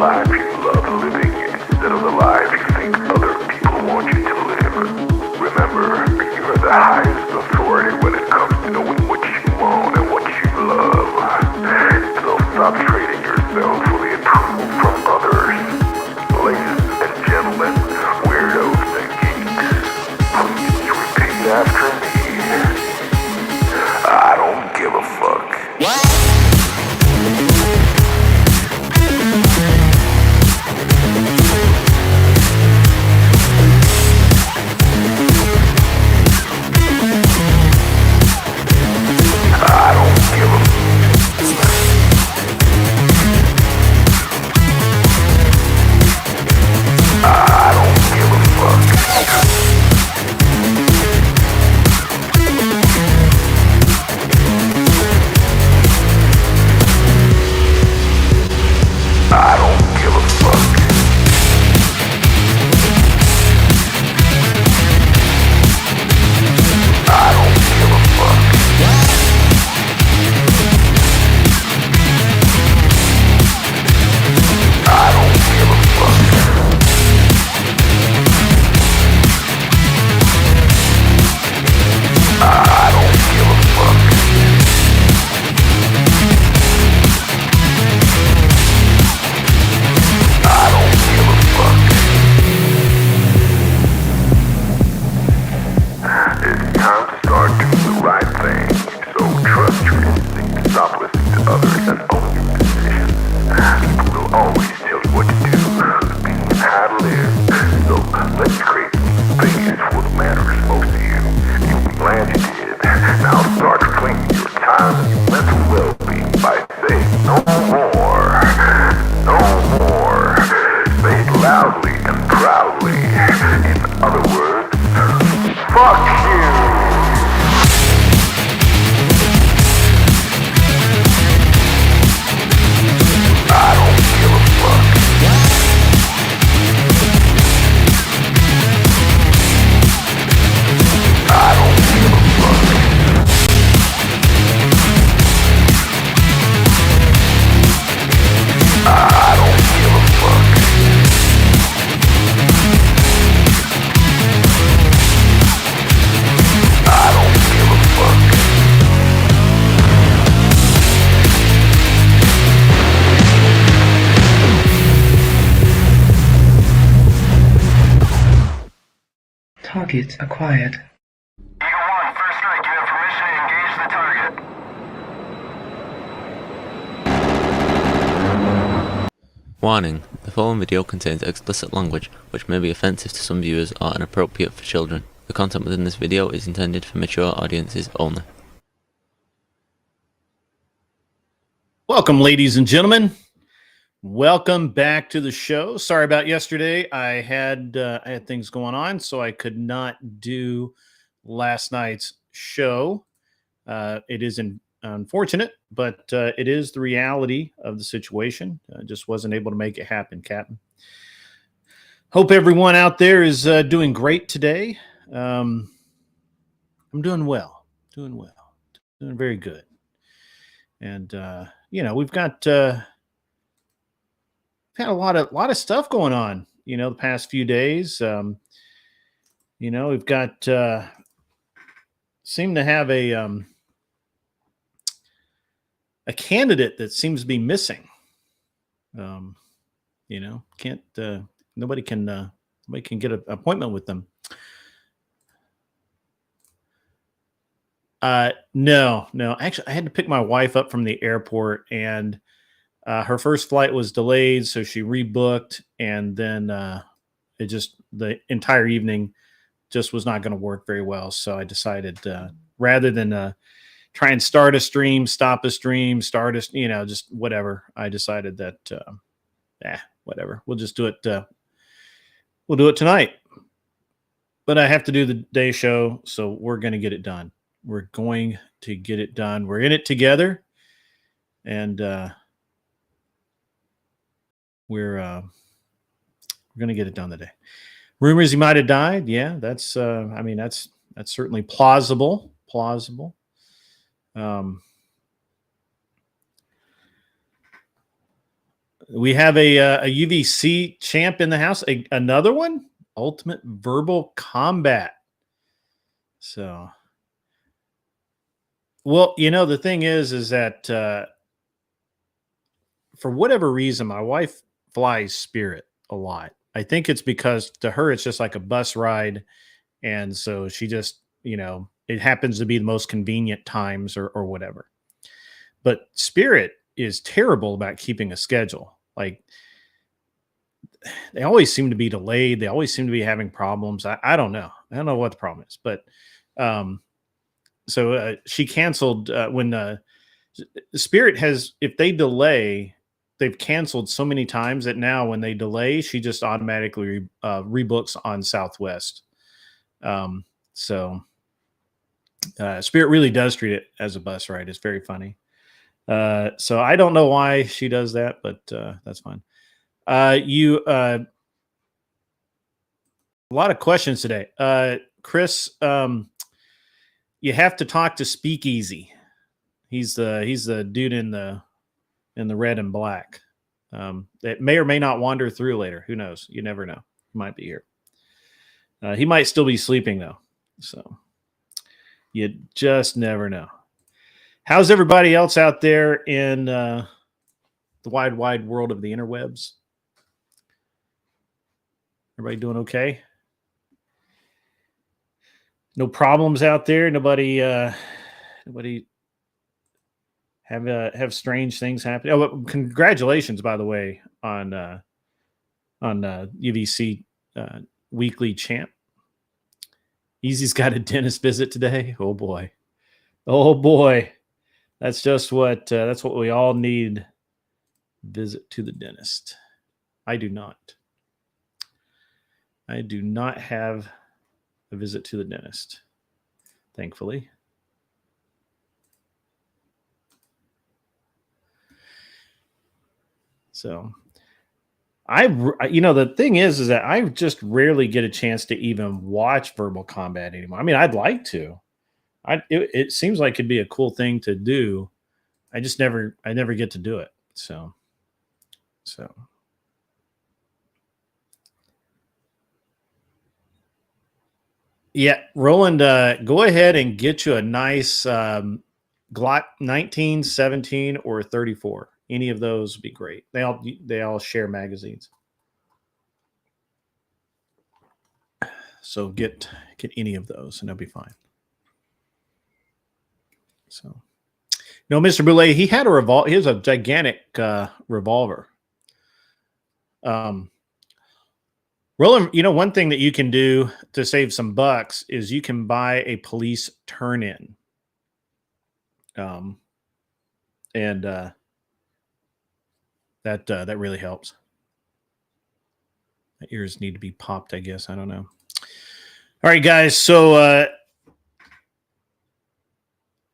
life you love living instead of the life you think other people want you to live. Remember, you are the highest authority when it comes to knowing what you want and what you love. So stop trading yourself for the approval from others. Ladies and gentlemen, weirdos and geeks, please repeat after me. I don't give a fuck. Target acquired. Eagle 1, first strike. You have permission to engage the target. Warning, the following video contains explicit language which may be offensive to some viewers or inappropriate for children. The content within this video is intended for mature audiences only. Welcome, ladies and gentlemen. Welcome back to the show. Sorry about yesterday. I had things going on, so I could not do last night's show. It is unfortunate, but it is the reality of the situation. I just wasn't able to make it happen, Captain. Hope everyone out there is doing great today. I'm doing well, doing very good. And we've got had a lot of stuff going on, the past few days. We've got seem to have a candidate that seems to be missing. Can't nobody can get an appointment with them. No. Actually, I had to pick my wife up from the airport, and her first flight was delayed, so she rebooked, and then the entire evening just was not going to work very well. So I decided rather than try and start a stream, stop a stream, just whatever, I decided that whatever, we'll just do it. We'll do it tonight. But I have to do the day show, so we're going to get it done. We're going to get it done. We're in it together, and we're going to get it done today. Rumors he might have died. Yeah, that's certainly plausible. We have a UVC champ in the house. Another one, Ultimate Verbal Combat. So, well, the thing is that for whatever reason, my wife flies Spirit a lot. I think it's because to her it's just like a bus ride, and so she just it happens to be the most convenient times or whatever. But Spirit is terrible about keeping a schedule. Like, they always seem to be delayed. They always seem to be having problems. I don't know. I don't know what the problem is, but so she canceled when Spirit has, if they delay, they've canceled so many times that now when they delay, she just automatically rebooks on Southwest. So Spirit really does treat it as a bus ride. It's very funny. So I don't know why she does that, but that's fine. A lot of questions today. Chris, you have to talk to Speakeasy. He's the dude in the red and black. That may or may not wander through later. Who knows? You never know. He might be here. He might still be sleeping though. So you just never know. How's everybody else out there in the wide world of the interwebs? Everybody doing okay? No problems out there. Nobody have strange things happen. Oh, congratulations, by the way, on UVC weekly champ. Easy's got a dentist visit today. Oh boy. That's just what we all need. Visit to the dentist. I do not have a visit to the dentist, thankfully. So the thing is that I just rarely get a chance to even watch Verbal Combat anymore. I mean, I'd like to. It seems like it'd be a cool thing to do. I never get to do it. So yeah, Roland, go ahead and get you a nice Glock 19, 17, or 34. Any of those would be great. They all share magazines. So get any of those and they'll be fine. So, Mr. Boulay, he had a revolver. He has a gigantic revolver. Roland, one thing that you can do to save some bucks is you can buy a police turn-in. And that really helps. My ears need to be popped, I guess. I don't know. All right, guys. So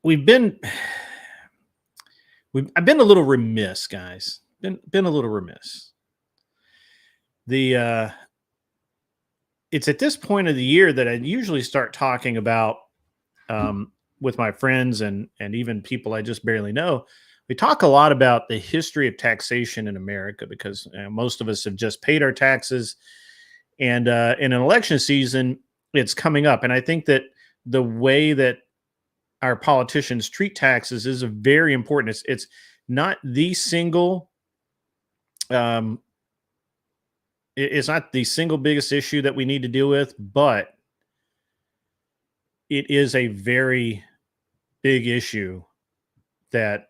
I've been a little remiss, guys. Been a little remiss. It's at this point of the year that I usually start talking about with my friends and even people I just barely know. We talk a lot about the history of taxation in America because most of us have just paid our taxes, and in an election season, it's coming up. And I think that the way that our politicians treat taxes is very important. It's not the single. It's not the single biggest issue that we need to deal with, but it is a very big issue that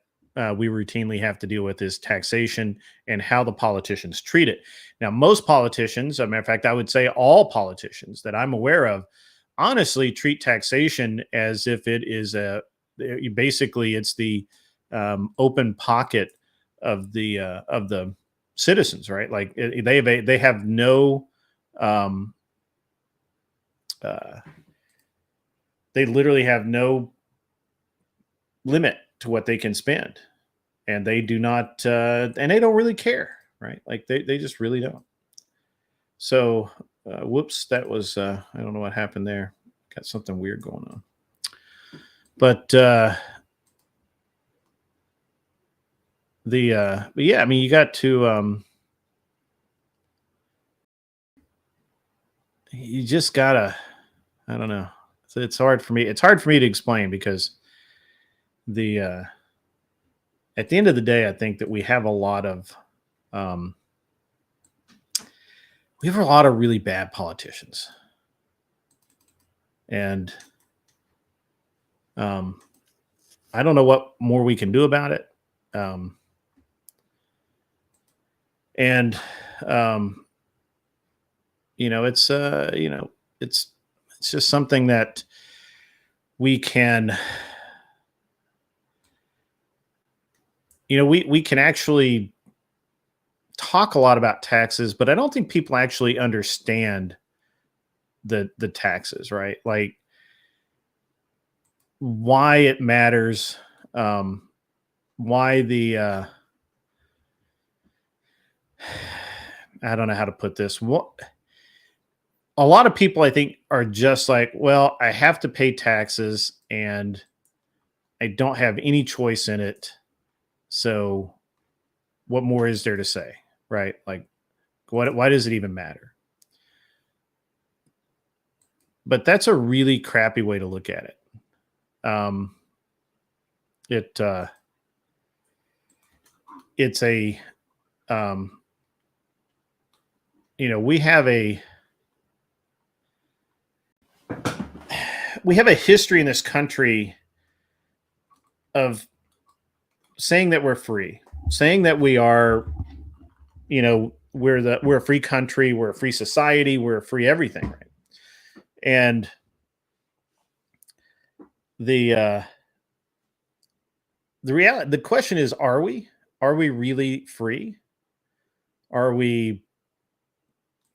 we routinely have to deal with is taxation and how the politicians treat it. Now, most politicians, as a matter of fact, I would say all politicians that I'm aware of, honestly treat taxation as if it is basically it's the open pocket of the citizens, right? Like they have no they literally have no limit to what they can spend, and they do not and they don't really care, right? Like they just really don't. So whoops, that was I don't know what happened there. Got something weird going on. But but yeah, I mean, you got to, you just gotta, I don't know. It's hard for me. It's hard for me to explain because the, at the end of the day, I think that we have a lot of, um, we have a lot of really bad politicians, and I don't know what more we can do about it. And it's it's just something that we can, we can actually talk a lot about taxes, but I don't think people actually understand the taxes, right? Like why it matters, why the I don't know how to put this. What a lot of people I think are just like, well, I have to pay taxes and I don't have any choice in it. So what more is there to say? Right? Like why does it even matter? But that's a really crappy way to look at it. It it's a we have a history in this country of saying that we're free, saying that we are, we're a free country, we're a free society, we're a free everything, right? And the reality, the question is, are we really free? Are we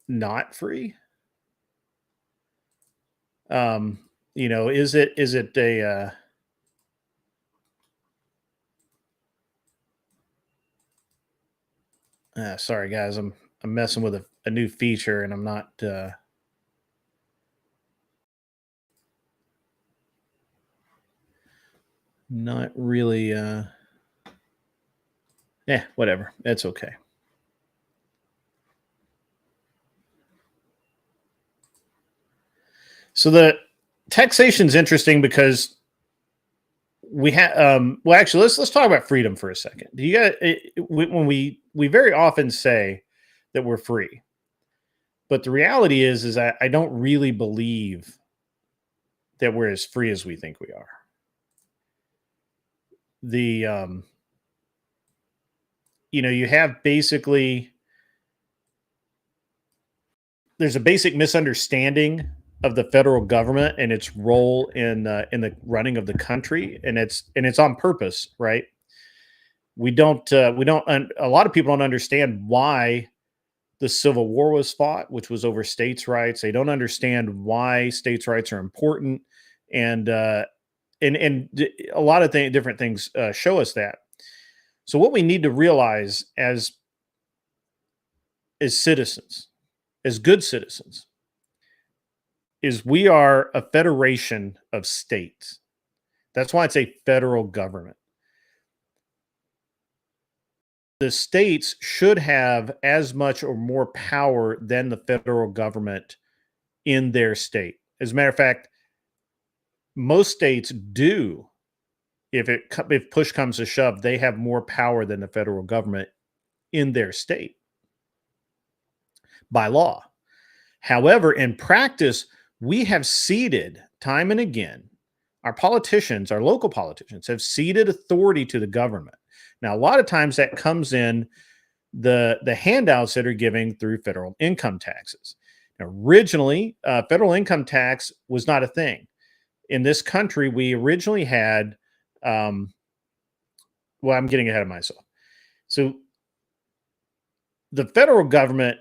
not free? Is it a sorry guys, I'm messing with a new feature and I'm not really whatever. That's okay. So the taxation's interesting because we have well actually let's talk about freedom for a second. Do you got when we very often say that we're free, but the reality is I don't really believe that we're as free as we think we are. The you have basically, there's a basic misunderstanding of the federal government and its role in the running of the country, and it's on purpose, right? We don't a lot of people don't understand why the Civil War was fought, which was over states' rights. They don't understand why states' rights are important, and a lot of different things show us that. So what we need to realize as citizens, as good citizens, is we are a federation of states. That's why it's a federal government. The states should have as much or more power than the federal government in their state. As a matter of fact, most states do. If push comes to shove, they have more power than the federal government in their state by law. However, in practice, we have ceded time and again, our politicians, our local politicians have ceded authority to the government. Now, a lot of times that comes in the handouts that are giving through federal income taxes. Now, originally, federal income tax was not a thing. In this country, we originally had, well, I'm getting ahead of myself. So the federal government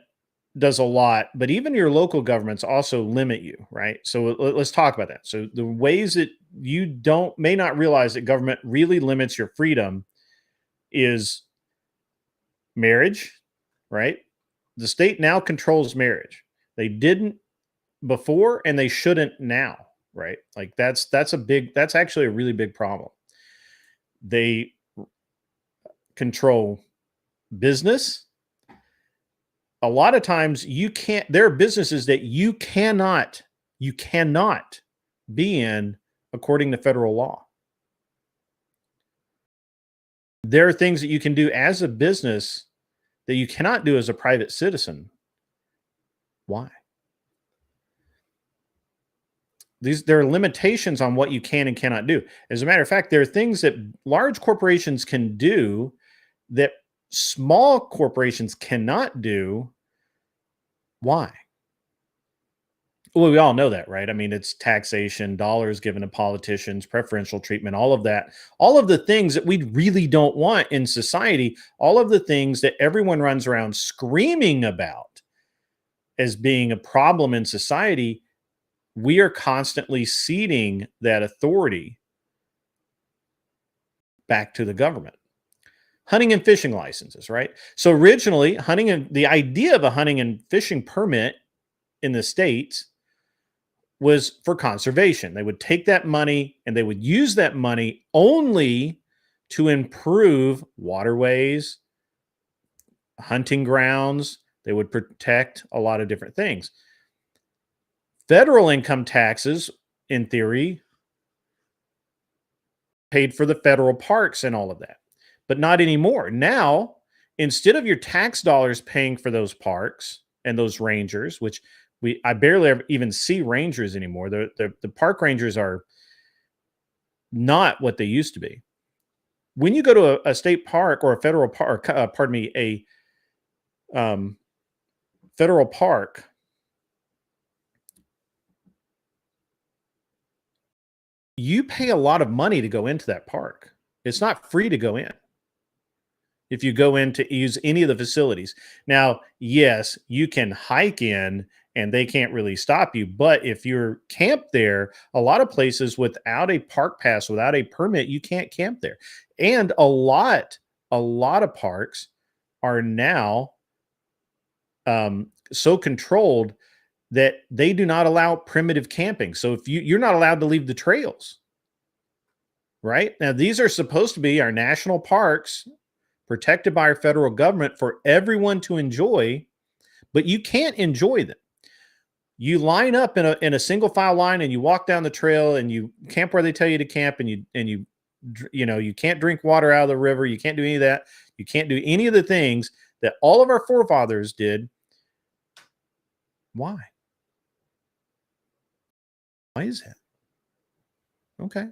does a lot, but even your local governments also limit you, right? So let's talk about that. So the ways that you may not realize that government really limits your freedom is marriage, right? The state now controls marriage. They didn't before and they shouldn't now, right? Like that's actually a really big problem. Because control business. A lot of times there are businesses that you cannot be in according to federal law. There are things that you can do as a business that you cannot do as a private citizen. Why? There are limitations on what you can and cannot do. As a matter of fact, there are things that large corporations can do that small corporations cannot do. Why? Well, we all know that, right? I mean, it's taxation, dollars given to politicians, preferential treatment, all of that, all of the things that we really don't want in society, all of the things that everyone runs around screaming about as being a problem in society. We are constantly ceding that authority back to the government. Hunting and fishing licenses, right? So originally, the idea of a hunting and fishing permit in the States was for conservation. They would take that money and they would use that money only to improve waterways, hunting grounds. They would protect a lot of different things. Federal income taxes, in theory, paid for the federal parks and all of that, but not anymore. Now, instead of your tax dollars paying for those parks and those rangers, which I barely ever even see rangers anymore. The park rangers are not what they used to be. When you go to a state park or a federal park, a federal park, you pay a lot of money to go into that park. It's not free to go in. If you go in to use any of the facilities. Now, yes, you can hike in and they can't really stop you. But if you're camped there, a lot of places without a park pass, without a permit, you can't camp there. And a lot of parks are now so controlled that they do not allow primitive camping. So if you're not allowed to leave the trails, right? Now, these are supposed to be our national parks, protected by our federal government for everyone to enjoy, but you can't enjoy them. You line up in a single file line and you walk down the trail and you camp where they tell you to camp, and you can't drink water out of the river. You can't do any of that. You can't do any of the things that all of our forefathers did. Why? Why is that? Okay.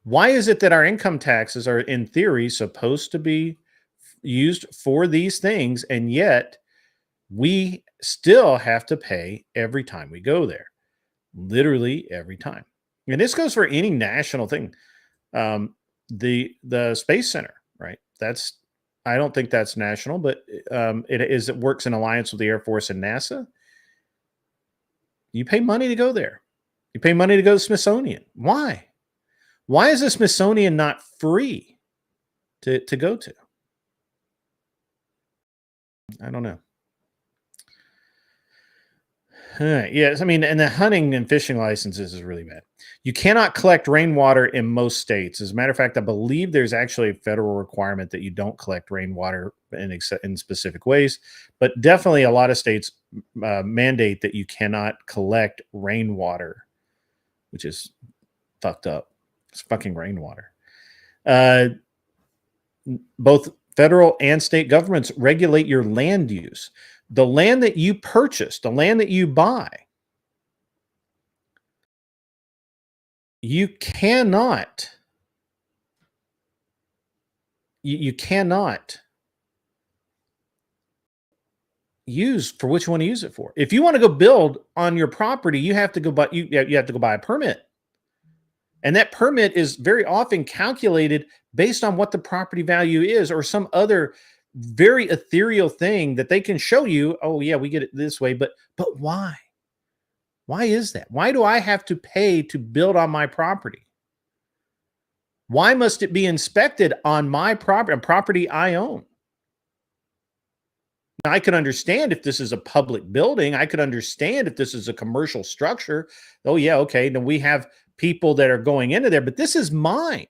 Why is it that our income taxes are, in theory, supposed to be used for these things, and yet we still have to pay every time we go there? Literally every time. And this goes for any national thing. The Space Center, right? I don't think that's national, but it works in alliance with the Air Force and NASA. You pay money to go there. You pay money to go to the Smithsonian. Why? Why is the Smithsonian not free to go to? I don't know. All right. Yes, I mean, and the hunting and fishing licenses is really bad. You cannot collect rainwater in most states. As a matter of fact, I believe there's actually a federal requirement that you don't collect rainwater in specific ways. But definitely a lot of states mandate that you cannot collect rainwater, which is fucked up. It's fucking rainwater. Both federal and state governments regulate your land use. The land that you purchase, the land that you buy, you cannot use for what you want to use it for. If you want to go build on your property, you have to go buy you have to go buy a permit. And that permit is very often calculated based on what the property value is, or some other very ethereal thing that they can show you. Oh yeah, we get it this way, but why? Why is that? Why do I have to pay to build on my property? Why must it be inspected on my property, a property I own? Now, I could understand if this is a public building. I could understand if this is a commercial structure. Oh yeah, okay. Then we have people that are going into there, but this is mine.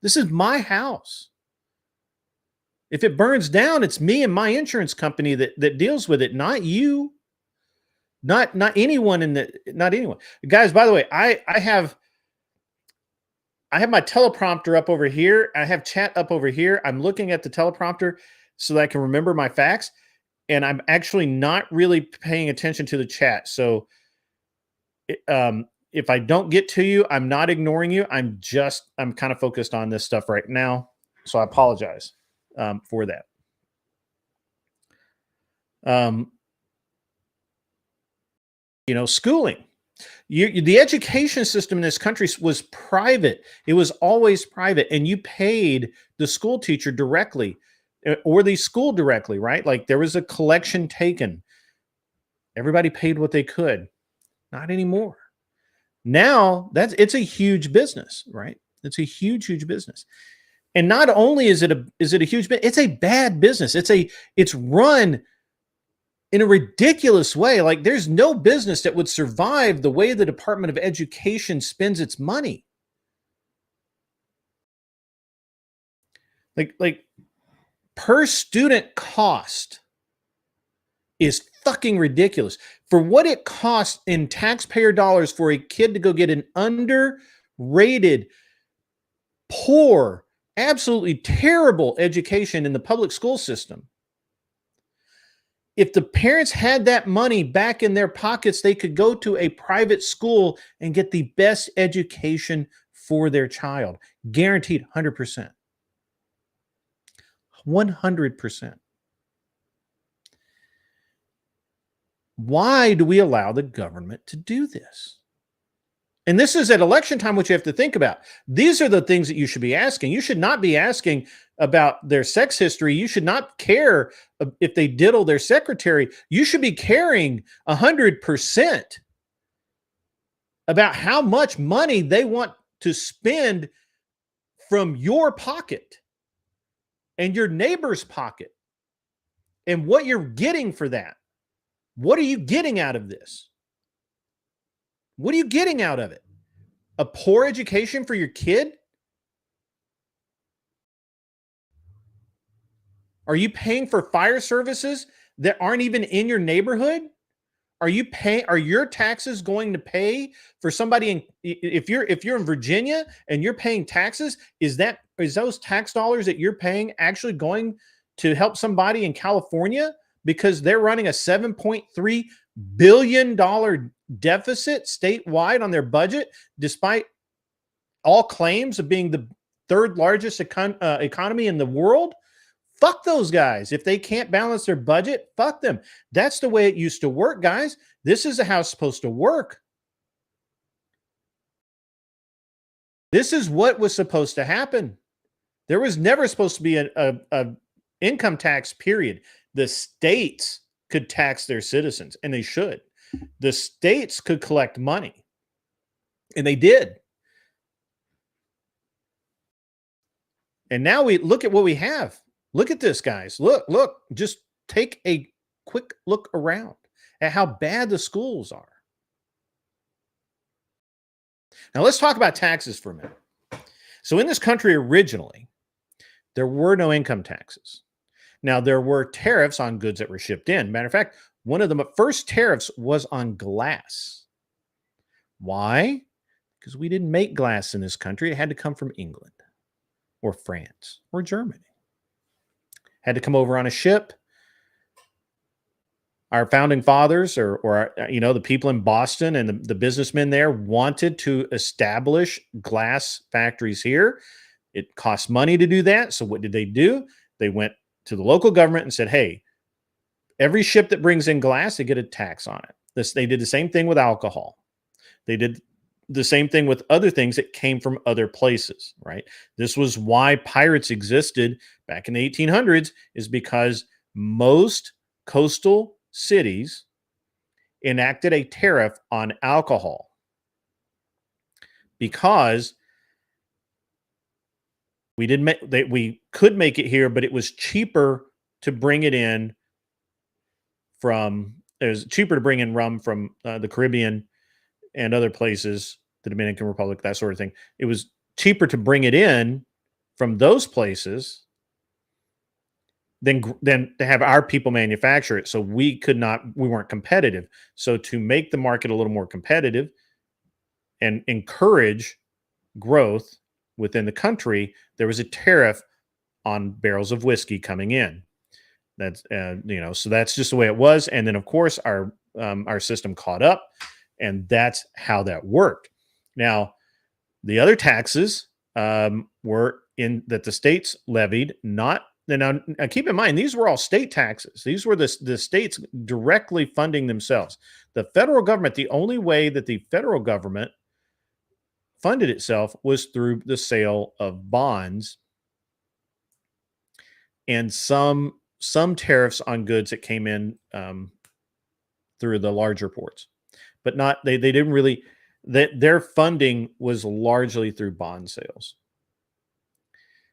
This is my house. If it burns down, it's me and my insurance company that deals with it, not you, not anyone not anyone. Guys, by the way, I have my teleprompter up over here. I have chat up over here. I'm looking at the teleprompter so that I can remember my facts, and I'm actually not really paying attention to the chat. So if I don't get to you, I'm not ignoring you. I'm kind of focused on this stuff right now. So I apologize for that. Schooling. The education system in this country was private. It was always private, and you paid the school teacher directly or the school directly, right? Like there was a collection taken. Everybody paid what they could. Not anymore. Now it's a huge business, right? It's a huge business. And not only is it a huge business, it's a bad business. It's run in a ridiculous way. Like there's no business that would survive the way the Department of Education spends its money. Like per student cost is fucking ridiculous. For what it costs in taxpayer dollars for a kid to go get an underrated, poor, absolutely terrible education in the public school system. If the parents had that money back in their pockets, they could go to a private school and get the best education for their child. Guaranteed 100%. 100%. Why do we allow the government to do this? And this is at election time, what you have to think about. These are the things that you should be asking. You should not be asking about their sex history. You should not care if they diddle their secretary. You should be caring 100% about how much money they want to spend from your pocket and your neighbor's pocket and what you're getting for that. What are you getting out of this? What are you getting out of it? A poor education for your kid? Are you paying for fire services that aren't even in your neighborhood? Are your taxes going to pay for somebody if you're in Virginia and you're paying taxes, is those tax dollars that you're paying actually going to help somebody in California because they're running a $7.3 billion deficit statewide on their budget, despite all claims of being the third largest economy in the world? Fuck those guys. If they can't balance their budget, fuck them. That's the way it used to work, guys. This is how it's supposed to work. This is what was supposed to happen. There was never supposed to be a income tax, period. The states could tax their citizens, and they should. The states could collect money, and they did. And now we look at what we have. Look at this, guys. Look, just take a quick look around at how bad the schools are. Now let's talk about taxes for a minute. So in this country originally, there were no income taxes. Now there were tariffs on goods that were shipped in. Matter of fact, one of the first tariffs was on glass. Why? Because we didn't make glass in this country. It had to come from England or France or Germany. Had to come over on a ship. Our founding fathers or the people in Boston and the businessmen there wanted to establish glass factories here. It cost money to do that. So what did they do? They went to the local government and said, hey, every ship that brings in glass, they get a tax on it. They did the same thing with alcohol. They did the same thing with other things that came from other places, right? This was why pirates existed back in the 1800s, is because most coastal cities enacted a tariff on alcohol because we could make it here, but it was cheaper to bring it in it was cheaper to bring in rum from the Caribbean and other places, the Dominican Republic, that sort of thing. It was cheaper to bring it in from those places than to have our people manufacture it. So we weren't competitive. So to make the market a little more competitive and encourage growth within the country, there was a tariff on barrels of whiskey coming in. That's so that's just the way it was. And then of course our system caught up, and that's how that worked. Now, the other taxes were in that the states levied. Now, keep in mind, these were all state taxes. These were the states directly funding themselves. The federal government, the only way that the federal government funded itself was through the sale of bonds and some tariffs on goods that came in through the larger ports, but not they didn't really. Their funding was largely through bond sales,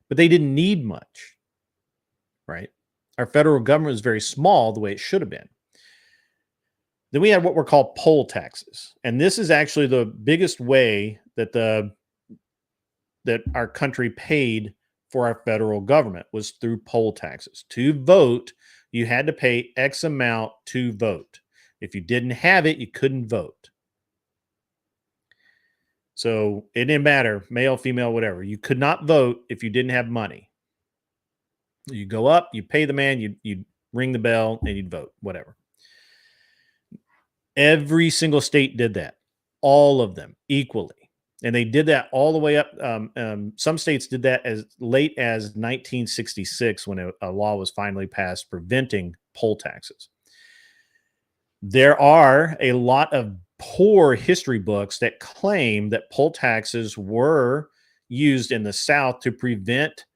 but they didn't need much, right? Our federal government was very small the way it should have been. Then we had what were called poll taxes, and this is actually the biggest way that our country paid for our federal government was through poll taxes. To vote, you had to pay X amount to vote. If you didn't have it, you couldn't vote. So it didn't matter, male, female, whatever. You could not vote if you didn't have money. You go up, you pay the man, you ring the bell, and you'd vote, whatever. Every single state did that, all of them equally. And they did that all the way up. Some states did that as late as 1966 when a law was finally passed preventing poll taxes. There are a lot of poor history books that claim that poll taxes were used in the South to prevent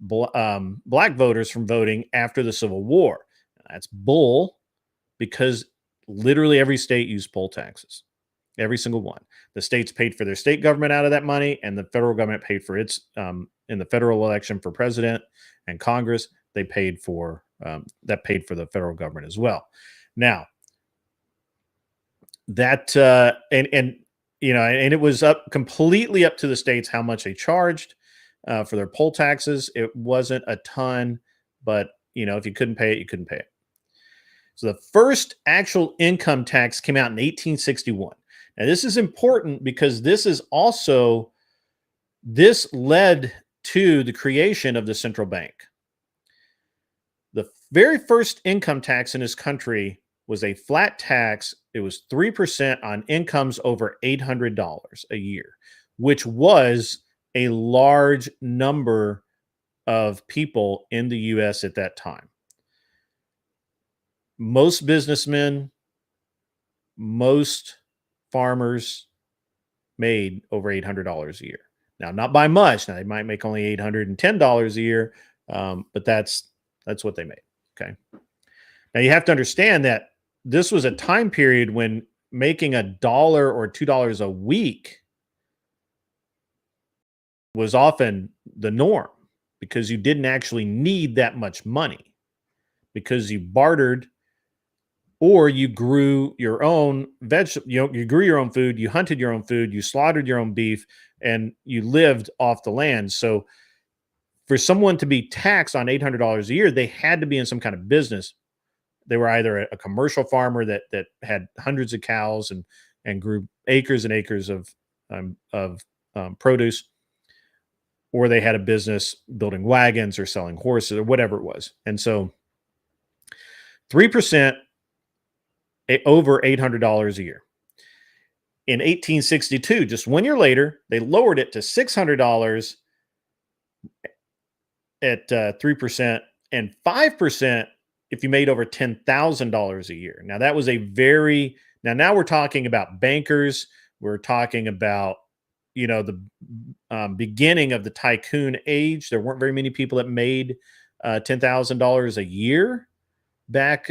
black voters from voting after the Civil War. That's bull, because literally every state used poll taxes. Every single one. The states paid for their state government out of that money, and the federal government paid for its in the federal election for president and Congress. They paid for paid for the federal government as well. Now, that and it was completely up to the states how much they charged for their poll taxes. It wasn't a ton, but if you couldn't pay it, you couldn't pay it. So the first actual income tax came out in 1861. Now, this is important because this led to the creation of the central bank. The very first income tax in this country was a flat tax. It was 3% on incomes over $800 a year, which was a large number of people in the U.S. at that time. Most businessmen, most farmers made over $800 a year. Now, not by much. Now, they might make only $810 a year, but that's what they made. Okay. Now, you have to understand that this was a time period when making $1 or $2 a week was often the norm, because you didn't actually need that much money, because you bartered or you grew your own you grew your own food, you hunted your own food, you slaughtered your own beef, and you lived off the land. So for someone to be taxed on $800 a year, they had to be in some kind of business. They were either a commercial farmer that had hundreds of cows and grew acres and acres of produce, or they had a business building wagons or selling horses or whatever it was. And so 3% over $800 a year. In 1862, just 1 year later, they lowered it to $600 at 3% and 5% if you made over $10,000 a year. Now, that was now we're talking about bankers. We're talking about, the beginning of the tycoon age. There weren't very many people that made $10,000 a year back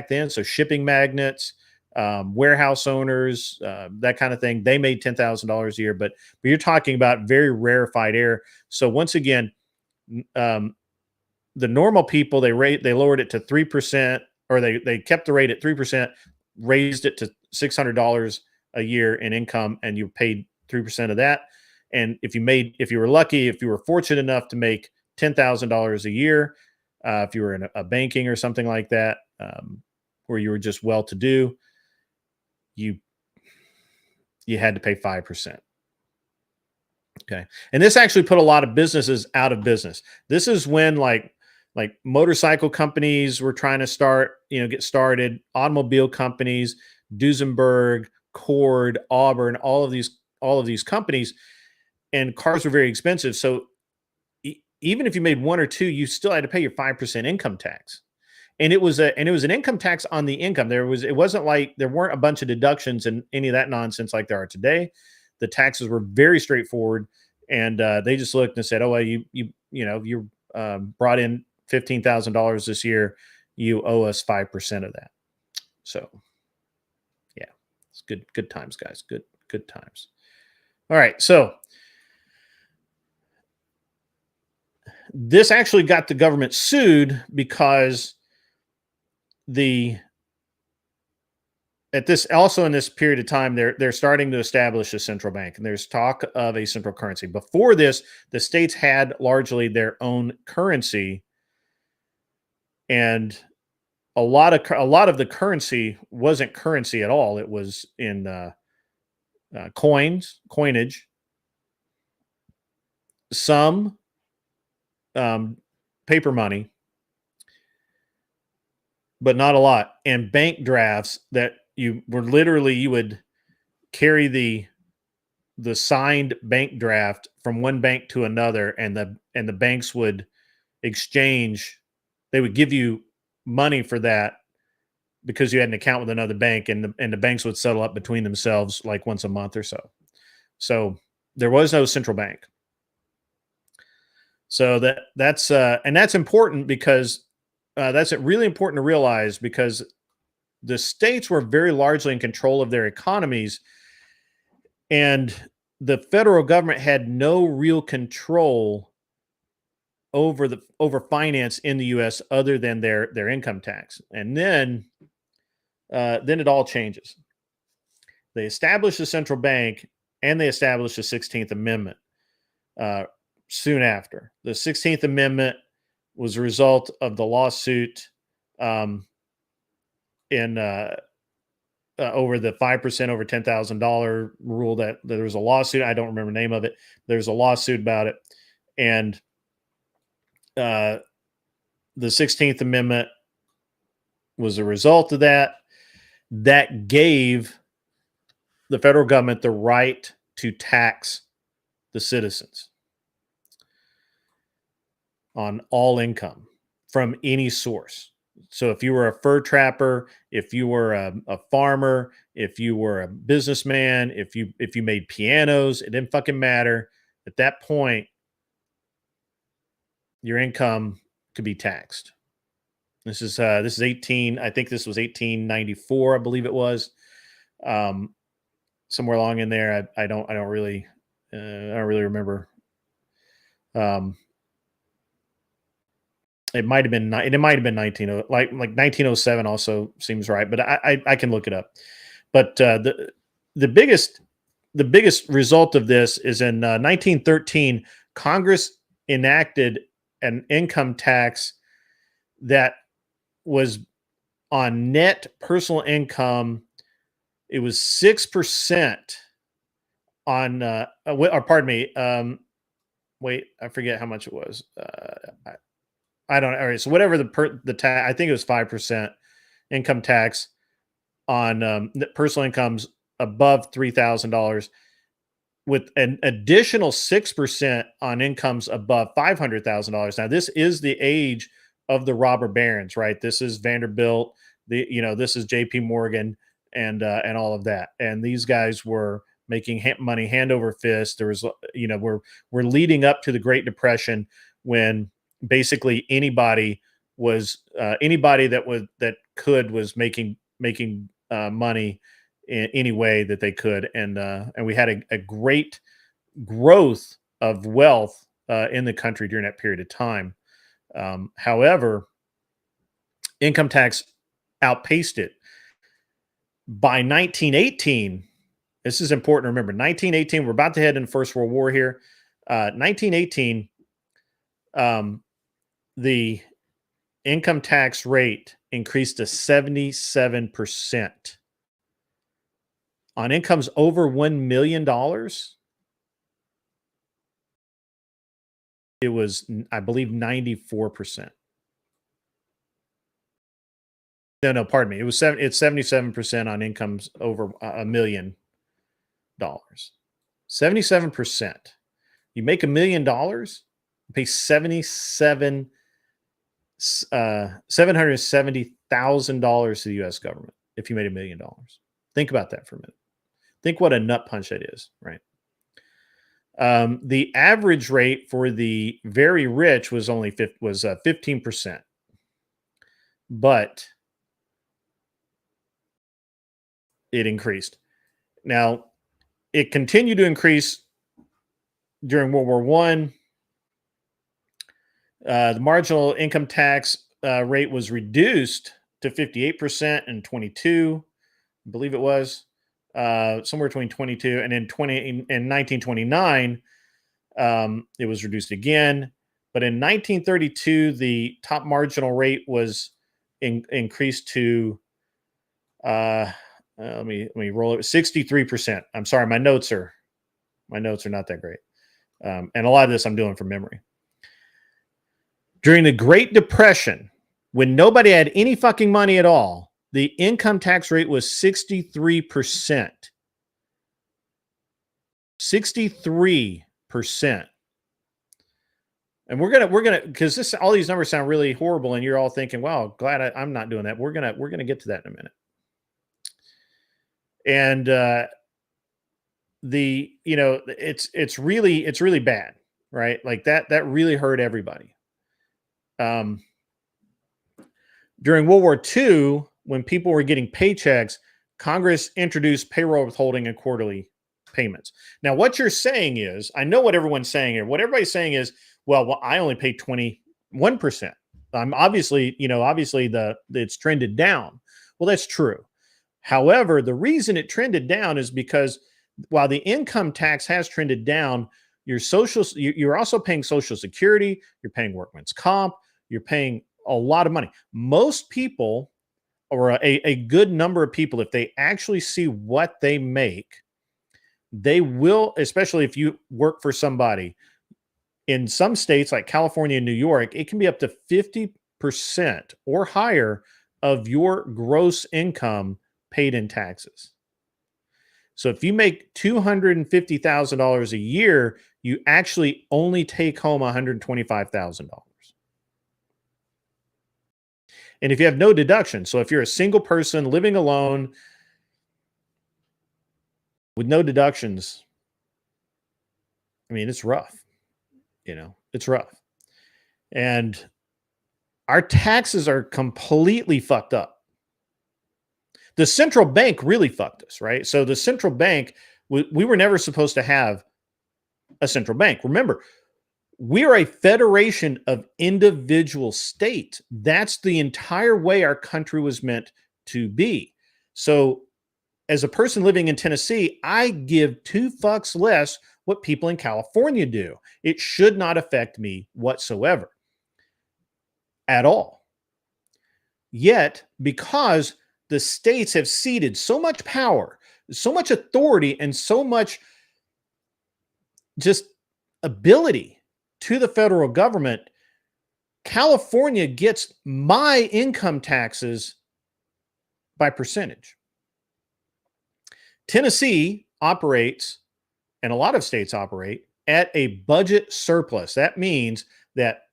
then. So shipping magnates, warehouse owners, that kind of thing, they made $10,000 a year. But you're talking about very rarefied air. So once again, the normal people, they lowered it to 3%, or they kept the rate at 3%, raised it to $600 a year in income, and you paid 3% of that. And if you were lucky, if you were fortunate enough to make $10,000 a year, if you were in a banking or something like that, where you were just well-to-do, you had to pay 5%. Okay. And this actually put a lot of businesses out of business. This is when like motorcycle companies were trying to start, get started, automobile companies, Duesenberg, Cord, Auburn, all of these companies, and cars were very expensive. So even if you made one or two, you still had to pay your 5% income tax. And it was an income tax on the income. It wasn't like there weren't a bunch of deductions and any of that nonsense like there are today. The taxes were very straightforward, and they just looked and said, "Oh, well, you brought in $15,000 this year. You owe us 5% of that." So, yeah, it's good times, guys. Good times. All right, so this actually got the government sued because in this period of time, they're starting to establish a central bank, and there's talk of a central currency. Before this, the states had largely their own currency, and a lot of the currency wasn't currency at all. It was in coinage, some paper money, but not a lot, and bank drafts that you would carry the signed bank draft from one bank to another, and the banks would exchange. They would give you money for that because you had an account with another bank, and the banks would settle up between themselves like once a month or so. So there was no central bank. So that's important because that's really important to realize, because the states were very largely in control of their economies, and the federal government had no real control over finance in the U.S. other than their income tax. And then it all changes. They established the central bank, and they established the 16th Amendment soon after. The 16th Amendment was a result of the lawsuit over the 5% over $10,000 rule. That there was a lawsuit. I don't remember the name of it. There's a lawsuit about it, and the 16th Amendment was a result of that. That gave the federal government the right to tax the citizens on all income from any source. So if you were a fur trapper, if you were a farmer, if you were a businessman, if you made pianos, it didn't fucking matter. At that point, your income could be taxed. This is 18. I think this was 1894. I believe it was somewhere along in there. I don't really remember. It might have been 1907 also seems right, but I can look it up. But the biggest result of this is in 1913, Congress enacted an income tax that was on net personal income. It was 6% on, or pardon me. Wait, I forget how much it was. I don't know. All right, so whatever the tax, I think it was 5% income tax on personal incomes above $3,000, with an additional 6% on incomes above $500,000. Now, this is the age of the robber barons, right? This is Vanderbilt. This is J.P. Morgan and all of that. And these guys were making money hand over fist. There was, we're leading up to the Great Depression, when basically anybody that could was making money in any way that they could, and we had a great growth of wealth in the country during that period of time. However, income tax outpaced it. By 1918, this is important to remember. 1918, we're about to head into First World War here. 1918. The income tax rate increased to 77%. On incomes over $1 million, it was, I believe, 94%. No, pardon me. It's 77% on incomes over $1 million. 77%. You make $1 million, you pay $770,000 to the U.S. government if you made $1 million. Think about that for a minute. Think what a nut punch that is, right? The average rate for the very rich was only 15%, but it increased. Now, it continued to increase during World War I. The marginal income tax rate was reduced to 58% in 22, I believe it was. Somewhere between 22 and in 1929, it was reduced again. But in 1932, the top marginal rate was increased to let me roll it 63%. I'm sorry, my notes are not that great, and a lot of this I'm doing from memory. During the Great Depression, when nobody had any fucking money at all, the income tax rate was 63%. 63%. And we're gonna because all these numbers sound really horrible, and you're all thinking, "Wow, glad I'm not doing that." We're gonna get to that in a minute. And it's really bad, right? Like that really hurt everybody. During World War II, when people were getting paychecks, Congress introduced payroll withholding and quarterly payments. Now, what you're saying is, I know what everyone's saying here. What everybody's saying is, well, I only pay 21%. Obviously it's trended down. Well, that's true. However, the reason it trended down is because while the income tax has trended down, you're also paying Social Security, you're paying workman's comp, you're paying a lot of money. Most people, or a good number of people, if they actually see what they make, they will, especially if you work for somebody. In some states like California and New York, it can be up to 50% or higher of your gross income paid in taxes. So if you make $250,000 a year, you actually only take home $125,000. And if you have no deduction, so if you're a single person living alone with no deductions, I mean, it's rough. It's rough. And our taxes are completely fucked up. The central bank really fucked us, right? So the central bank, we were never supposed to have a central bank. Remember, we are a federation of individual states. That's the entire way our country was meant to be. So as a person living in Tennessee, I give two fucks less what people in California do. It should not affect me whatsoever at all. Yet, because the states have ceded so much power, so much authority, and so much just ability to the federal government, California gets my income taxes by percentage. Tennessee operates, and a lot of states operate, at a budget surplus. That means that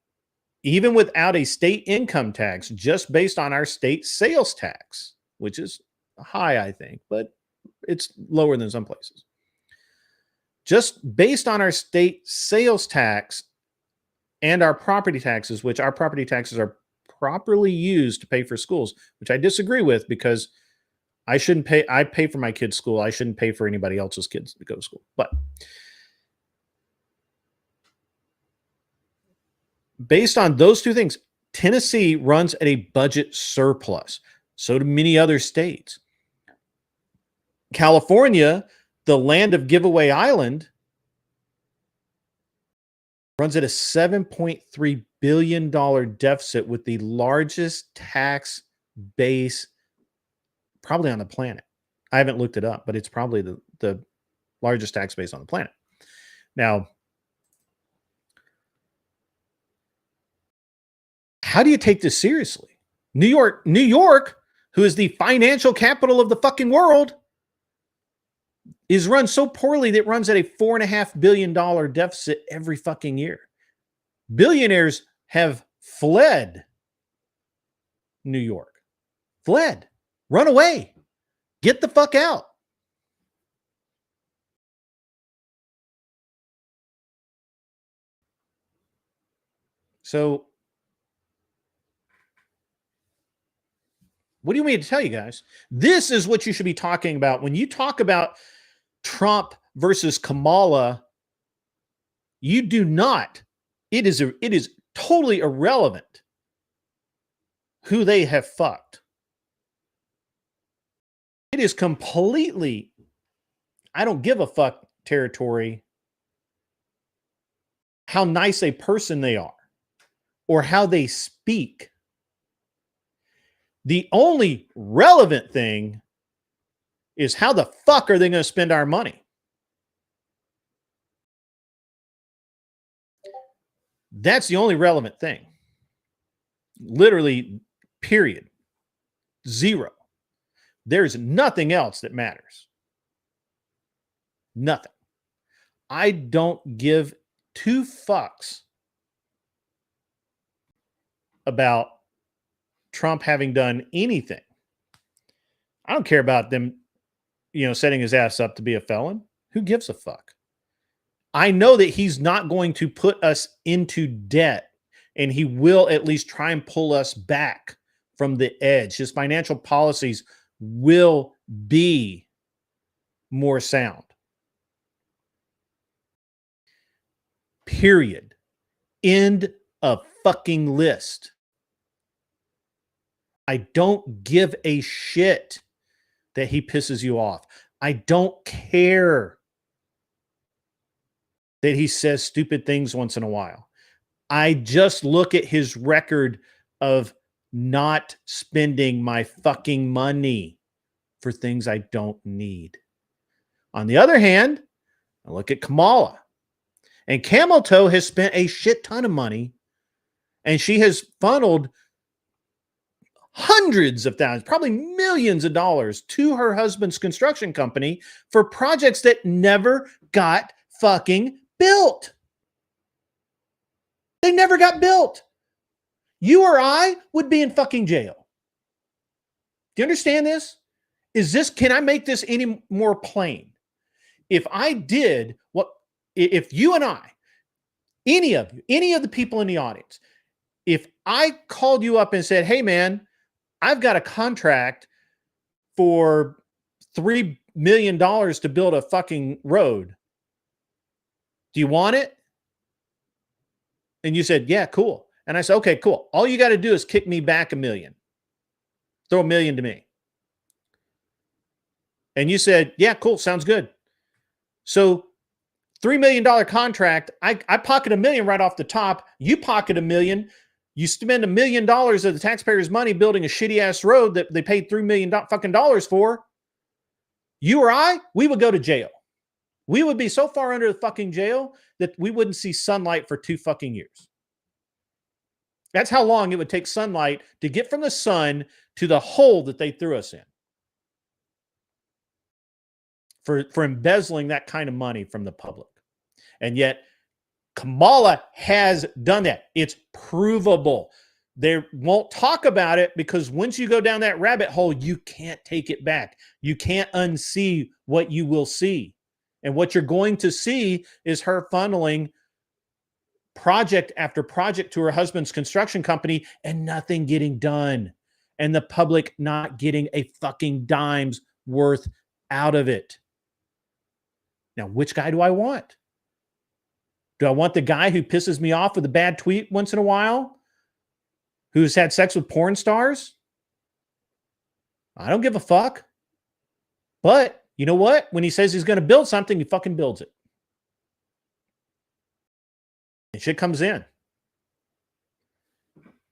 even without a state income tax, just based on our state sales tax, which is high, I think, but it's lower than some places. Just based on our state sales tax and our property taxes, which our property taxes are properly used to pay for schools, which I disagree with, because I shouldn't pay. I pay for my kids' school. I shouldn't pay for anybody else's kids to go to school. But based on those two things, Tennessee runs at a budget surplus. So do many other states. California, the land of Giveaway Island, runs at a $7.3 billion deficit with the largest tax base probably on the planet. I haven't looked it up, but it's probably the largest tax base on the planet. Now, how do you take this seriously? New York, who is the financial capital of the fucking world, is run so poorly that it runs at a $4.5 billion deficit every fucking year. Billionaires have fled New York. Fled. Run away. Get the fuck out. So, what do you want me to tell you guys? This is what you should be talking about. When you talk about Trump versus Kamala, you do not. It is totally irrelevant who they have fucked. It is completely, I don't give a fuck territory how nice a person they are or how they speak. The only relevant thing is how the fuck are they going to spend our money? That's the only relevant thing. Literally, period. Zero. There's nothing else that matters. Nothing. I don't give two fucks about Trump having done anything. I don't care about them, setting his ass up to be a felon. Who gives a fuck? I know that he's not going to put us into debt, and he will at least try and pull us back from the edge. His financial policies will be more sound. Period. End of fucking list. I don't give a shit that he pisses you off. I don't care that he says stupid things once in a while. I just look at his record of not spending my fucking money for things I don't need. On the other hand, I look at Kamala. And Camel Toe has spent a shit ton of money, and she has funneled hundreds of thousands, probably millions of dollars to her husband's construction company for projects that never got fucking built. They never got built. You or I would be in fucking jail. Do you understand this? Can I make this any more plain? If you and I, any of the people in the audience, if I called you up and said, hey man, I've got a contract for $3 million to build a fucking road. Do you want it? And you said, yeah, cool. And I said, okay, cool. All you got to do is kick me back $1 million. Throw $1 million to me. And you said, yeah, cool. Sounds good. So $3 million contract. I pocket $1 million right off the top. You pocket $1 million. You spend $1 million of the taxpayers' money building a shitty ass road that they paid $3 million fucking dollars for. You or I, we would go to jail. We would be so far under the fucking jail that we wouldn't see sunlight for 2 fucking years. That's how long it would take sunlight to get from the sun to the hole that they threw us in. For embezzling that kind of money from the public. And yet, Kamala has done that. It's provable. They won't talk about it because once you go down that rabbit hole, you can't take it back. You can't unsee what you will see. And what you're going to see is her funneling project after project to her husband's construction company and nothing getting done. And the public not getting a fucking dime's worth out of it. Now, which guy do I want? Do I want the guy who pisses me off with a bad tweet once in a while? Who's had sex with porn stars? I don't give a fuck. But you know what? When he says he's going to build something, he fucking builds it. And shit comes in.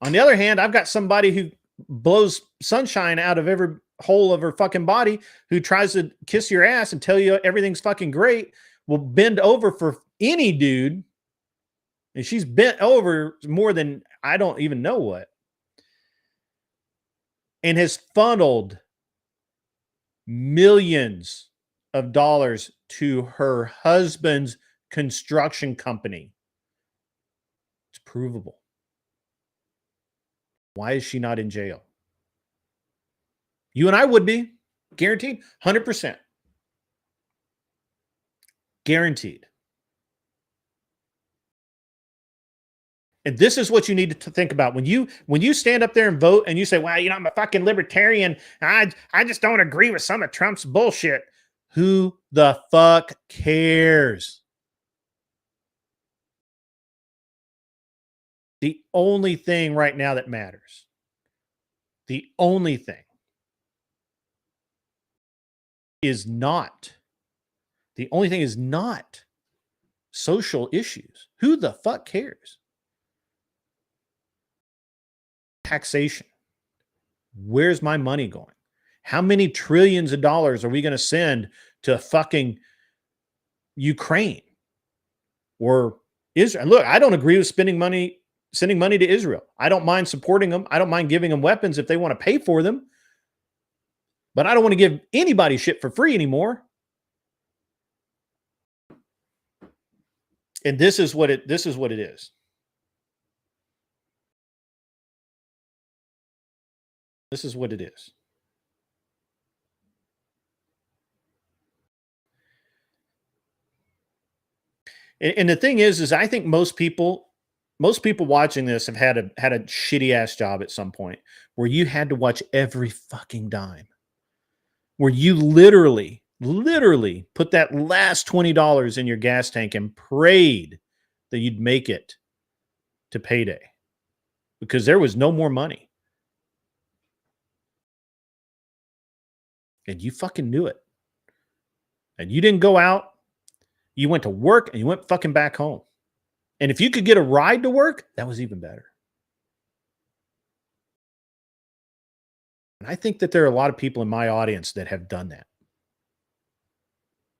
On the other hand, I've got somebody who blows sunshine out of every hole of her fucking body, who tries to kiss your ass and tell you everything's fucking great, will bend over for any dude. And she's bent over more than I don't even know what. And has funneled millions of dollars to her husband's construction company. It's provable. Why is she not in jail? You and I would be, guaranteed, 100%. Guaranteed. And this is what you need to think about when you stand up there and vote and you say, well, I'm a fucking libertarian. I just don't agree with some of Trump's bullshit. Who the fuck cares? The only thing right now that matters, the only thing is not social issues. Who the fuck cares? Taxation. Where's my money going? How many trillions of dollars are we going to send to fucking Ukraine or Israel? Look, I don't agree with sending money to Israel. I don't mind supporting them. I don't mind giving them weapons if they want to pay for them. But I don't want to give anybody shit for free anymore. And this is what it is. This is what it is. And the thing is I think most people watching this have had a shitty ass job at some point where you had to watch every fucking dime, where you literally put that last $20 in your gas tank and prayed that you'd make it to payday because there was no more money. And you fucking knew it. And you didn't go out. You went to work and you went fucking back home. And if you could get a ride to work, that was even better. And I think that there are a lot of people in my audience that have done that.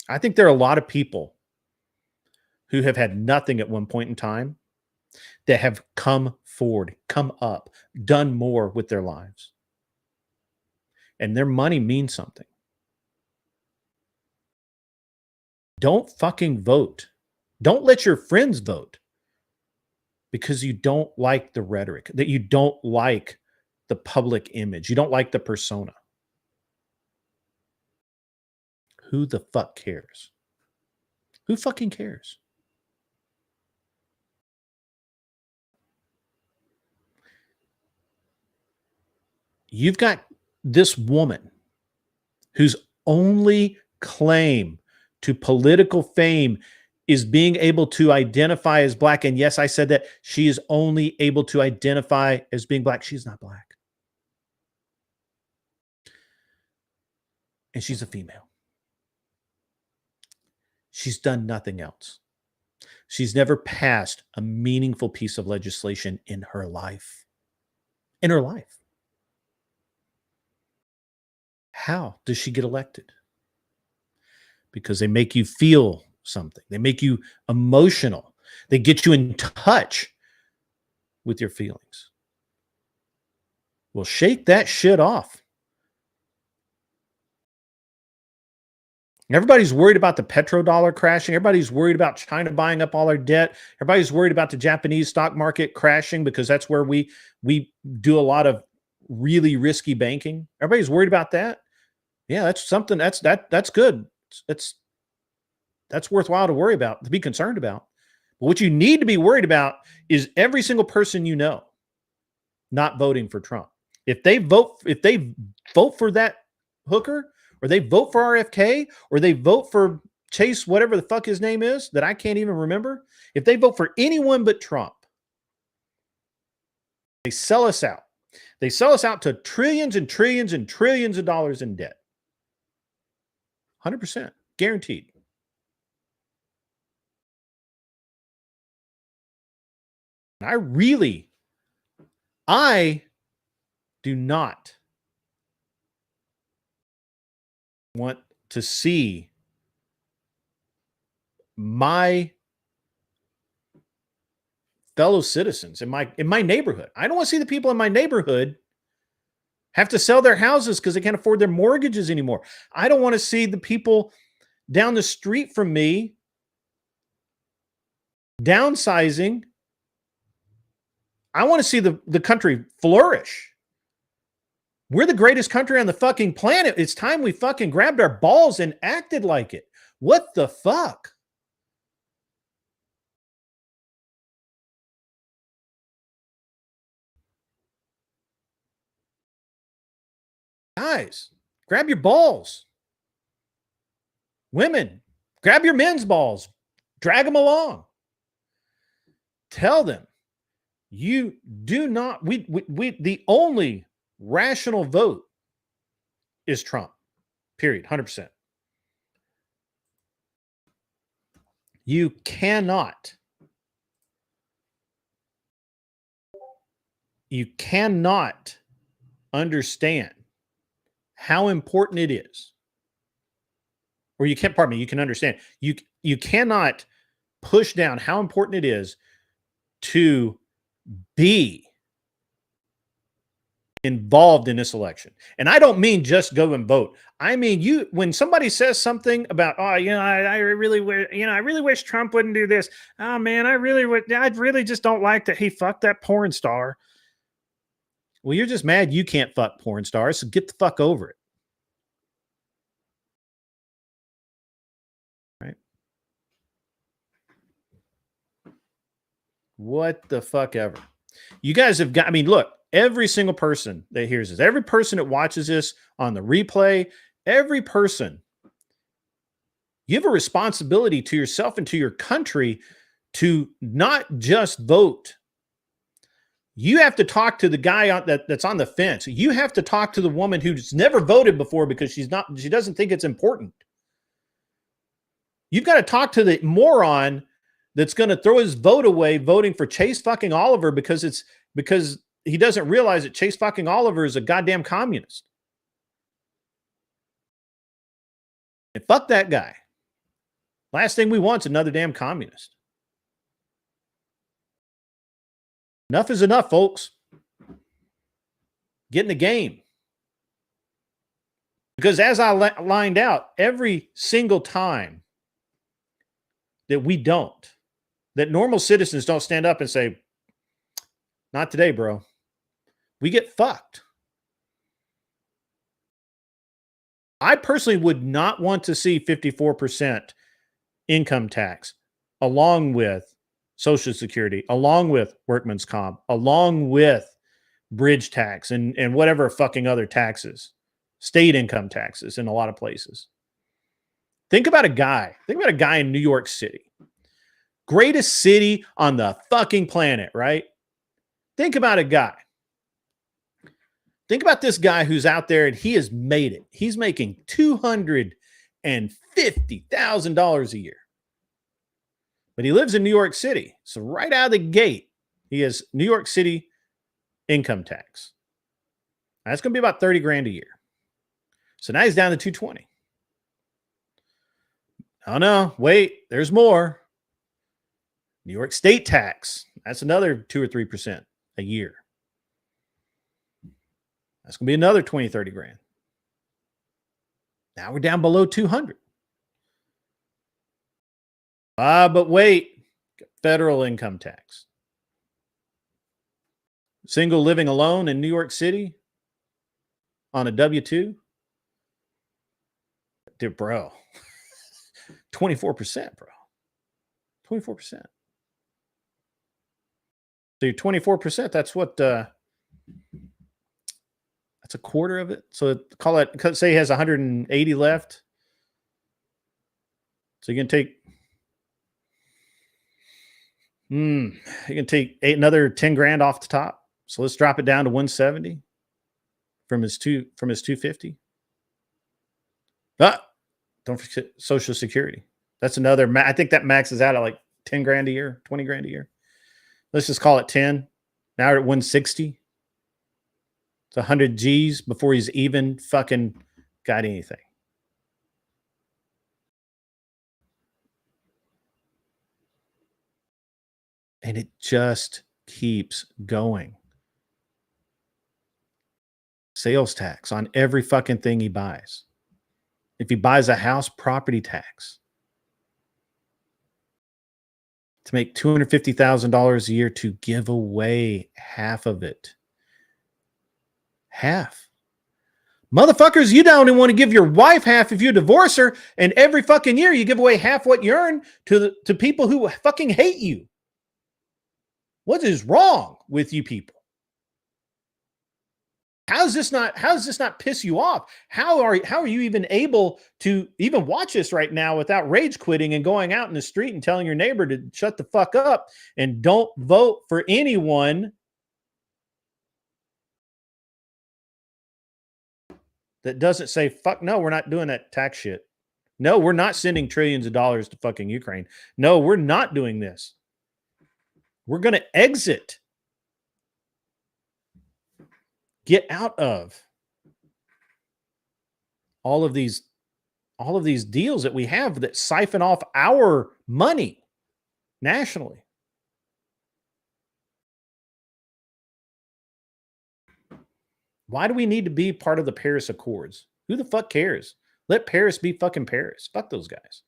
I think there are a lot of people who have had nothing at one point in time that have come forward, come up, done more with their lives. And their money means something. Don't fucking vote. Don't let your friends vote because you don't like the rhetoric, that you don't like the public image. You don't like the persona. Who the fuck cares? Who fucking cares? You've got this woman whose only claim to political fame is being able to identify as black. And yes, I said that she is only able to identify as being black. She's not black. And she's a female. She's done nothing else. She's never passed a meaningful piece of legislation in her life. In her life. How does she get elected? Because they make you feel something. They make you emotional. They get you in touch with your feelings. Well, shake that shit off. Everybody's worried about the petrodollar crashing. Everybody's worried about China buying up all our debt. Everybody's worried about the Japanese stock market crashing because that's where we do a lot of really risky banking. Everybody's worried about that. Yeah, that's something that's good. That's worthwhile to worry about, to be concerned about. But what you need to be worried about is every single person you know not voting for Trump. If they vote for that hooker, or they vote for RFK, or they vote for Chase, whatever the fuck his name is, that I can't even remember. If they vote for anyone but Trump, they sell us out. They sell us out to trillions and trillions and trillions of dollars in debt. 100%. Guaranteed. I do not want to see my fellow citizens in my neighborhood. I don't want to see the people in my neighborhood have to sell their houses because they can't afford their mortgages anymore. I don't want to see the people down the street from me downsizing. I want to see the country flourish. We're the greatest country on the fucking planet. It's time we fucking grabbed our balls and acted like it. What the fuck? Guys, grab your balls. Women, grab your men's balls. Drag them along. Tell them you do not, the only rational vote is Trump. Period. 100%. You cannot understand how important it is. Or you can't, pardon me, you can understand. You cannot push down how important it is to be involved in this election. And I don't mean just go and vote. I mean, when somebody says something about, oh, I really wish Trump wouldn't do this. Oh man, I really just don't like that he fucked that porn star. Well, you're just mad you can't fuck porn stars, so get the fuck over it. Right? What the fuck ever. You guys have got, I mean, look, every single person that hears this, every person that watches this on the replay, every person, you have a responsibility to yourself and to your country to not just vote. You have to talk to the guy that's on the fence. You have to talk to the woman who's never voted before because she doesn't think it's important. You've got to talk to the moron that's going to throw his vote away voting for Chase fucking Oliver because he doesn't realize that Chase fucking Oliver is a goddamn communist. And fuck that guy. Last thing we want is another damn communist. Enough is enough, folks. Get in the game. Because as I lined out, every single time that normal citizens don't stand up and say, not today, bro, we get fucked. I personally would not want to see 54% income tax along with Social Security, along with workman's comp, along with bridge tax and whatever fucking other taxes, state income taxes in a lot of places. Think about a guy in New York City, greatest city on the fucking planet, right? Think about a guy. Think about this guy who's out there and he has made it. He's making $250,000 a year. But he lives in New York City. So right out of the gate, he has New York City income tax. That's going to be about 30 grand a year. So now he's down to 220. Oh no, wait, there's more. New York state tax. That's another 2 or 3% a year. That's going to be another 20, 30 grand. Now we're down below 200. But wait, federal income tax. Single living alone in New York City on a W-2. Dude, bro. 24%, bro. 24%. So you're 24%, that's what that's a quarter of it. So call it, say he has 180 left. So you can take another 10 grand off the top. So let's drop it down to 170 from his 250. Don't forget Social Security. That's another. I think that maxes out at like 10 grand a year, 20 grand a year. Let's just call it 10. Now we're at 160. It's 100 G's before he's even fucking got anything. And it just keeps going. Sales tax on every fucking thing he buys. If he buys a house, property tax. To make $250,000 a year to give away half of it. Half. Motherfuckers, you don't even want to give your wife half if you divorce her, and every fucking year you give away half what you earn to people who fucking hate you. What is wrong with you people? How does this not piss you off? How are you even able to even watch this right now without rage quitting and going out in the street and telling your neighbor to shut the fuck up and don't vote for anyone that doesn't say, fuck no, we're not doing that tax shit. No, we're not sending trillions of dollars to fucking Ukraine. No, we're not doing this. We're going to exit. Get out of all of these deals that we have that siphon off our money nationally. Why do we need to be part of the Paris Accords? Who the fuck cares? Let Paris be fucking Paris. Fuck those guys.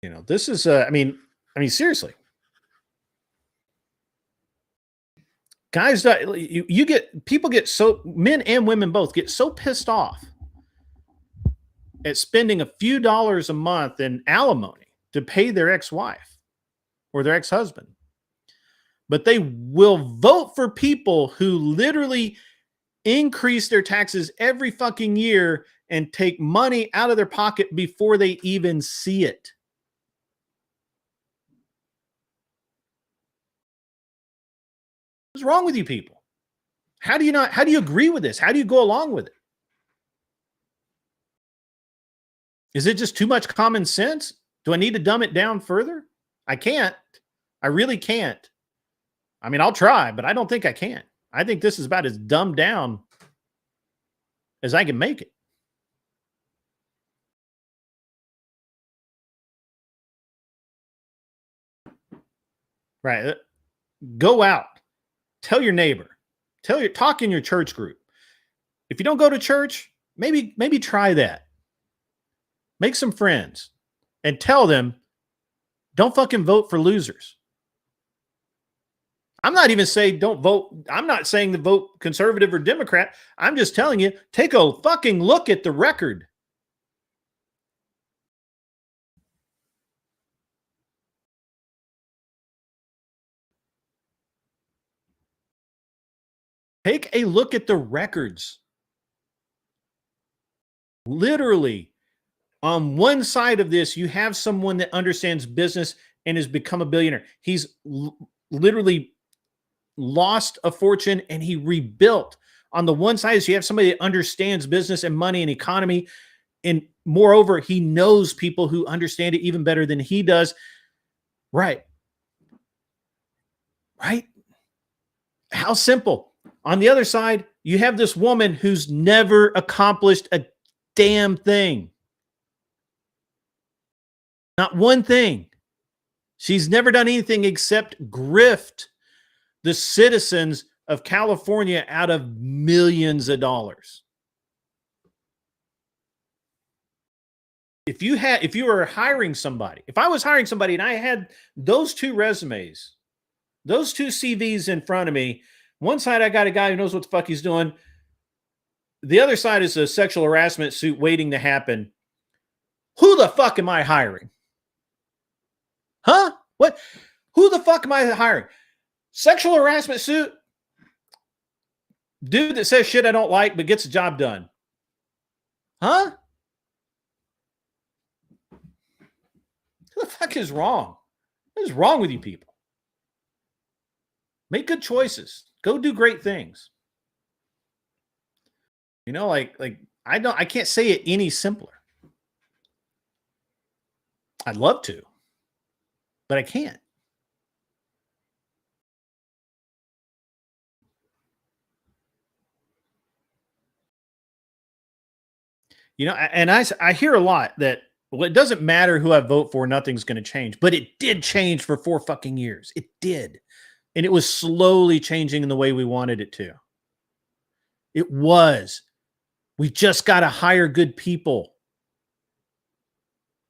You know, this is I mean seriously. Guys, you get people get so, men and women both get so pissed off at spending a few dollars a month in alimony to pay their ex-wife or their ex-husband. But they will vote for people who literally increase their taxes every fucking year and take money out of their pocket before they even see it. What's wrong with you people? How do you agree with this? How do you go along with it? Is it just too much common sense? Do I need to dumb it down further? I can't. I really can't. I mean, I'll try, but I don't think I can. I think this is about as dumbed down as I can make it. Right. Go out. Tell your neighbor. Talk in your church group. If you don't go to church, maybe try that. Make some friends and tell them, don't fucking vote for losers. I'm not even saying don't vote. I'm not saying to vote conservative or Democrat. I'm just telling you, take a fucking look at the record. Take a look at the records. Literally, on one side of this, you have someone that understands business and has become a billionaire. He's literally lost a fortune and he rebuilt. On the one side, you have somebody that understands business and money and economy. And moreover, he knows people who understand it even better than he does. Right. Right. How simple. On the other side, you have this woman who's never accomplished a damn thing. Not one thing. She's never done anything except grift the citizens of California out of millions of dollars. If you were hiring somebody, if I was hiring somebody and I had those two resumes, those two CVs in front of me, one side I got a guy who knows what the fuck he's doing. The other side is a sexual harassment suit waiting to happen. Who the fuck am I hiring? Huh? What? Who the fuck am I hiring? Sexual harassment suit? Dude that says shit I don't like but gets the job done. Huh? What the fuck is wrong? What is wrong with you people? Make good choices. Go do great things. You know, like I can't say it any simpler. I'd love to, but I can't. You know, and I hear a lot that, well, it doesn't matter who I vote for, nothing's going to change. But it did change for 4 fucking years. It did. And it was slowly changing in the way we wanted it to. It was. We just got to hire good people.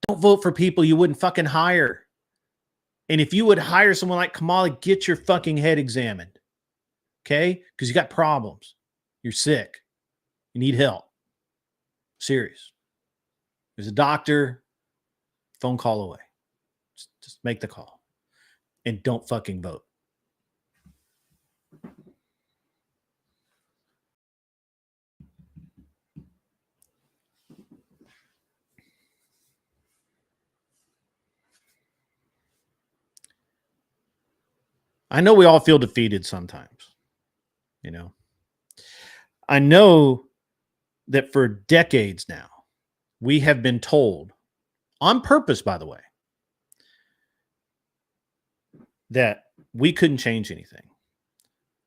Don't vote for people you wouldn't fucking hire. And if you would hire someone like Kamala, get your fucking head examined. Okay? Because you got problems. You're sick. You need help. Serious. There's a doctor, phone call away. Just make the call. And don't fucking vote. I know we all feel defeated sometimes. You know, I know that for decades now, we have been told, on purpose, by the way, that we couldn't change anything.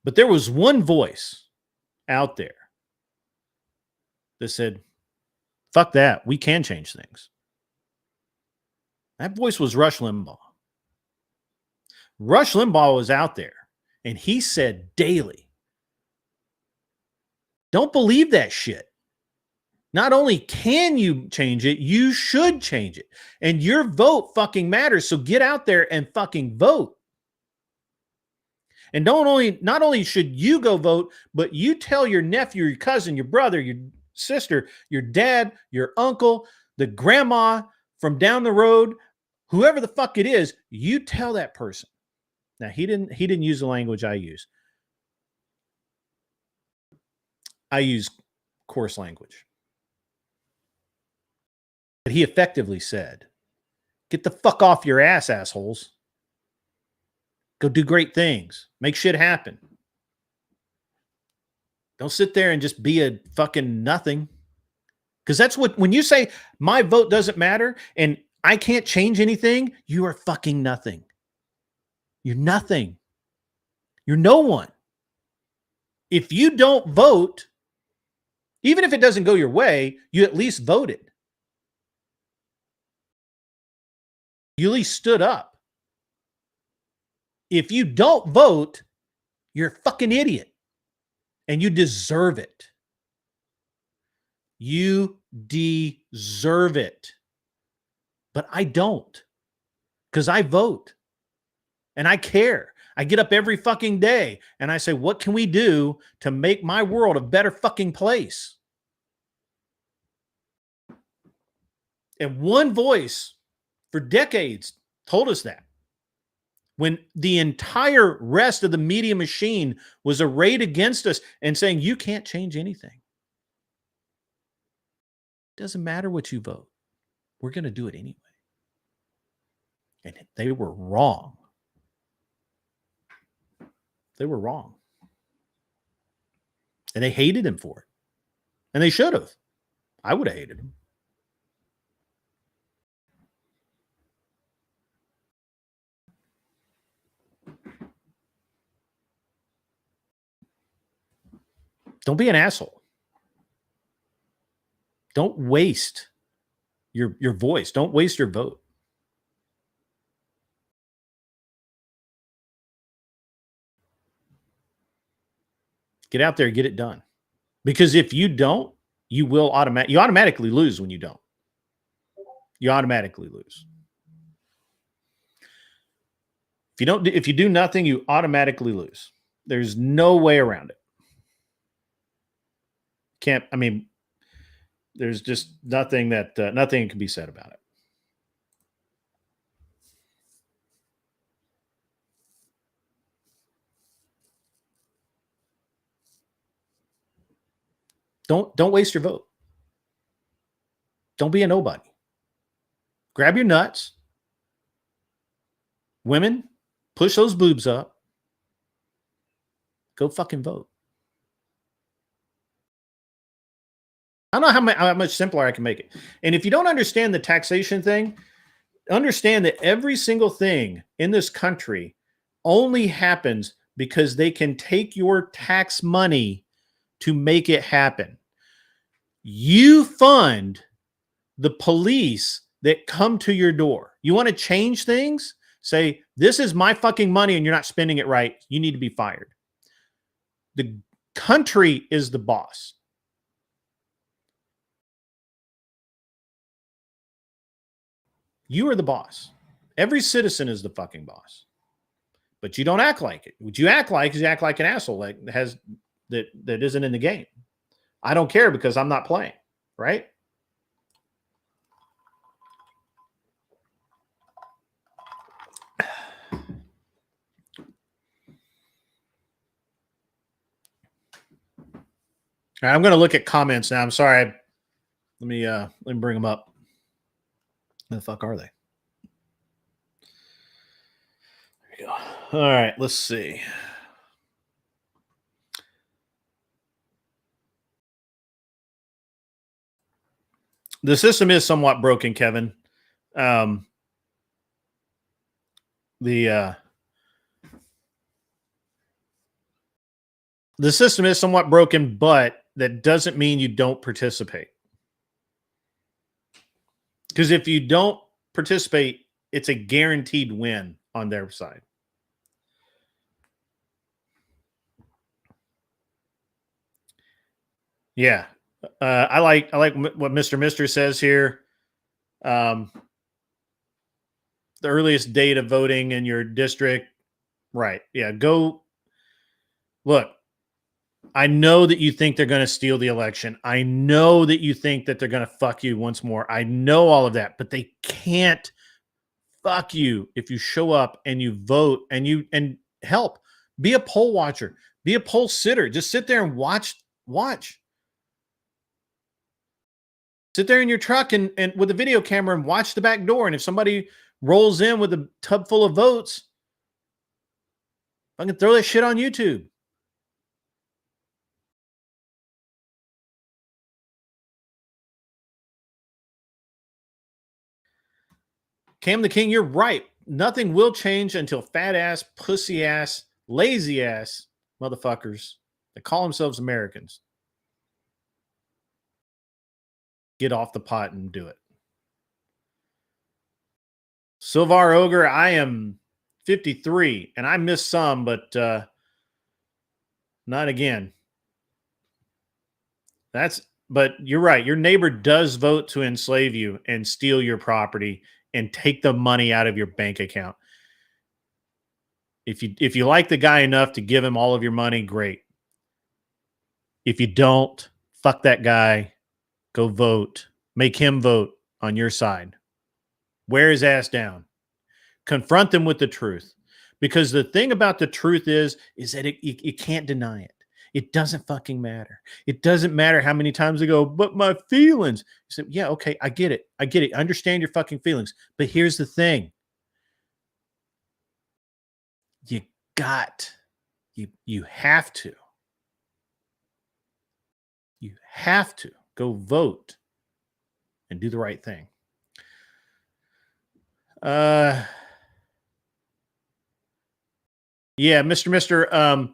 But there was one voice out there that said, fuck that, we can change things. That voice was Rush Limbaugh. Rush Limbaugh was out there, and he said daily, don't believe that shit. Not only can you change it, you should change it. And your vote fucking matters. So get out there and fucking vote. And not only should you go vote, but you tell your nephew, your cousin, your brother, your sister, your dad, your uncle, the grandma from down the road, whoever the fuck it is, you tell that person. Now, he didn't use the language I use. I use coarse language. But he effectively said, get the fuck off your ass, assholes. Go do great things. Make shit happen. Don't sit there and just be a fucking nothing. Because that's what, when you say my vote doesn't matter and I can't change anything, you are fucking nothing. You're nothing. You're no one. If you don't vote, even if it doesn't go your way, you at least voted. You at least stood up. If you don't vote, you're a fucking idiot. And you deserve it. You deserve it. But I don't. Because I vote. And I care. I get up every fucking day and I say, what can we do to make my world a better fucking place? And one voice for decades told us that. When the entire rest of the media machine was arrayed against us and saying, you can't change anything. It doesn't matter what you vote. We're going to do it anyway. And they were wrong. They were wrong. And they hated him for it. And they should have. I would have hated him. Don't be an asshole. Don't waste your voice. Don't waste your vote. Get out there and get it done. Because if you don't, you will automatically lose when you don't. You automatically lose. If you do nothing, you automatically lose. There's no way around it. There's just nothing can be said about it. Don't waste your vote. Don't be a nobody. Grab your nuts. Women, push those boobs up. Go fucking vote. I don't know how much simpler I can make it. And if you don't understand the taxation thing, understand that every single thing in this country only happens because they can take your tax money to make it happen. You fund the police that come to your door. You want to change things? Say, this is my fucking money and you're not spending it right. You need to be fired. The country is the boss. You are the boss. Every citizen is the fucking boss. But you don't act like it. What you act like is you act like an asshole that isn't in the game. I don't care because I'm not playing, right? All right, I'm going to look at comments now. I'm sorry. Let me bring them up. Where the fuck are they? There we go. All right, let's see. The system is somewhat broken, Kevin. The system is somewhat broken, but that doesn't mean you don't participate. Because if you don't participate, it's a guaranteed win on their side. Yeah. I like what Mr. says here. The earliest date of voting in your district. Right. Yeah. Go. Look, I know that you think they're going to steal the election. I know that you think that they're going to fuck you once more. I know all of that, but they can't fuck you if you show up and you vote and help. Be a poll watcher. Be a poll sitter. Just sit there and watch. Sit there in your truck and with a video camera and watch the back door. And if somebody rolls in with a tub full of votes, I can throw that shit on YouTube. Cam the King, you're right. Nothing will change until fat ass, pussy ass, lazy ass motherfuckers that call themselves Americans get off the pot and do it. Silvar Ogre, I am 53 and I missed some, but not again. But you're right. Your neighbor does vote to enslave you and steal your property and take the money out of your bank account. If you like the guy enough to give him all of your money, great. If you don't, fuck that guy. Go vote. Make him vote on your side. Wear his ass down. Confront them with the truth. Because the thing about the truth is that you can't deny it. It doesn't fucking matter. It doesn't matter how many times they go, but my feelings. You say, yeah, okay, I get it. I understand your fucking feelings. But here's the thing. You have to. You have to go vote and do the right thing. Yeah, Mr.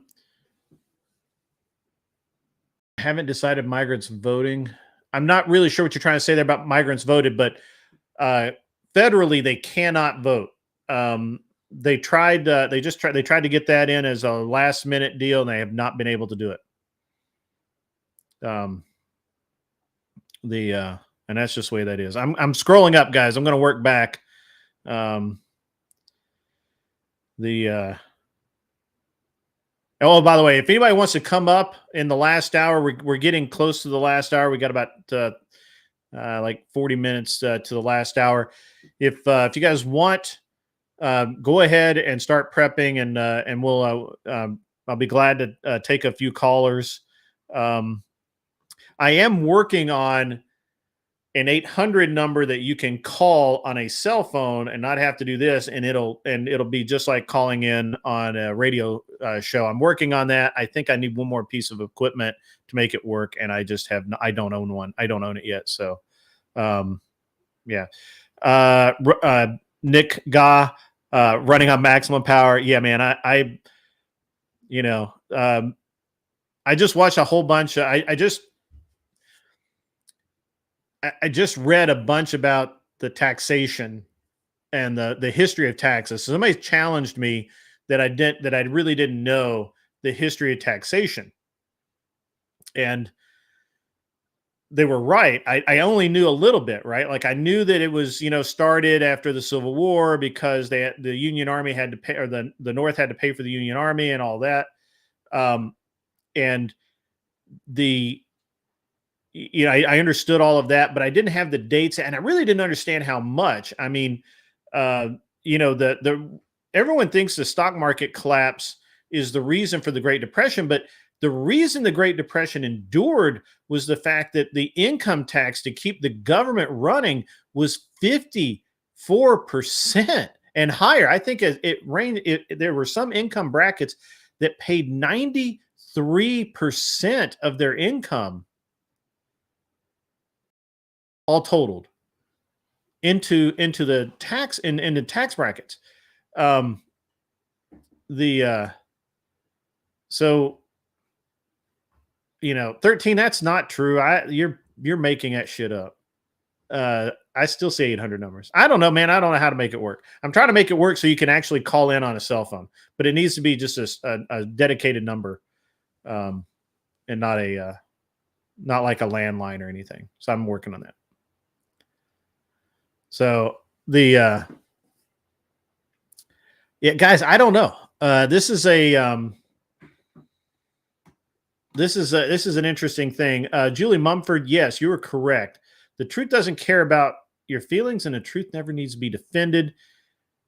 Haven't decided migrants voting. I'm not really sure what you're trying to say there about migrants voted, but federally they cannot vote. They tried to get that in as a last minute deal, and they have not been able to do it. And that's just the way that is. I'm scrolling up, guys. I'm going to work back. Oh, by the way, if anybody wants to come up in the last hour, we're getting close to the last hour. We got about like 40 minutes to the last hour. If you guys want, go ahead and start prepping, and we'll I'll be glad to take a few callers. I am working on an 800 number that you can call on a cell phone and not have to do this, and it'll be just like calling in on a radio show. I'm working on that. I think I need one more piece of equipment to make it work, and I don't own one. I don't own it yet. So, yeah. Nick Ga running on maximum power. Yeah, man. I just watched a whole bunch. I just read a bunch about the taxation and the history of taxes. So somebody challenged me that I really didn't know the history of taxation, and they were right. I only knew a little bit, right? Like I knew that it was, started after the Civil War because the Union Army had to pay, or the North had to pay for the Union Army and all that. And I understood all of that, but I didn't have the dates, and I really didn't understand how much. I mean, everyone thinks the stock market collapse is the reason for the Great Depression, but the reason the Great Depression endured was the fact that the income tax to keep the government running was 54% and higher. I think it reigned. There were some income brackets that paid 93% of their income, all totaled, into the tax into tax brackets. So 13, that's not true. You're making that shit up. I still say 800 numbers. I don't know, man. I don't know how to make it work. I'm trying to make it work so you can actually call in on a cell phone, but it needs to be just a dedicated number, and not like a landline or anything. So I'm working on that. So yeah, guys, I don't know. This is an interesting thing. Julie Mumford, yes, you were correct. The truth doesn't care about your feelings, and the truth never needs to be defended,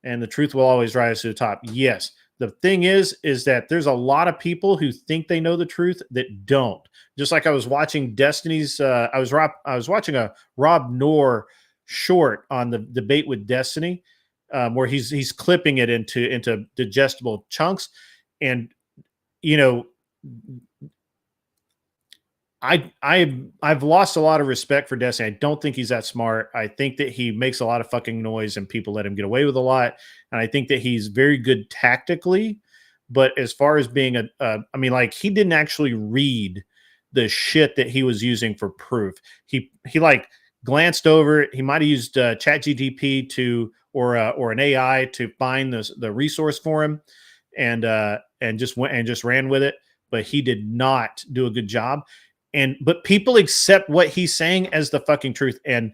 and the truth will always rise to the top. Yes. The thing is that there's a lot of people who think they know the truth that don't. Just like I was watching Destiny's, I was watching a Rob Noor short on the debate with Destiny, where he's clipping it into digestible chunks, and I've lost a lot of respect for Destiny. I don't think he's that smart. I think that he makes a lot of fucking noise and people let him get away with a lot. And I think that he's very good tactically, but as far as being he didn't actually read the shit that he was using for proof. He like glanced over it. He might have used ChatGPT or an AI to find the resource for him, and just ran with it. But he did not do a good job. But people accept what he's saying as the fucking truth. And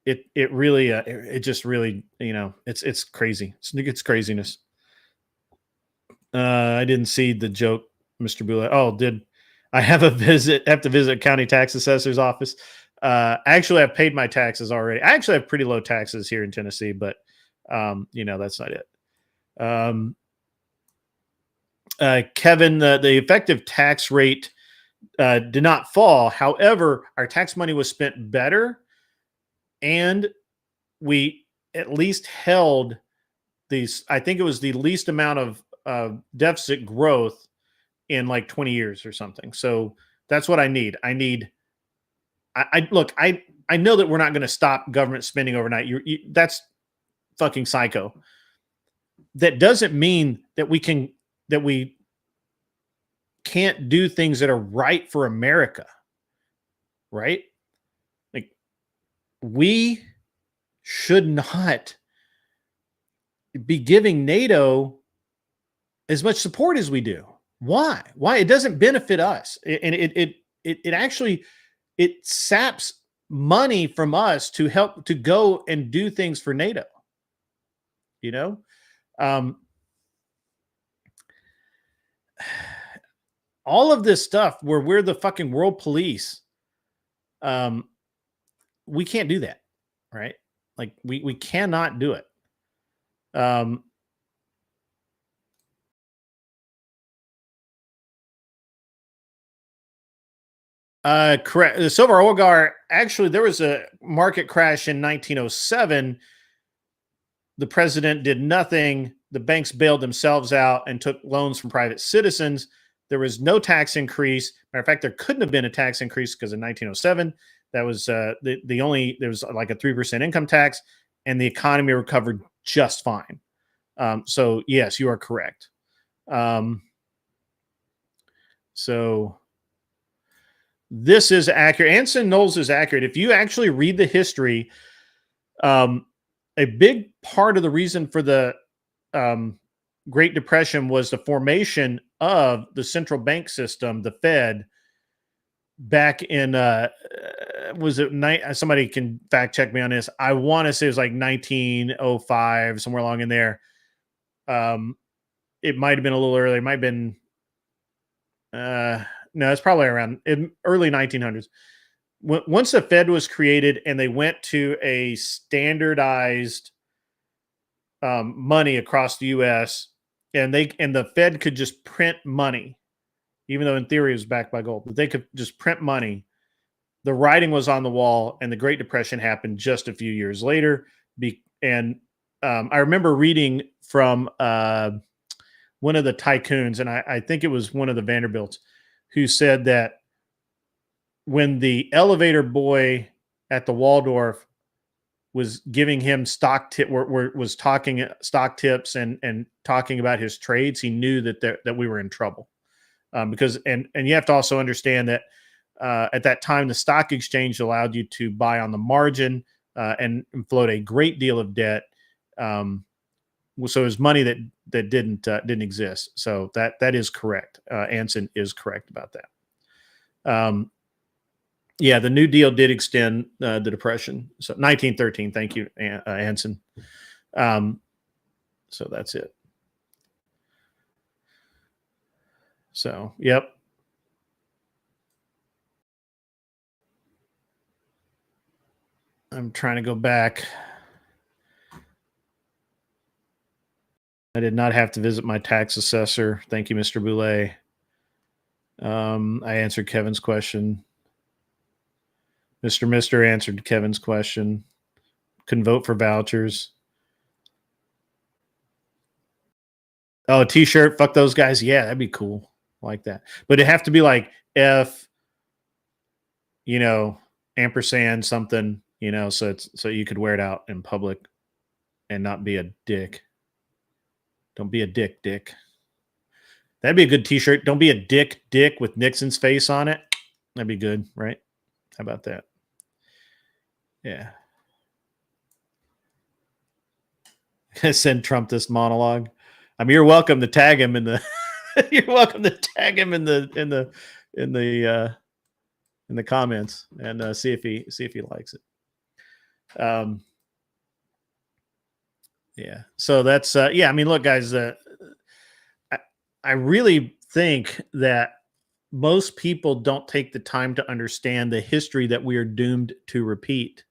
it really it just really, it's crazy. It's craziness. I didn't see the joke, Mr. Bula. Oh, I have to visit a county tax assessor's office? Actually, I've paid my taxes already. I actually have pretty low taxes here in Tennessee, but that's not it. Kevin, the effective tax rate did not fall. However, our tax money was spent better, and we at least held these. I think it was the least amount of deficit growth in like 20 years or something. So that's what I need. I know that we're not going to stop government spending overnight. That's fucking psycho. That doesn't mean that we can't do things that are right for America, right? Like, we should not be giving NATO as much support as we do. Why? It doesn't benefit us, and it actually saps money from us to help to go and do things for NATO. All of this stuff where we're the fucking world police, we can't do that, right? Like we cannot do it. Correct. The silver oligarch, actually, there was a market crash in 1907. The president did nothing. The banks bailed themselves out and took loans from private citizens. there was no tax increase. Matter of fact, there couldn't have been a tax increase because in 1907, that was the only, there was like a 3% income tax, and the economy recovered just fine. So yes, you are correct. So this is accurate. Anson Knowles is accurate. If you actually read the history, a big part of the reason for the Great Depression was the formation of the central bank system, the Fed, back in was it somebody can fact check me on this. I want to say it was like 1905, somewhere along in there. It might have been a little earlier. It might have been no, it's probably around early 1900s. Once the Fed was created and they went to a standardized money across the U.S., and the Fed could just print money, even though in theory it was backed by gold, but they could just print money. The writing was on the wall, and the Great Depression happened just a few years later. I remember reading from one of the tycoons, and I think it was one of the Vanderbilts, who said that when the elevator boy at the Waldorf was giving him stock tips and talking about his trades, he knew that we were in trouble. Because you have to also understand that at that time, the stock exchange allowed you to buy on the margin and float a great deal of debt. So it was money that didn't exist. So that is correct. Anson is correct about that. Yeah, the New Deal did extend the Depression. So 1913. Thank you, Anson. So that's it. So, yep. I'm trying to go back. I did not have to visit my tax assessor. Thank you, Mr. Boulay. I answered Kevin's question. Mr. Mister answered Kevin's question. Couldn't vote for vouchers. Oh, a t-shirt. Fuck those guys. Yeah, that'd be cool. Like that. But it'd have to be like F, ampersand something, so you could wear it out in public and not be a dick. Don't be a dick. That'd be a good t-shirt. Don't be a dick with Nixon's face on it. That'd be good, right? How about that? Yeah. Send Trump this monologue. I mean, you're welcome to tag him in the you're welcome to tag him in the comments and see if he likes it. Yeah. So that's yeah. I mean, look, guys. I really think that most people don't take the time to understand the history that we are doomed to repeat.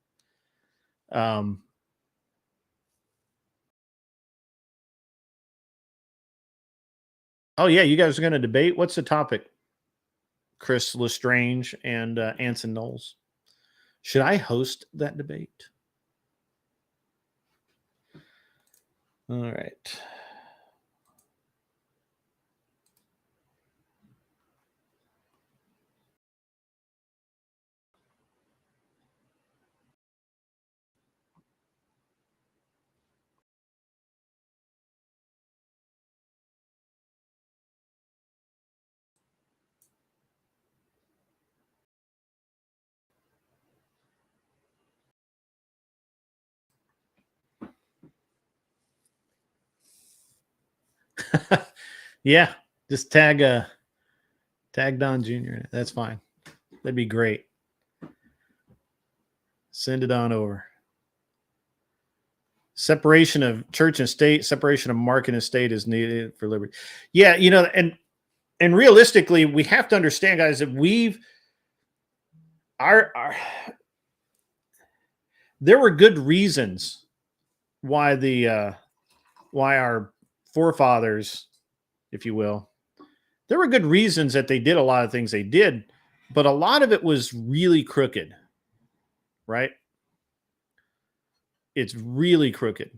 Oh yeah, you guys are going to debate. What's the topic? Chris Lestrange and Anson Knowles. Should I host that debate? All right. Yeah, just tag Don Jr. That's fine. That'd be great. Send it on over. Separation of church and state, separation of market and state is needed for liberty. Yeah, and realistically, we have to understand, guys, that there were good reasons why our forefathers, if you will, there were good reasons that they did a lot of things they did, but a lot of it was really crooked, right? It's really crooked.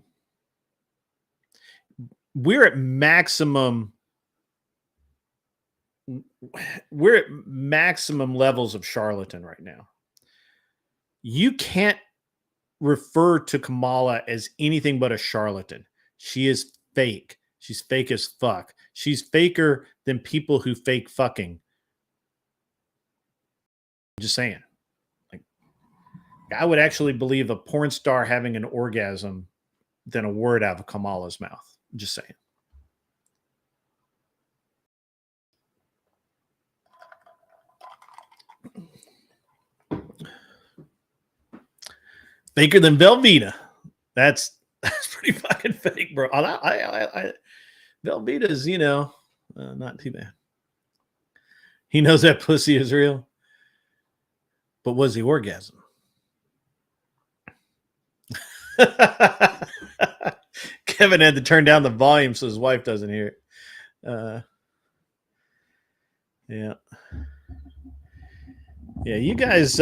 We're at maximum we're at maximum levels of charlatan right now. You can't refer to Kamala as anything but a charlatan. She is fake. She's fake as fuck. She's faker than people who fake fucking. I'm just saying. Like, I would actually believe a porn star having an orgasm than a word out of Kamala's mouth. I'm just saying. Faker than Velveeta. That's pretty fucking fake, bro. Velveeta's, not too bad. He knows that pussy is real. But was the orgasm? Kevin had to turn down the volume so his wife doesn't hear it. Yeah. Yeah, you guys...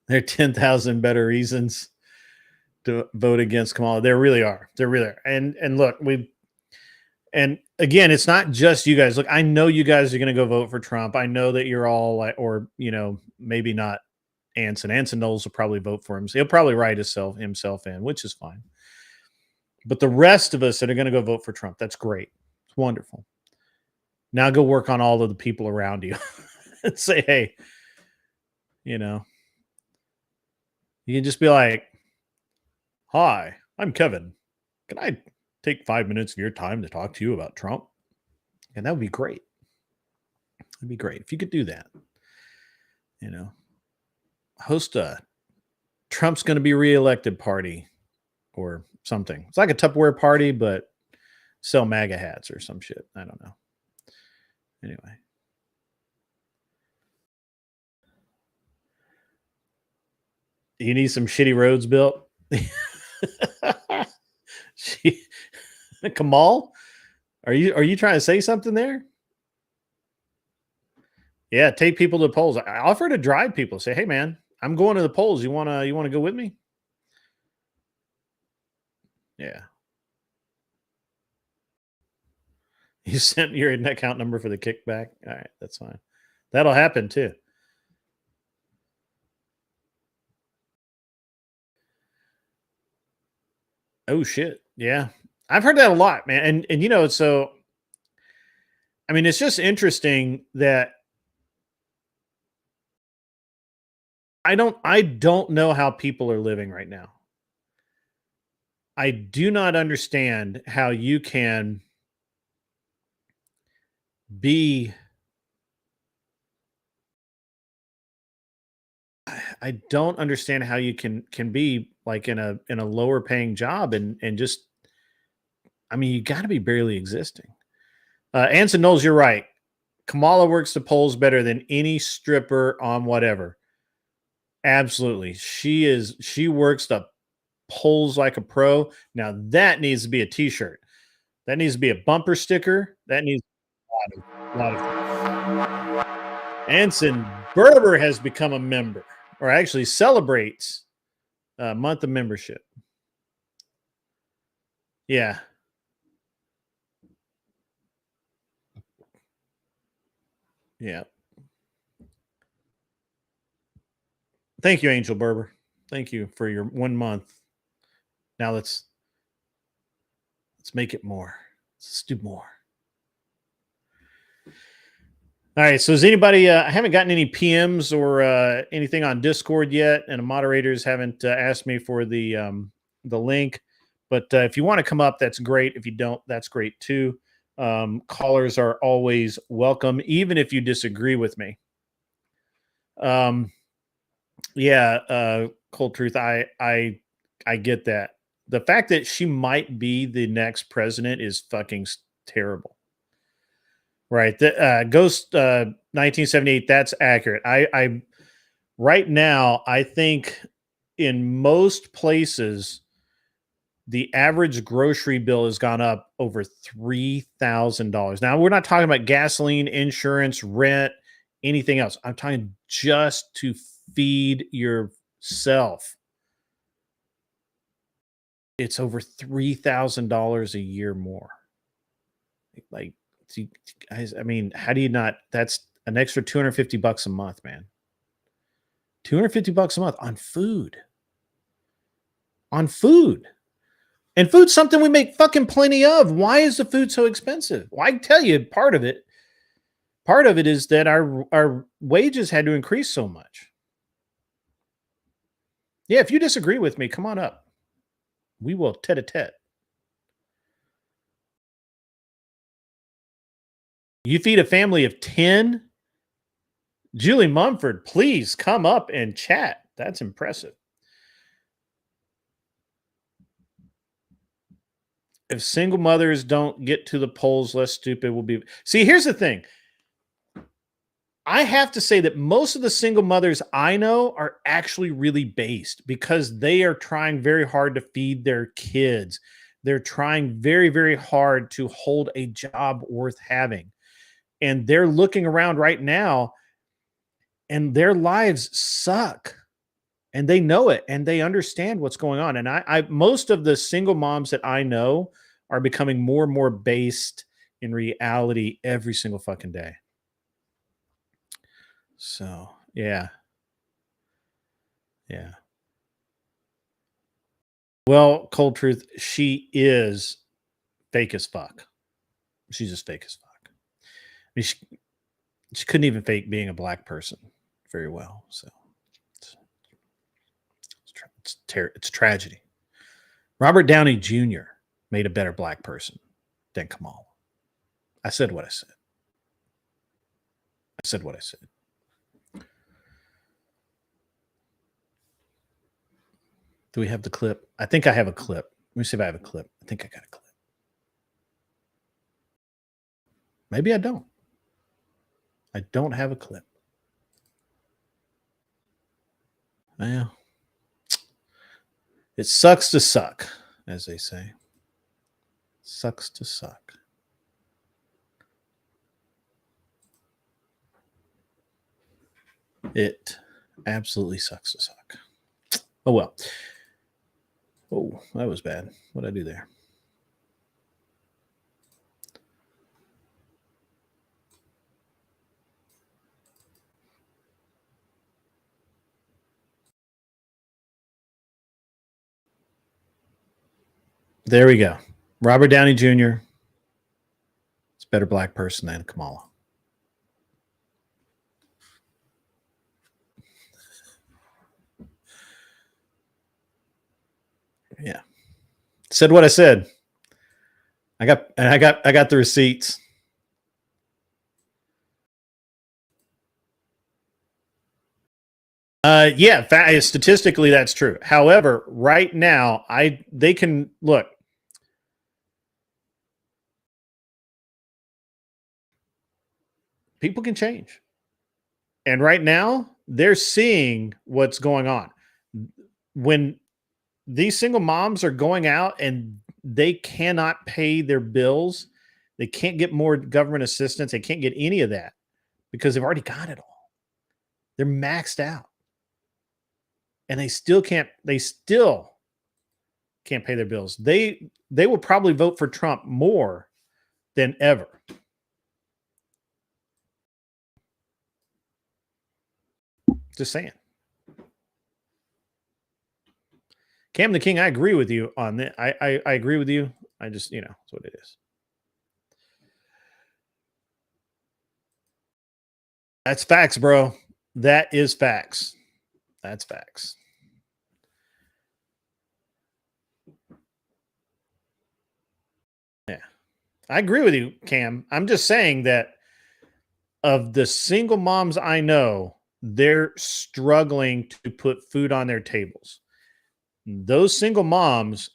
There are 10,000 better reasons to vote against Kamala. There really are. There really are. And look, and again, it's not just you guys. Look, I know you guys are going to go vote for Trump. I know that you're all like, or, maybe not Anson. Anson Knowles will probably vote for him. So he'll probably write himself in, which is fine. But the rest of us that are going to go vote for Trump, that's great. It's wonderful. Now go work on all of the people around you and say, hey, you can just be like, hi, I'm Kevin. Can I take 5 minutes of your time to talk to you about Trump? And that would be great. It'd be great if you could do that. Host a Trump's going to be reelected party or something. It's like a Tupperware party, but sell MAGA hats or some shit. I don't know. Anyway. You need some shitty roads built? Kamal? Are you trying to say something there? Yeah, take people to the polls. I offer to drive people. Say, hey man, I'm going to the polls. You wanna go with me? Yeah. You sent your account number for the kickback. All right, that's fine. That'll happen too. Oh shit. Yeah. I've heard that a lot, man. And so I mean, it's just interesting that I don't know how people are living right now. I do not understand how you can be I don't understand how you can be like in a lower paying job and just I mean, you got to be barely existing. Anson Knowles, you're right. Kamala works the polls better than any stripper on whatever. Absolutely. She works the polls like a pro. Now that needs to be a t-shirt. That needs to be a bumper sticker. That needs a lot of Anson Berber has become a member, or actually celebrates a month of membership. Yeah. Yeah. Thank you, Angel Berber. Thank you for your 1 month. Now let's make it more. Let's do more. All right. So is anybody? I haven't gotten any PMs or anything on Discord yet, and the moderators haven't asked me for the link. But if you want to come up, that's great. If you don't, that's great too. Callers are always welcome, even if you disagree with me. Yeah, Cold Truth. I get that. The fact that she might be the next president is fucking terrible. Right. The Ghost 1978, that's accurate. I right now, I think in most places, the average grocery bill has gone up over $3,000. Now, we're not talking about gasoline, insurance, rent, anything else. I'm talking just to feed yourself. it's over $3,000 a year more. Like, guys, I mean, how do you not? That's an extra $250 a month, man. $250 a month on food. On food. And food's something we make fucking plenty of. Why is the food so expensive? Well, I can tell you part of it. Part of it is that our wages had to increase so much. Yeah, if you disagree with me, come on up. We will tete-a-tete. You feed a family of 10? Julie Mumford, please come up and chat. That's impressive. If single mothers don't get to the polls, less stupid will be. See, here's the thing. I have to say that most of the single mothers I know are actually really based because they are trying very hard to feed their kids. They're trying very, very hard to hold a job worth having. And they're looking around right now and their lives suck. And they know it and they understand what's going on. And I most of the single moms that I know are becoming more and more based in reality every single fucking day. So, yeah. Yeah. Well, cold truth, she is fake as fuck. She's just fake as fuck. I mean, she couldn't even fake being a black person very well. So it's tragedy. Robert Downey Jr. made a better black person than Kamala. I said what I said. I said what I said. Do we have the clip? I think I have a clip. Let me see if I have a clip. I think I got a clip. Maybe I don't. I don't have a clip. Well, it sucks to suck, as they say. Sucks to suck. It absolutely sucks to suck. Oh, well. Oh, that was bad. What did I do there? There we go. Robert Downey Jr. is a better black person than Kamala. Yeah. Said what I said. I got the receipts. Yeah, statistically that's true. However, right now, they can look. People can change. And right now, they're seeing what's going on. When these single moms are going out and they cannot pay their bills, they can't get more government assistance, they can't get any of that because they've already got it all. They're maxed out. And they still can't pay their bills. They will probably vote for Trump more than ever. Just saying. Cam the King, I agree with you on that. I agree with you. I just, that's what it is. That's facts, bro. That is facts. That's facts. Yeah. I agree with you, Cam. I'm just saying that of the single moms I know, they're struggling to put food on their tables. Those single moms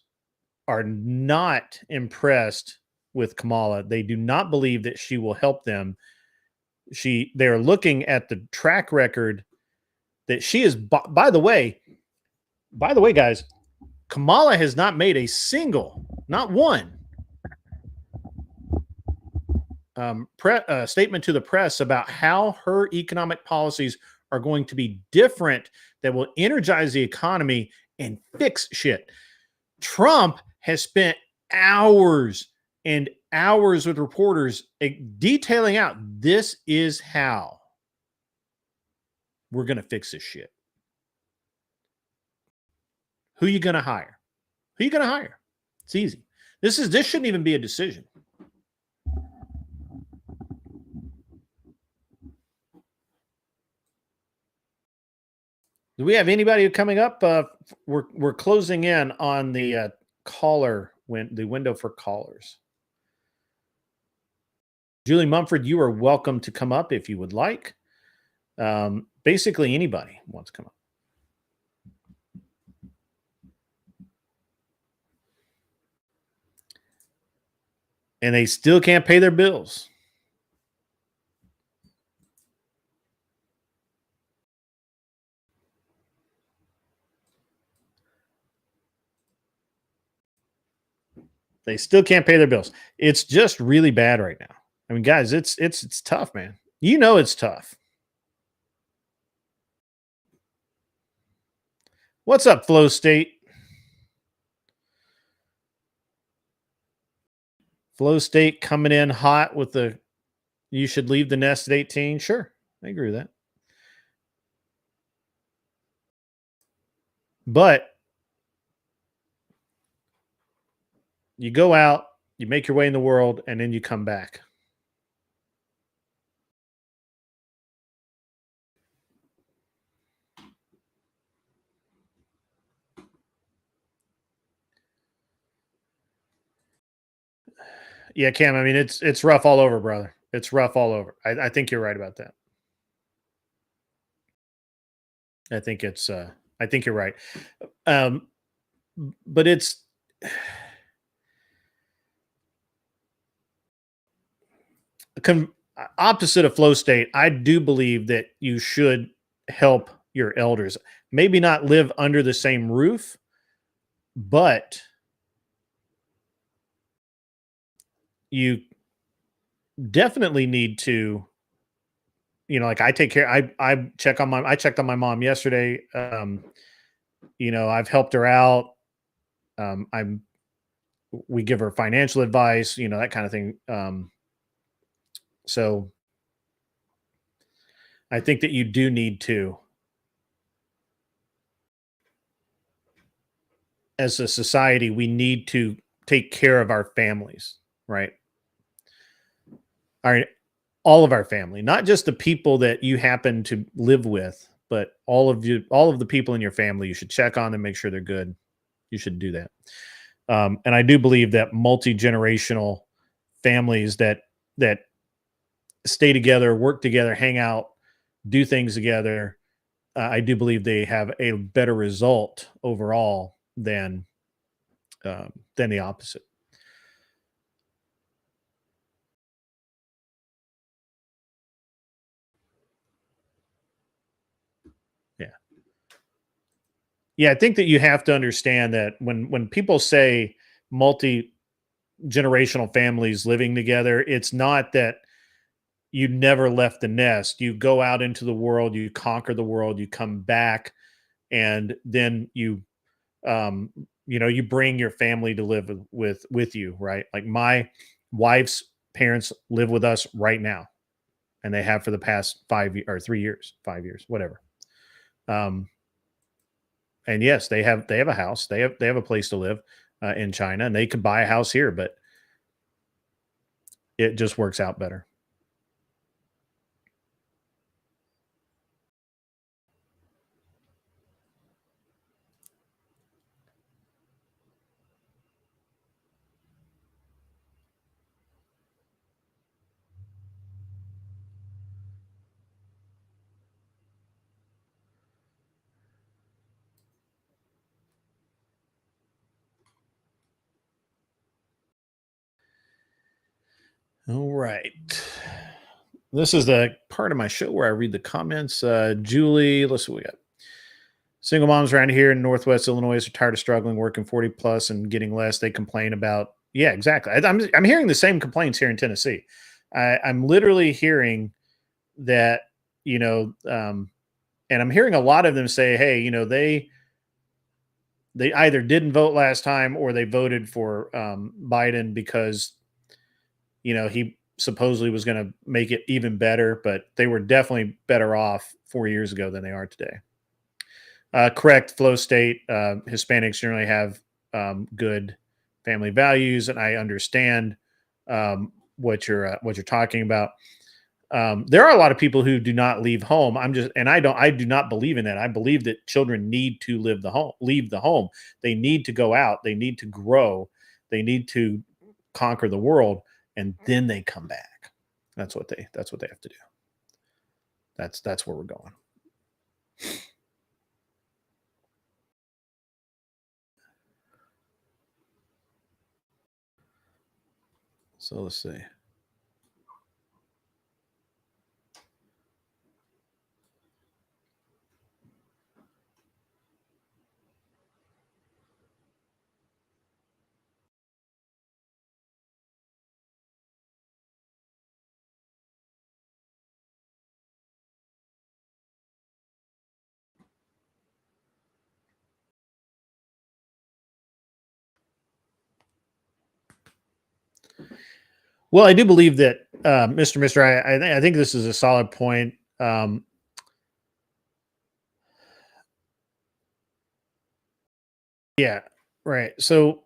are not impressed with Kamala. They do not believe that she will help them. They're looking at the track record that she is. By the way, guys, Kamala has not made a single, not one, statement to the press about how her economic policies are going to be different that will energize the economy and fix shit. Trump has spent hours and hours with reporters detailing out, this is how we're going to fix this shit. Who are you going to hire? Who are you going to hire? It's easy. This shouldn't even be a decision. Do we have anybody coming up? We're closing in on the the window for callers. Julie Mumford, you are welcome to come up if you would like. Basically, anybody wants to come up. And they still can't pay their bills. They still can't pay their bills. It's just really bad right now. I mean, guys, it's tough, man. You know it's tough. What's up, Flow State? Flow State coming in hot with the you should leave the nest at 18. Sure, I agree with that. But you go out, you make your way in the world, and then you come back. Yeah, Cam, I mean, it's rough all over, brother. It's rough all over. I think you're right about that. I think you're right. But it's opposite of Flow State. I do believe that you should help your elders. Maybe not live under the same roof, but you definitely need to, like I take care. I checked on my mom yesterday. I've helped her out. We give her financial advice, that kind of thing. So I think that you do need to, as a society, we need to take care of our families, right? All of our family, not just the people that you happen to live with, but all of the people in your family. You should check on them, make sure they're good. You should do that. And I do believe that multi-generational families that stay together, work together, hang out, do things together, I do believe they have a better result overall than the opposite. Yeah, I think that you have to understand that when people say multi-generational families living together, it's not that you never left the nest. You go out into the world, you conquer the world, you come back, and then you bring your family to live with you, right? Like my wife's parents live with us right now, and they have for the past 3 years, 5 years, whatever. And yes, they have a house. They have a place to live in China, and they could buy a house here, but it just works out better. All right. This is the part of my show where I read the comments. Julie, let's see what we got. Single moms around here in Northwest Illinois are tired of struggling, working 40 plus and getting less. They complain about, yeah, exactly. I'm hearing the same complaints here in Tennessee. I'm literally hearing that, and I'm hearing a lot of them say, hey, they either didn't vote last time or they voted for Biden because, he supposedly was going to make it even better, but they were definitely better off 4 years ago than they are today. Correct, flow state. Hispanics generally have good family values, and I understand what you're talking about. There are a lot of people who do not leave home. I do not believe in that. I believe that children need to leave the home. They need to go out. They need to grow. They need to conquer the world, and then they come back. That's what they have to do. That's where we're going. So let's see. Well, I do believe that, Mr. I think this is a solid point. Yeah, right. So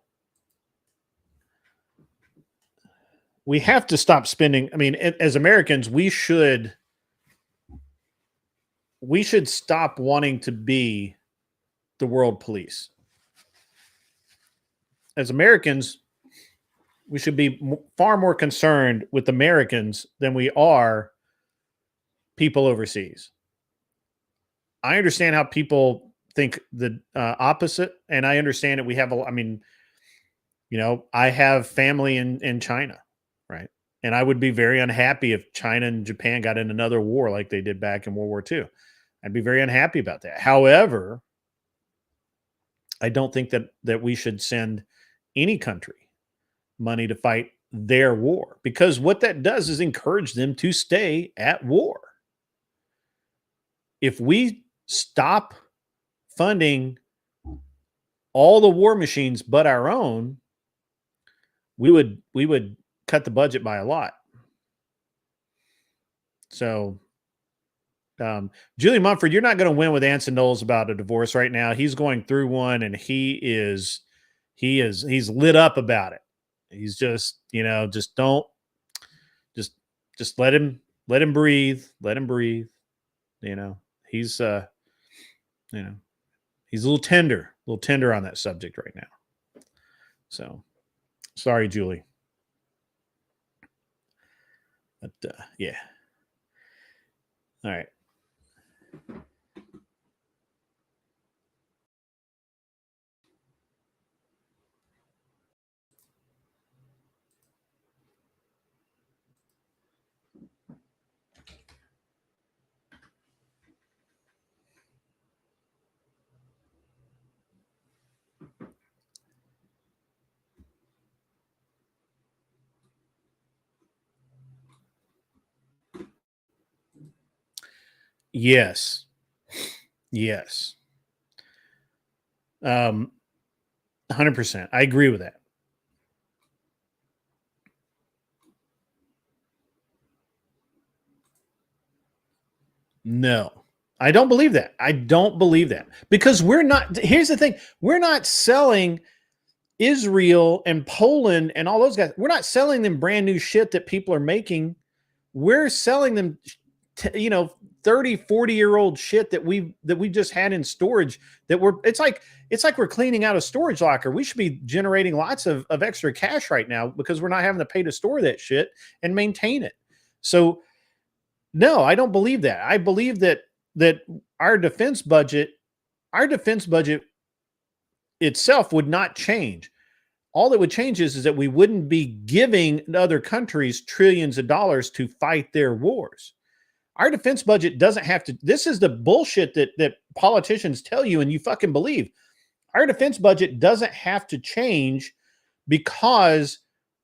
we have to stop spending. I mean, as Americans, we should stop wanting to be the world police. As Americans, we should be far more concerned with Americans than we are people overseas. I understand how people think the opposite, and I understand that we have I have family in China, right? And I would be very unhappy if China and Japan got in another war like they did back in World War II. I'd be very unhappy about that. However, I don't think that we should send any country money to fight their war, because what that does is encourage them to stay at war. If we stop funding all the war machines but our own, we would cut the budget by a lot. So, Julie Mumford, you're not going to win with Anson Knowles about a divorce right now. He's going through one, and he's lit up about it. He's just just let him breathe. Let him breathe. He's a little tender on that subject right now. So sorry, Julie. But yeah. All right. Yes. 100%. I agree with that. No, I don't believe that. Because here's the thing. We're not selling Israel and Poland and all those guys. We're not selling them brand new shit that people are making. We're selling them, 30, 40-year-old shit that we just had in storage it's like we're cleaning out a storage locker. We should be generating lots of extra cash right now because we're not having to pay to store that shit and maintain it. So no, I don't believe that. I believe that our defense budget itself would not change. All that would change is that we wouldn't be giving other countries trillions of dollars to fight their wars. Our defense budget doesn't have to. This is the bullshit that politicians tell you and you fucking believe. Our defense budget doesn't have to change because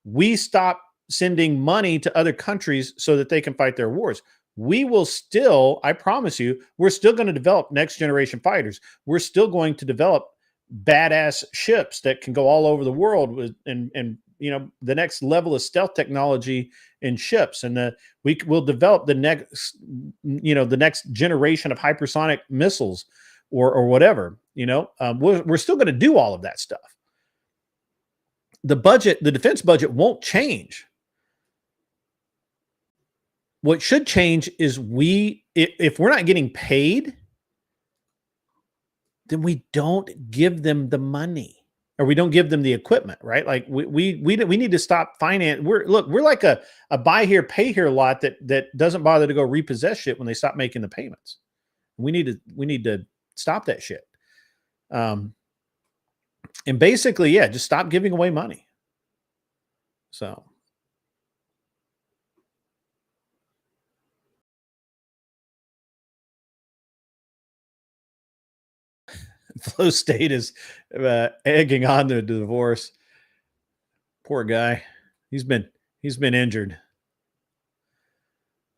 we stop sending money to other countries so that they can fight their wars. We will still, I promise you, we're still going to develop next generation fighters. We're still going to develop badass ships that can go all over the world with, and you know, the next level of stealth technology in ships, and we will develop the next, you know, the next generation of hypersonic missiles or whatever, you know. We're still going to do all of that stuff. The budget, the defense budget won't change. What should change is if we're not getting paid, then we don't give them the money, or we don't give them the equipment, right? Like we need to stop finance. We're like a buy here, pay here lot that doesn't bother to go repossess shit when they stop making the payments. We need to stop that shit. And basically, yeah, just stop giving away money. So Flow State is egging on the divorce. Poor guy. He's been injured.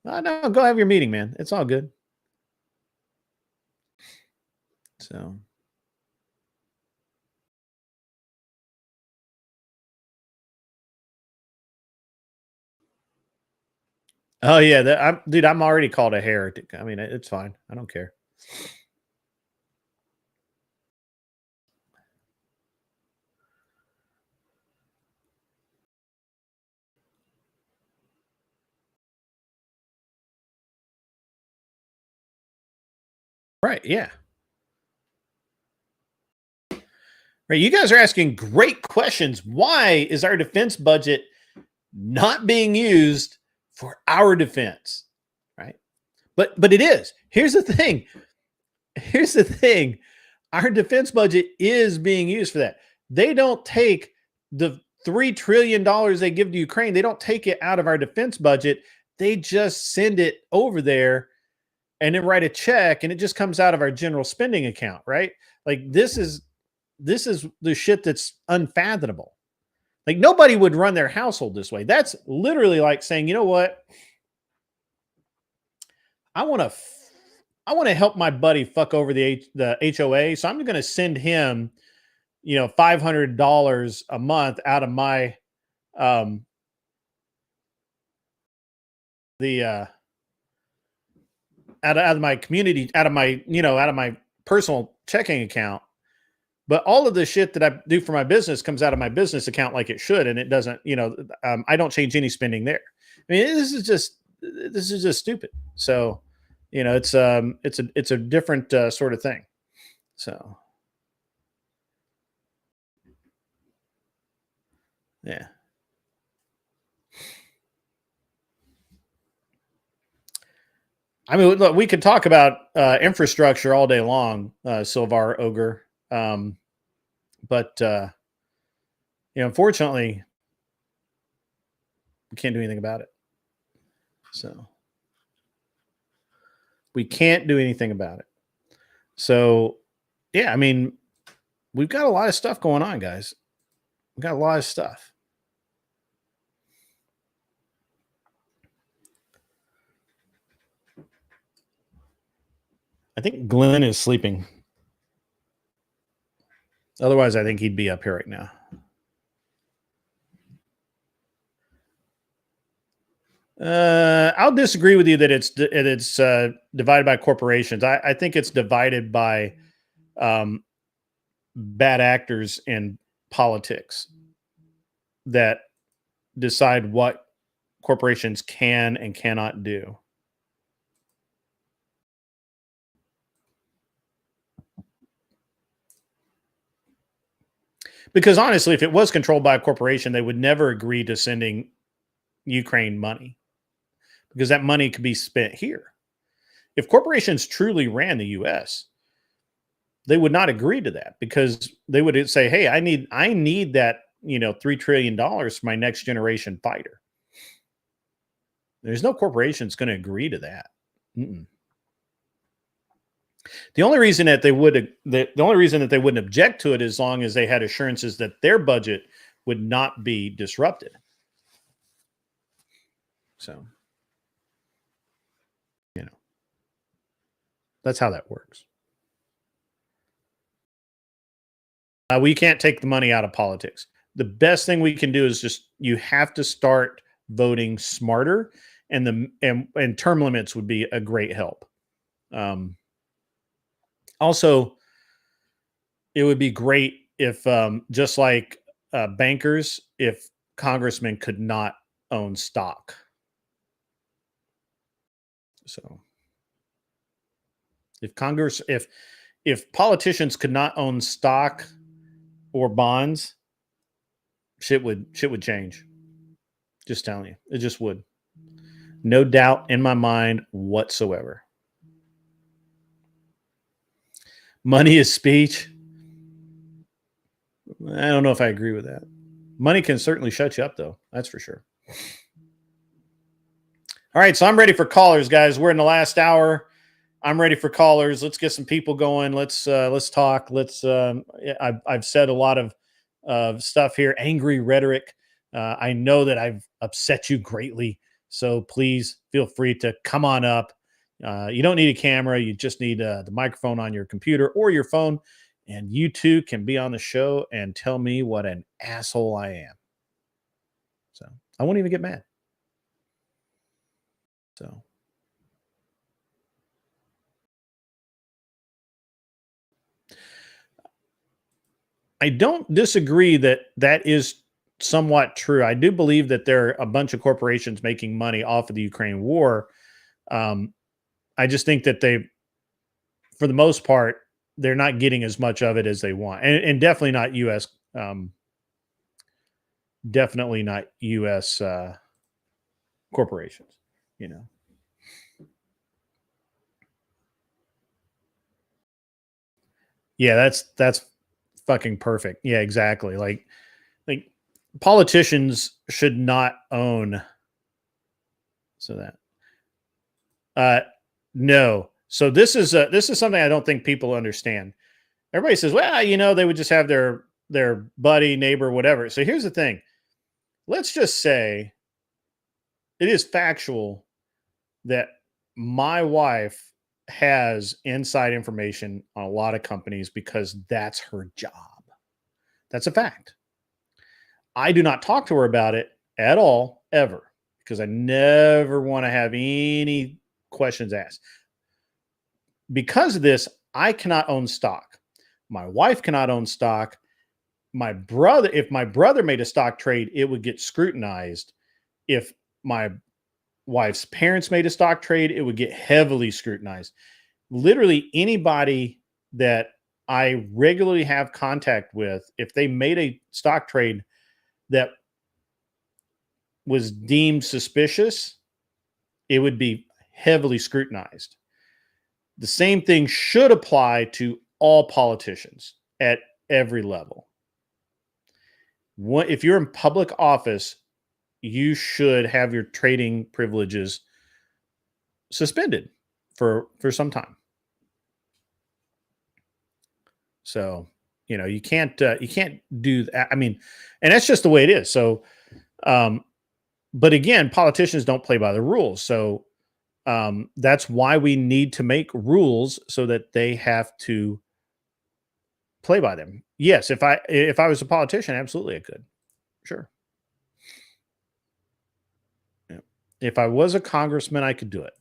No, go have your meeting, man. It's all good. So oh yeah, dude, I'm already called a heretic. I mean, it's fine. I don't care. Right, yeah. Right, you guys are asking great questions. Why is our defense budget not being used for our defense? Right? But it is. Here's the thing. Our defense budget is being used for that. They don't take the $3 trillion they give to Ukraine. They don't take it out of our defense budget. They just send it over there and then write a check, and it just comes out of our general spending account, right? Like this is the shit that's unfathomable. Like nobody would run their household this way. That's literally like saying, you know what? I want to help my buddy fuck over the HOA, so I'm going to send him, you know, $500 a month out of my out of my community, out of my personal checking account. But all of the shit that I do for my business comes out of my business account like it should, and it doesn't. You know, I don't change any spending there. I mean, this is just stupid. So, you know, it's a different sort of thing. So, yeah. I mean, look, we could talk about infrastructure all day long, Silvar Ogre. But you know, unfortunately, we can't do anything about it. So we can't do anything about it. So yeah, I mean, we've got a lot of stuff going on, guys. We've got a lot of stuff. I think Glenn is sleeping. Otherwise, I think he'd be up here right now. I'll disagree with you that it's divided by corporations. I think it's divided by bad actors in politics that decide what corporations can and cannot do. Because honestly, if it was controlled by a corporation, they would never agree to sending Ukraine money, because that money could be spent here. If corporations truly ran the US, they would not agree to that, because they would say, hey, I need that, you know, $3 trillion for my next generation fighter. There's no corporation that's going to agree to that. Mm-mm. The only reason that they wouldn't object to it, as long as they had assurances that their budget would not be disrupted. So, you know, that's how that works. We can't take the money out of politics. The best thing we can do is just you have to start voting smarter, and and term limits would be a great help. Also, it would be great if, just like bankers, if congressmen could not own stock. So, if politicians could not own stock or bonds, shit would change. Just telling you, it just would. No doubt in my mind whatsoever. Money is speech. I don't know if I agree with that. Money can certainly shut you up, though. That's for sure. All right, so I'm ready for callers, guys. We're in the last hour. I'm ready for callers. Let's get some people going. Let's talk. I've said a lot of stuff here. Angry rhetoric. I know that I've upset you greatly, so please feel free to come on up. You don't need a camera. You just need the microphone on your computer or your phone, and you too can be on the show and tell me what an asshole I am. So I won't even get mad. So. I don't disagree that is somewhat true. I do believe that there are a bunch of corporations making money off of the Ukraine war. I just think that for the most part, they're not getting as much of it as they want, and definitely not U.S. Definitely not U.S. Corporations. You know. Yeah, that's fucking perfect. Yeah, exactly. Like politicians should not own. So no. So this is something I don't think people understand. Everybody says, well, they would just have their buddy, neighbor, whatever. So here's the thing. Let's just say it is factual that my wife has inside information on a lot of companies because that's her job. That's a fact. I do not talk to her about it at all, ever, because I never want to have any questions asked. Because of this, I cannot own stock. My wife cannot own stock. If my brother made a stock trade, it would get scrutinized. If my wife's parents made a stock trade, it would get heavily scrutinized. Literally anybody that I regularly have contact with, if they made a stock trade that was deemed suspicious, it would be heavily scrutinized. The same thing should apply to all politicians at every level. If you're in public office, you should have your trading privileges suspended for some time. So, you can't do that. I mean, and that's just the way it is. So, but again, politicians don't play by the rules. So, that's why we need to make rules so that they have to play by them. Yes, if I was a politician, absolutely I could. Sure. Yeah. If I was a congressman, I could do it.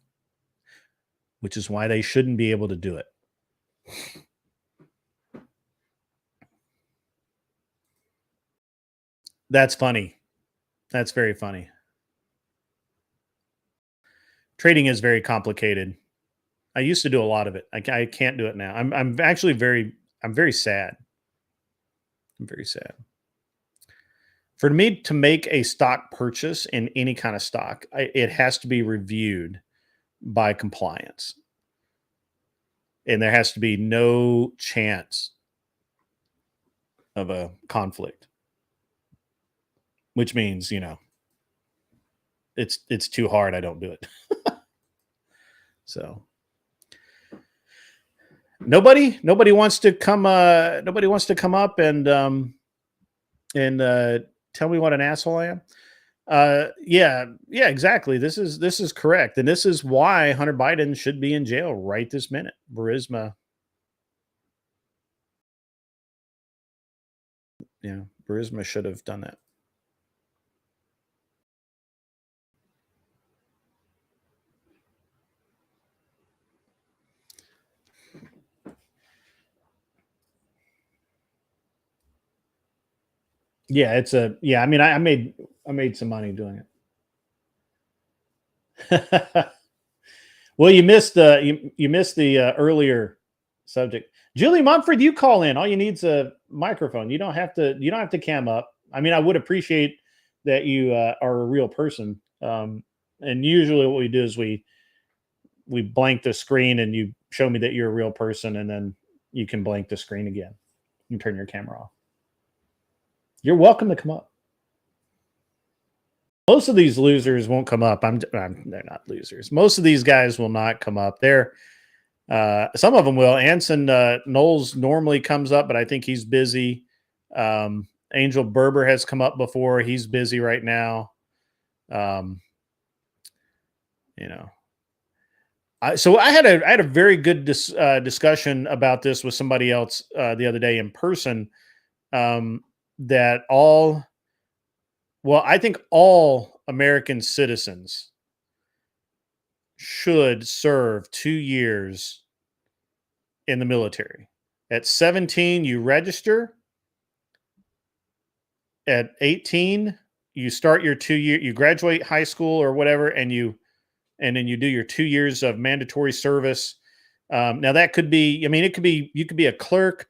Which is why they shouldn't be able to do it. That's funny. That's very funny. Trading is very complicated. I used to do a lot of it. I can't do it now. I'm actually very sad. I'm very sad. For me to make a stock purchase in any kind of stock, it has to be reviewed by compliance. And there has to be no chance of a conflict. Which means, it's too hard. I don't do it. So nobody wants to come up and tell me what an asshole I am. Yeah, exactly. This is correct. And this is why Hunter Biden should be in jail right this minute. Burisma Yeah, Burisma should have done that. Yeah, it's a yeah. I mean, I made some money doing it. Well, you missed the earlier subject. Julie Mumford, you call in. All you need is a microphone. You don't have to cam up. I mean, I would appreciate that you are a real person. And usually, what we do is we blank the screen, and you show me that you're a real person, and then you can blank the screen again. You turn your camera off. You're welcome to come up. Most of these losers won't come up. They're not losers. Most of these guys will not come up. Some of them will. Anson Knowles normally comes up, but I think he's busy. Angel Berber has come up before. He's busy right now. So I had a very good discussion about this with somebody else the other day in person. I think all American citizens should serve 2 years in the military. At 17, you register. At 18, you start your 2 year. You graduate high school or whatever, and then you do your 2 years of mandatory service. Now that could be. I mean, you could be a clerk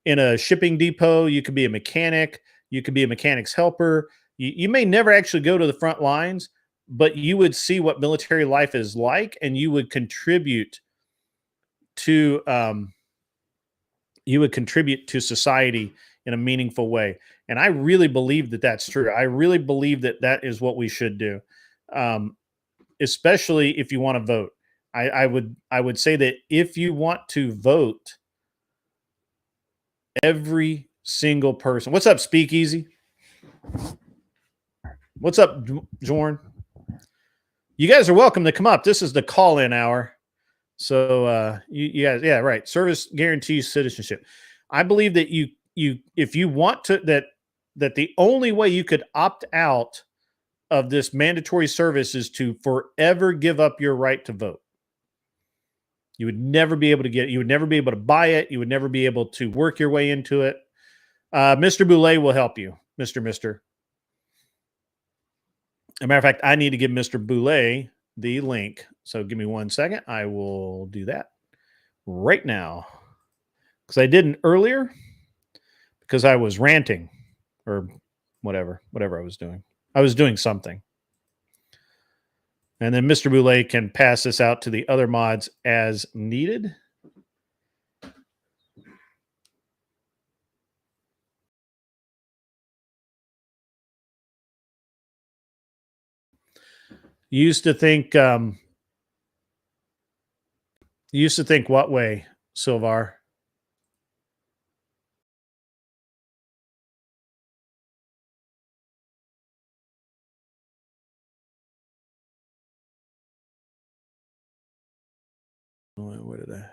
in a shipping depot. You could be a mechanic. You could be a mechanic's helper. You may never actually go to the front lines, but you would see what military life is like, and you would contribute to society in a meaningful way. And I really believe that that's true. I really believe that that is what we should do, especially if you want to vote. I would say that if you want to vote, every single person. What's up, Speakeasy? What's up, Jorn? You guys are welcome to come up. This is the call-in hour. So you guys, yeah, right. Service guarantees citizenship. I believe that if you want to, that the only way you could opt out of this mandatory service is to forever give up your right to vote. You would never be able to get it. You would never be able to buy it. You would never be able to work your way into it. Mr. Boulay will help you, Mr. As a matter of fact, I need to give Mr. Boulay the link. So give me 1 second. I will do that right now. Because I didn't earlier because I was ranting or whatever I was doing. I was doing something. And then Mr. Boulay can pass this out to the other mods as needed. You used to think what way, Silvar? What did I?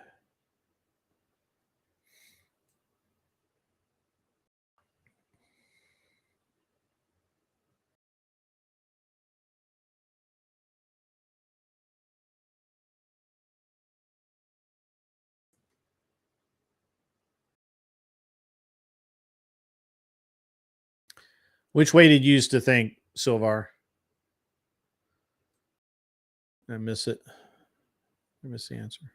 Which way did you used to think, Silvar? I miss it. I miss the answer.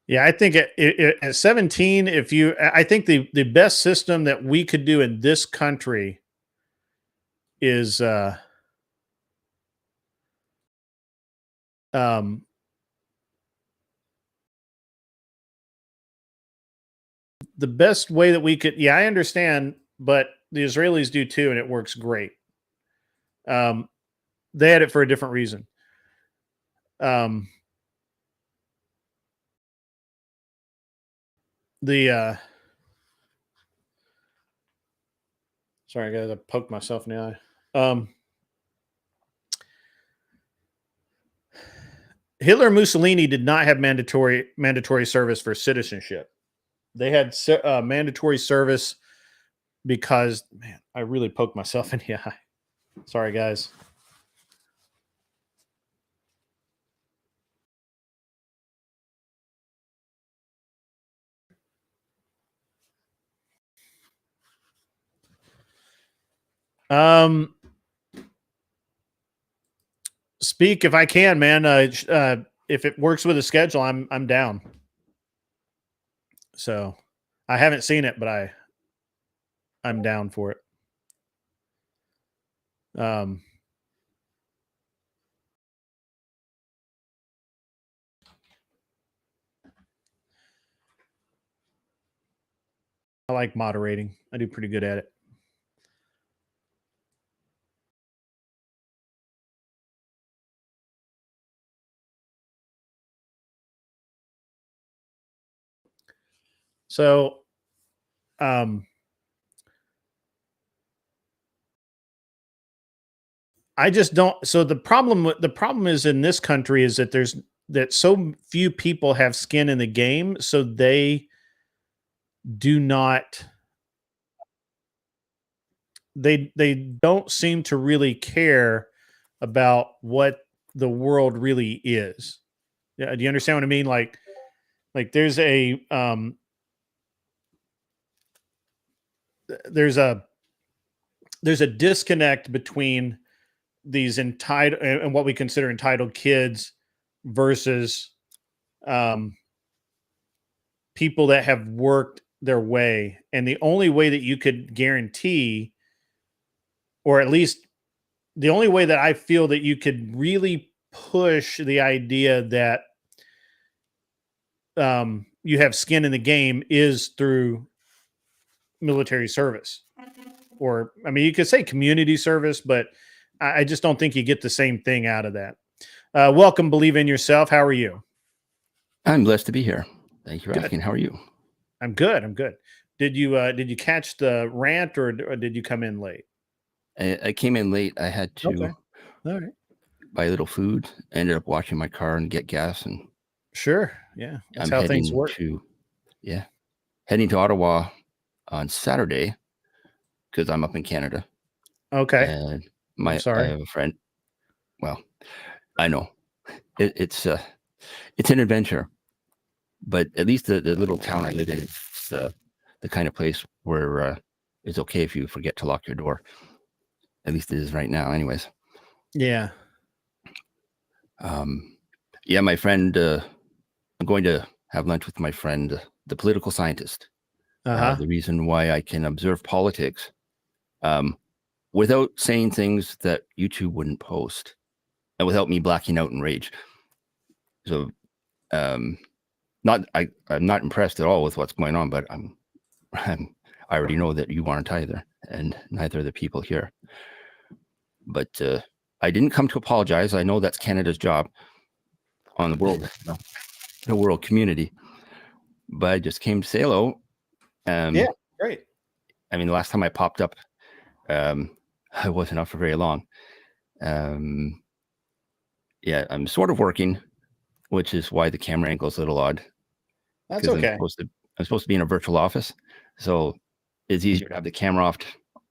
Yeah, I think at 17, I think the best system that we could do in this country is the best way that we could. Yeah, I understand, but the Israelis do too, and it works great. They had it for a different reason. the sorry guys, I poked myself in the eye. Hitler and Mussolini did not have mandatory service for citizenship. They had mandatory service because, man, I really poked myself in the eye. Sorry, guys. Speak if I can, man. If it works with the schedule, I'm down. So I haven't seen it, but I'm down for it. I like moderating. I do pretty good at it. So, I just don't. So the problem is in this country is that so few people have skin in the game, so they do not. They don't seem to really care about what the world really is. Yeah, do you understand what I mean? Like there's a there's a disconnect between these entitled and what we consider entitled kids versus people that have worked their way. And the only way that you could guarantee, or at least the only way that I feel that you could really push the idea that you have skin in the game is through military service. Or, I mean, you could say community service, but I just don't think you get the same thing out of that. Welcome, Believe in Yourself. How are you? I'm blessed to be here. Thank you for asking. How are you? I'm good. I'm good. Did you catch the rant or did you come in late? I came in late. I had to All right. buy a little food. I ended up washing my car and get gas. And sure. Yeah. That's I'm how things work. Heading to Ottawa on Saturday because I'm up in Canada. Okay. And I have a friend. Well, I know it's an adventure, but at least the little town I live in is the kind of place where it's okay if you forget to lock your door. At least it is right now, anyways. Yeah. My friend. I'm going to have lunch with my friend, the political scientist. The reason why I can observe politics without saying things that YouTube wouldn't post, and without me blacking out in rage. So, I'm not impressed at all with what's going on, but I already know that you aren't either, and neither are the people here. But I didn't come to apologize. I know that's Canada's job on the world community, but I just came to say hello. Yeah, great. I mean, the last time I popped up, I wasn't up for very long. I'm sort of working, which is why the camera angle is a little odd. That's okay. I'm supposed to be in a virtual office, so it's easier to have the camera off,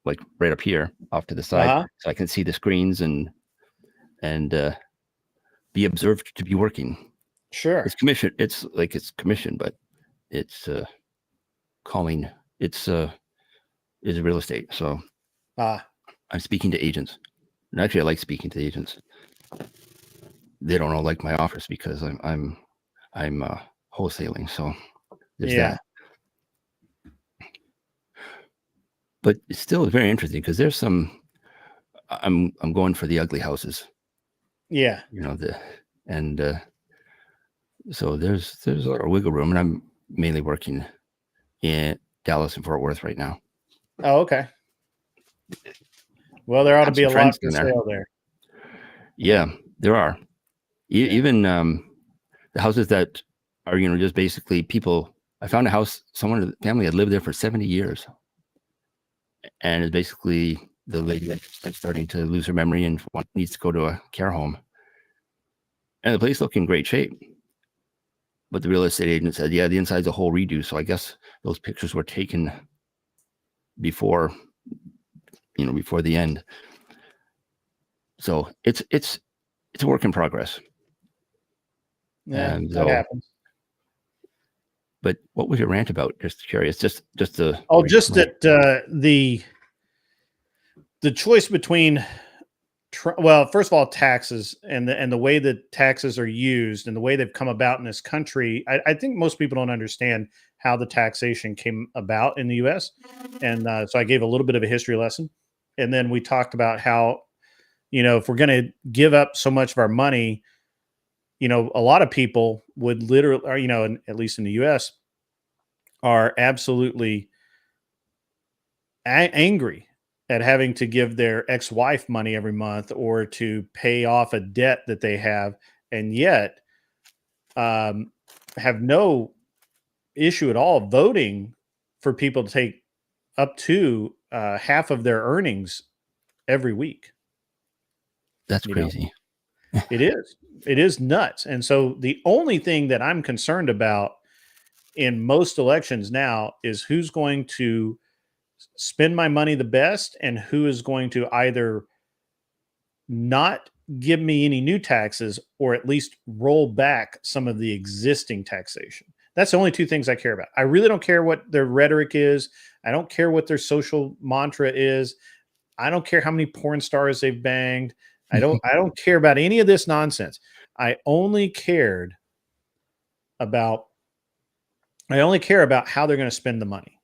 like right up here, off to the side, so I can see the screens and be observed to be working. Sure. It's commission. It's commission, but it's calling. It's real estate. So I'm speaking to agents. And actually, I like speaking to agents. They don't all like my offers because I'm wholesaling. So there's that. But it's still very interesting because there's some. I'm going for the ugly houses. Yeah. So there's a lot of wiggle room, and I'm mainly working in Dallas and Fort Worth right now. Oh, okay. Well, there ought to be a lot for sale there. Yeah, there are. Even the houses that are, just basically people I found a house. Someone in the family had lived there for 70 years, and it's basically the lady that's starting to lose her memory and needs to go to a care home. And the place looked in great shape. But the real estate agent said, yeah, the inside's a whole redo. So I guess those pictures were taken before the end. So it's a work in progress. Yeah, that happens. But what was your rant about? Just curious. Just the the choice between well, first of all, taxes and the way that taxes are used and the way they've come about in this country. I think most people don't understand how the taxation came about in the U.S. And so I gave a little bit of a history lesson. And then we talked about how, if we're going to give up so much of our money, a lot of people would literally, or, at least in the U.S., are absolutely angry at having to give their ex-wife money every month or to pay off a debt that they have, and yet have no issue at all voting for people to take up to half of their earnings every week. That's crazy. It is. It is nuts. And so the only thing that I'm concerned about in most elections now is who's going to spend my money the best and who is going to either not give me any new taxes or at least roll back some of the existing taxation. That's the only two things I care about. I really don't care what their rhetoric is. I don't care what their social mantra is. I don't care how many porn stars they've banged. I don't care about any of this nonsense. I only care about how they're going to spend the money,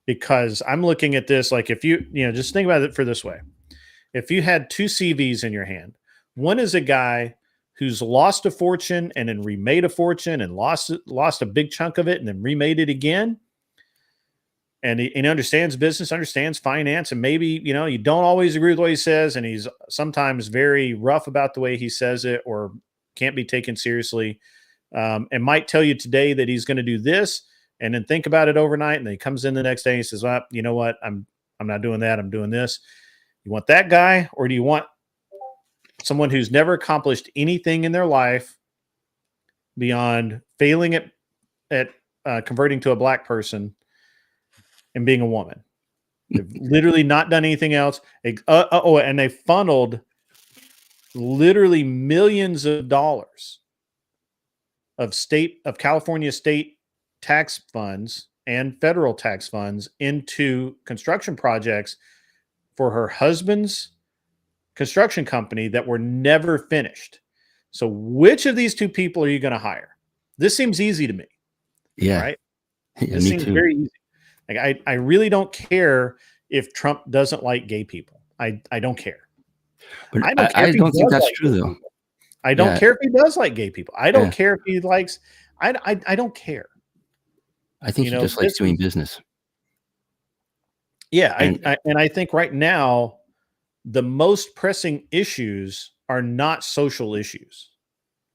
because I'm looking at this like, if you just think about it for this way. If you had two CVs in your hand, one is a guy who's lost a fortune and then remade a fortune and lost a big chunk of it and then remade it again. And he understands business, understands finance, and maybe, you don't always agree with what he says, and he's sometimes very rough about the way he says it or can't be taken seriously, and might tell you today that he's going to do this and then think about it overnight, and then he comes in the next day and he says, well, you know what, I'm not doing that, I'm doing this. You want that guy, or do you want someone who's never accomplished anything in their life beyond failing at converting to a black person and being a woman? They've literally not done anything else. And they funneled literally millions of dollars of California state tax funds and federal tax funds into construction projects for her husband's construction company that were never finished. So which of these two people are you going to hire? This seems easy to me. Yeah. Right? Yeah, this seems very easy. Like I really don't care if Trump doesn't like gay people. I don't care. But I don't think that's true, though. I don't care if he does like gay people. I don't care if he likes. I don't care. I think he just likes doing business. Yeah, and I think right now the most pressing issues are not social issues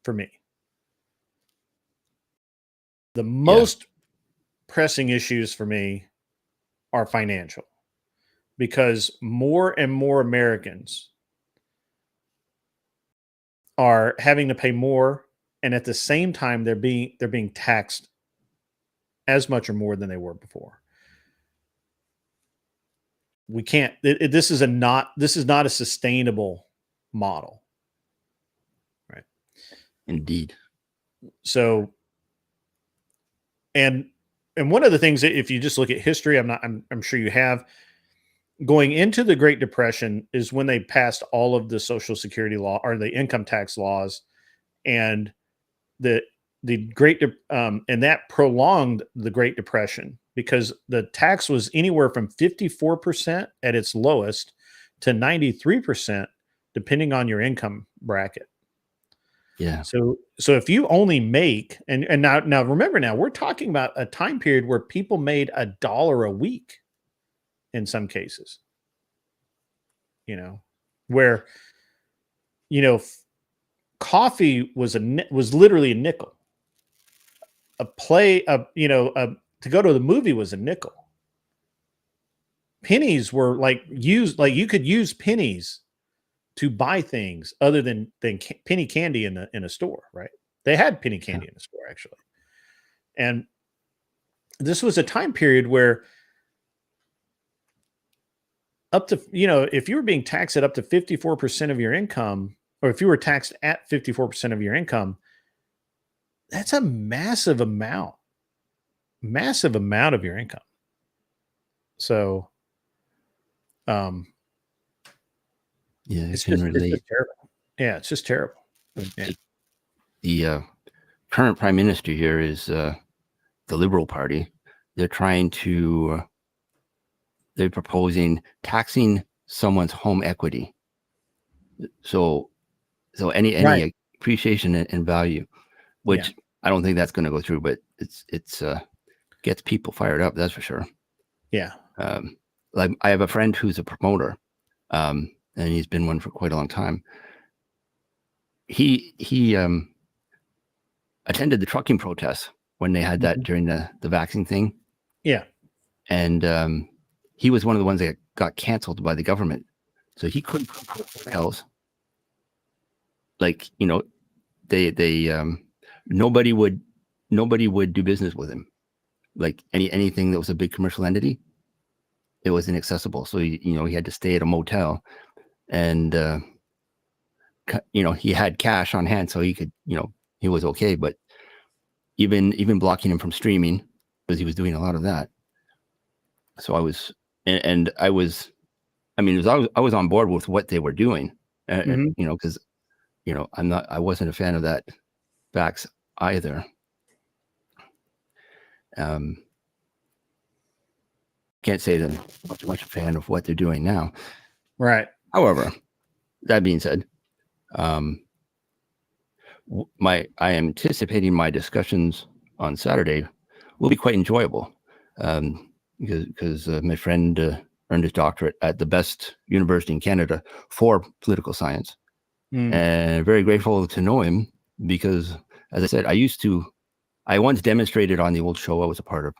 for me. The most pressing issues for me are financial, because more and more Americans are having to pay more, and at the same time they're being taxed as much or more than they were before. We can't. This is not a sustainable model, right? Indeed. So, and one of the things that, if you just look at history, I'm sure you have, going into the Great Depression is when they passed all of the Social Security law or the income tax laws, and the Great and that prolonged the Great Depression, because the tax was anywhere from 54% at its lowest to 93%, depending on your income bracket. Yeah. So if you only make, and now remember, now we're talking about a time period where people made $1 a week in some cases, where, coffee was literally a nickel. A to go to the movie was a nickel. Pennies were like you could use pennies to buy things other than penny candy in a store, right? They had penny candy in the store actually. And this was a time period where up to, if you were being taxed at up to 54% of your income, or if you were taxed at 54% of your income, that's a massive amount of your income. So, it's just terrible. Yeah, it's just terrible. Yeah. The current prime minister here is the Liberal Party. They're proposing taxing someone's home equity. So any appreciation in value, which I don't think that's going to go through, but it's gets people fired up. That's for sure. Yeah. Like I have a friend who's a promoter, and he's been one for quite a long time. He attended the trucking protests when they had that during the vaccine thing. Yeah. And he was one of the ones that got canceled by the government. So he couldn't put hotels. Like, nobody would do business with him. Like anything that was a big commercial entity, it was inaccessible. So he had to stay at a motel, and he had cash on hand, so he could, he was okay. But even blocking him from streaming, because he was doing a lot of that. So I was on board with what they were doing, because I wasn't a fan of that vax either. Can't say that I'm much a fan of what they're doing now. Right. However, that being said, I am anticipating my discussions on Saturday will be quite enjoyable, because my friend earned his doctorate at the best university in Canada for political science, and very grateful to know him because, as I said, I once demonstrated on the old show I was a part of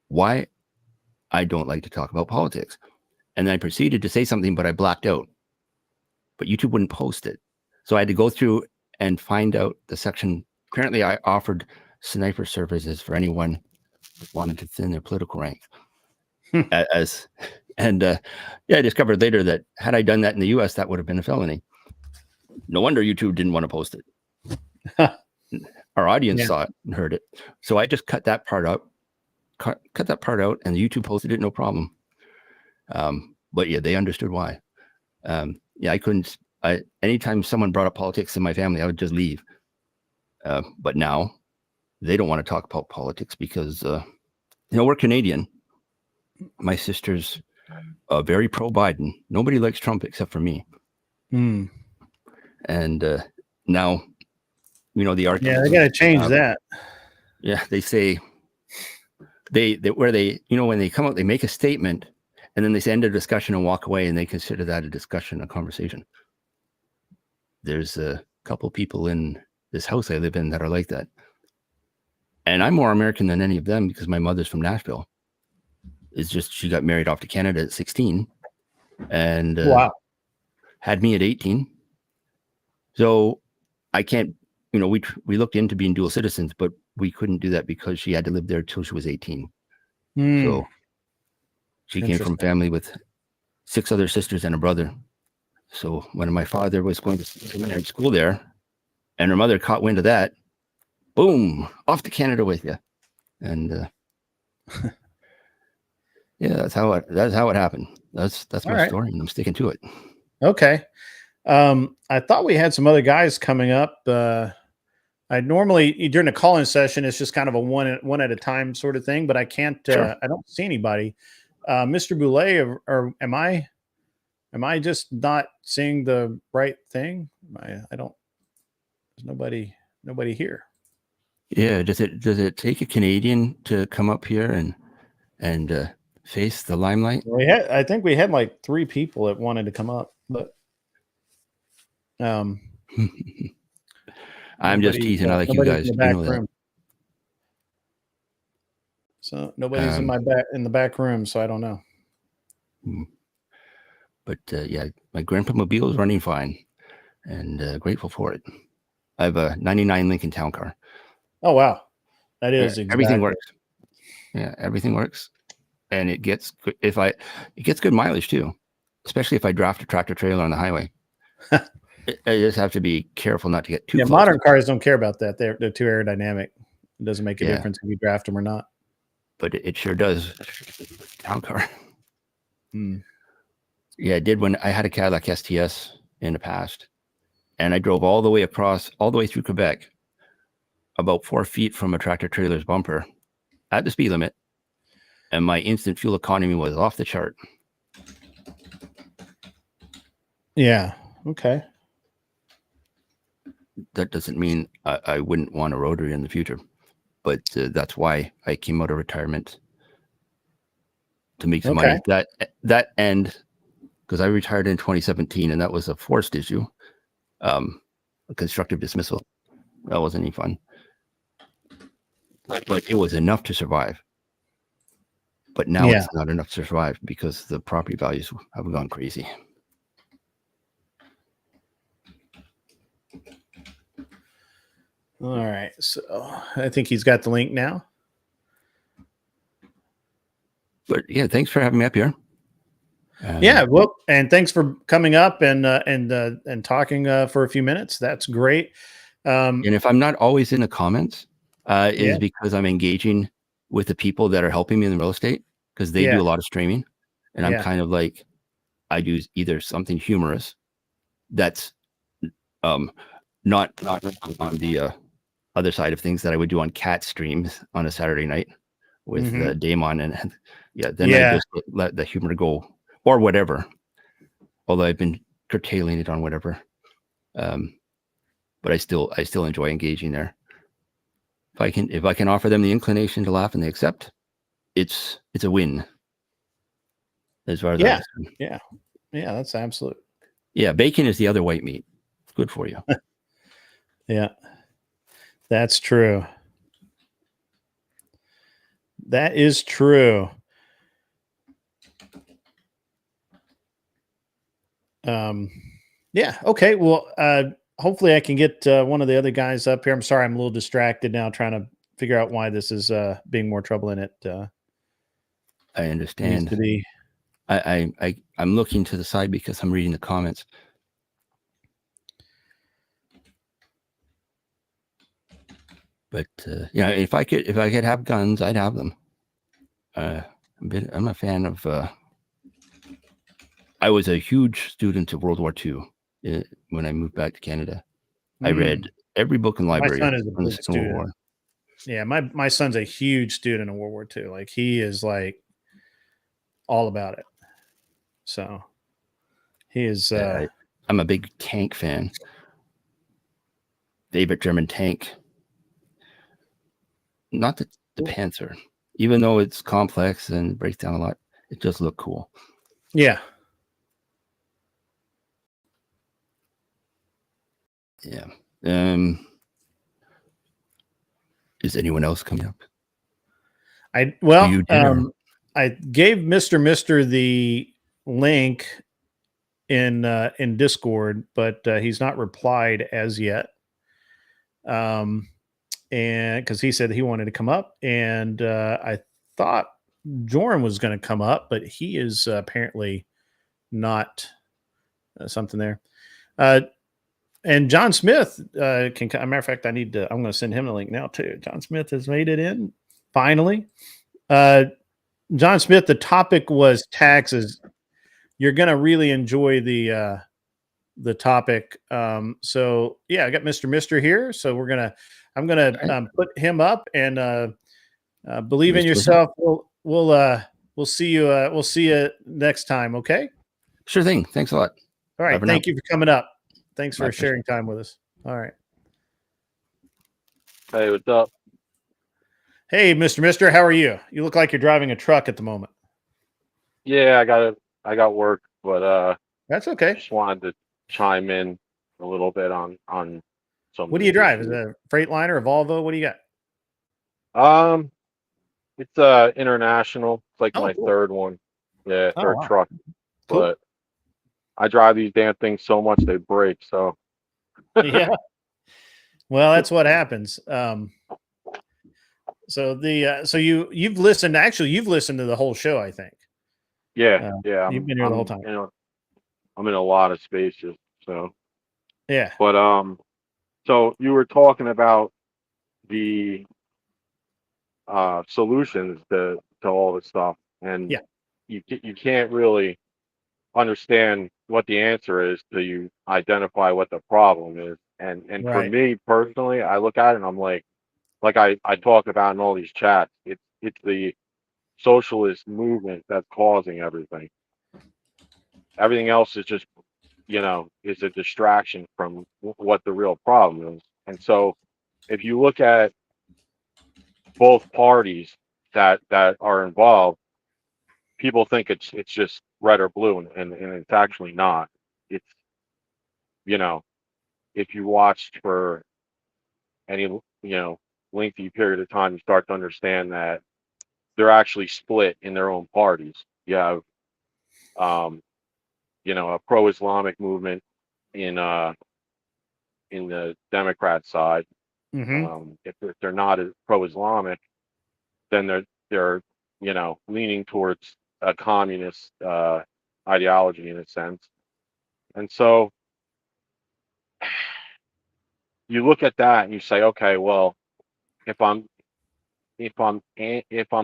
why I don't like to talk about politics. And then I proceeded to say something, but I blacked out. But YouTube wouldn't post it. So I had to go through and find out the section. Apparently, I offered sniper services for anyone who wanted to thin their political ranks. I discovered later that had I done that in the US, that would have been a felony. No wonder YouTube didn't want to post it. Our audience saw it and heard it. So I just cut that part out. Cut that part out, and YouTube posted it, no problem. But yeah, they understood why. I couldn't. Anytime someone brought up politics in my family, I would just leave. But now they don't want to talk about politics because we're Canadian. My sister's very pro-Biden. Nobody likes Trump except for me. And now, the argument. Yeah, they got to change that. Yeah, they say. When they come out, they make a statement and then they end a discussion and walk away, and they consider that a discussion, a conversation. There's a couple people in this house I live in that are like that. And I'm more American than any of them because my mother's from Nashville. It's just she got married off to Canada at 16 and had me at 18. So I can't, we looked into being dual citizens, but we couldn't do that because she had to live there till she was 18. So she came from a family with 6 other sisters and a brother. So when my father was going to seminary school there, and her mother caught wind of that, boom, off to Canada with you. And that's how it happened. That's my story, and I'm sticking to it. Okay. I thought we had some other guys coming up. I normally during the call-in session, it's just kind of a one at a time sort of thing, but I can't. Sure. I don't see anybody. Mr. Boulay, or am I just not seeing the right thing? I don't. There's nobody here. Yeah. Does it take a Canadian to come up here and face the limelight? I think we had like 3 people that wanted to come up, but I'm just teasing. I like you guys. You know that. So nobody's in the back room, so I don't know. But yeah, my Grandpa Mobile is running fine, and grateful for it. I have a '99 Lincoln Town Car. Oh wow, that is everything works. Yeah, everything works, and it gets good. It gets good mileage too, especially if I draft a tractor trailer on the highway. I just have to be careful not to get too close. Modern cars don't care about that. They're too aerodynamic. It doesn't make a difference if you draft them or not. But it sure does. Town car. Yeah, it did when I had a Cadillac STS in the past, and I drove all the way through Quebec, about 4 feet from a tractor trailer's bumper, at the speed limit, and my instant fuel economy was off the chart. Yeah. Okay. That doesn't mean I wouldn't want a rotary in the future, but that's why I came out of retirement, to make some money. That end, because I retired in 2017, and that was a forced issue, a constructive dismissal. That wasn't any fun, but it was enough to survive. But now it's not enough to survive because the property values have gone crazy. All right, so I think he's got the link now. But yeah, thanks for having me up here. Yeah, well, and thanks for coming up and talking for a few minutes. That's great. And if I'm not always in the comments, is because I'm engaging with the people that are helping me in the real estate, because they do a lot of streaming, and I'm kind of like, I do either something humorous that's not on the other side of things that I would do on cat streams on a Saturday night with Damon, and then I just let the humor go or whatever. Although I've been curtailing it on whatever, but I still enjoy engaging there. If I can offer them the inclination to laugh and they accept, it's a win. As far as yeah, that's absolute. Yeah, bacon is the other white meat. It's good for you. Yeah, that's true. That is true. Yeah. Okay. Well, hopefully I can get one of the other guys up here. I'm sorry, I'm a little distracted now trying to figure out why this is being more trouble in it. I understand. I'm looking to the side because I'm reading the comments. But yeah, if I could have guns, I'd have them. I'm a fan of. I was a huge student of World War II when I moved back to Canada. I read every book in the library. My son is a big student. World War. Yeah, my son's a huge student of World War II. Like, he is like all about it. So he is. I'm a big tank fan. Favorite German tank. Not the Panzer, even though it's complex and breaks down a lot, it does look cool. Yeah. Yeah. Is anyone else coming up? I gave Mr. the link in Discord, but he's not replied as yet. And because he said he wanted to come up, and I thought Joran was going to come up, but he is apparently not. Something there. And John Smith can. As a matter of fact, I'm going to send him the link now too. John Smith has made it in finally. John Smith, the topic was taxes. You're going to really enjoy the topic. So yeah, I got Mr. here. So I'm gonna put him up, and believe in yourself. We'll see you. We'll see you next time. Okay. Sure thing. Thanks a lot. All right. Thank you for coming up. Thanks for sharing time with us. All right. Hey, what's up? Hey, Mr. How are you? You look like you're driving a truck at the moment. Yeah, I got work, but that's okay. Just wanted to chime in a little bit on some. What do you drive? Is it a Freightliner, a Volvo? What do you got? It's international. It's like Oh, my cool. third one. Yeah, Oh, third wow. truck. Cool. But I drive these damn things so much they break. So Yeah. Well, that's what happens. So you've listened. Actually, you've listened to the whole show, I think. yeah, yeah. You've been here the whole time. I'm in a lot of spaces. So, Yeah. but so you were talking about the solutions to all this stuff, and Yeah. you can't really understand what the answer is till you identify what the problem is. And for Right. me personally, I look at it and I'm like I talk about in all these chats, it's the socialist movement that's causing everything. Everything else is just, is a distraction from what the real problem is. And so if you look at both parties that are involved, people think it's just red or blue, and it's actually not. It's, you know, if you watched for any, lengthy period of time, you start to understand that they're actually split in their own parties. You have, um, a pro-Islamic movement in the Democrat side. Mm-hmm. If they're not as pro-Islamic, then they're leaning towards a communist ideology in a sense. And so you look at that and you say, okay, well, if I'm if I'm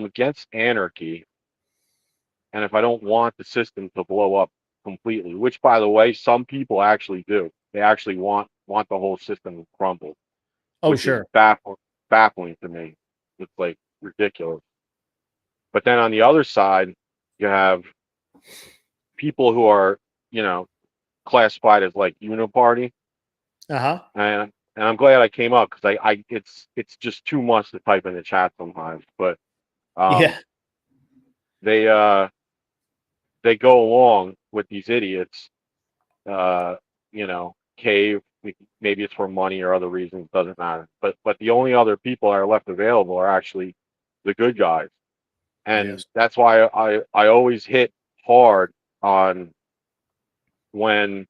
against anarchy, and if I don't want the system to blow up completely, which by the way, some people actually do. They actually want the whole system to crumble, Oh, which is sure. baffling to me. It's like ridiculous. But then on the other side, you have people who are, classified as like uniparty, Uh-huh. and I'm glad I came up because it's just too much to type in the chat sometimes. But Yeah. they they go along with these idiots, uh, cave. Maybe it's for money or other reasons, doesn't matter. But the only other people that are left available are actually the good guys, and Yes. that's why I always hit hard on when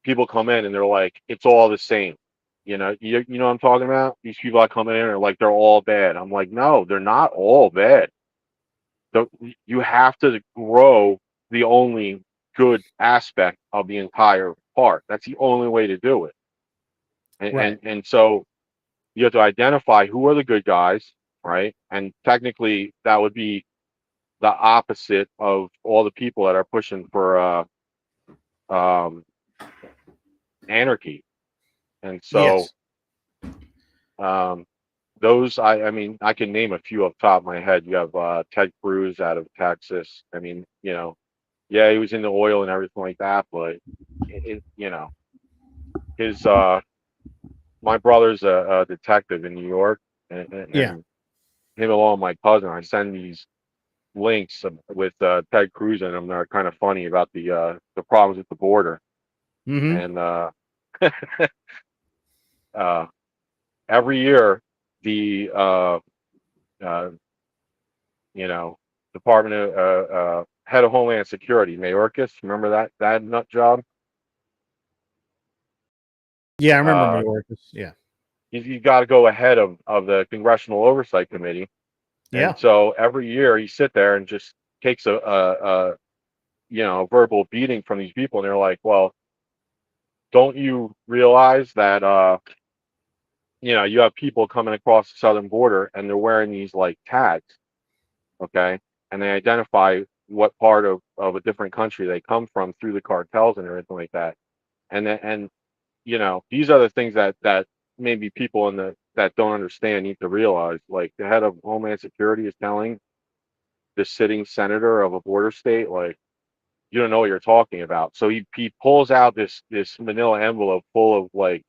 people come in and they're like, it's all the same. You know what I'm talking about? These people that come in are like, they're all bad. I'm like, no, they're not all bad. You have to grow the only good aspect of the entire part. That's the only way to do it. And Right. and so you have to identify who are the good guys, right? And technically that would be the opposite of all the people that are pushing for um, anarchy. And so Yes. um, those, I mean, I can name a few off the top of my head. You have Ted Cruz out of Texas. I mean, yeah, he was in the oil and everything like that, but his my brother's a detective in New York, Yeah. and him along with my cousin, I send these links with Ted Cruz in them that are kind of funny about the problems at the border. Mm-hmm. And uh, every year the uh, Department of head of Homeland Security, Mayorkas, remember that nut job? Yeah, I remember Uh, Mayorkas. Yeah. you got to go ahead of the Congressional Oversight Committee, and Yeah. so every year you sit there and just takes a verbal beating from these people, and they're like, well, don't you realize that you have people coming across the southern border and they're wearing these like tags, okay, and they identify what part of a different country they come from through the cartels and everything like that. And these are the things that maybe people that don't understand need to realize. Like the head of Homeland Security is telling the sitting senator of a border state, like, you don't know what you're talking about. So he pulls out this manila envelope full of like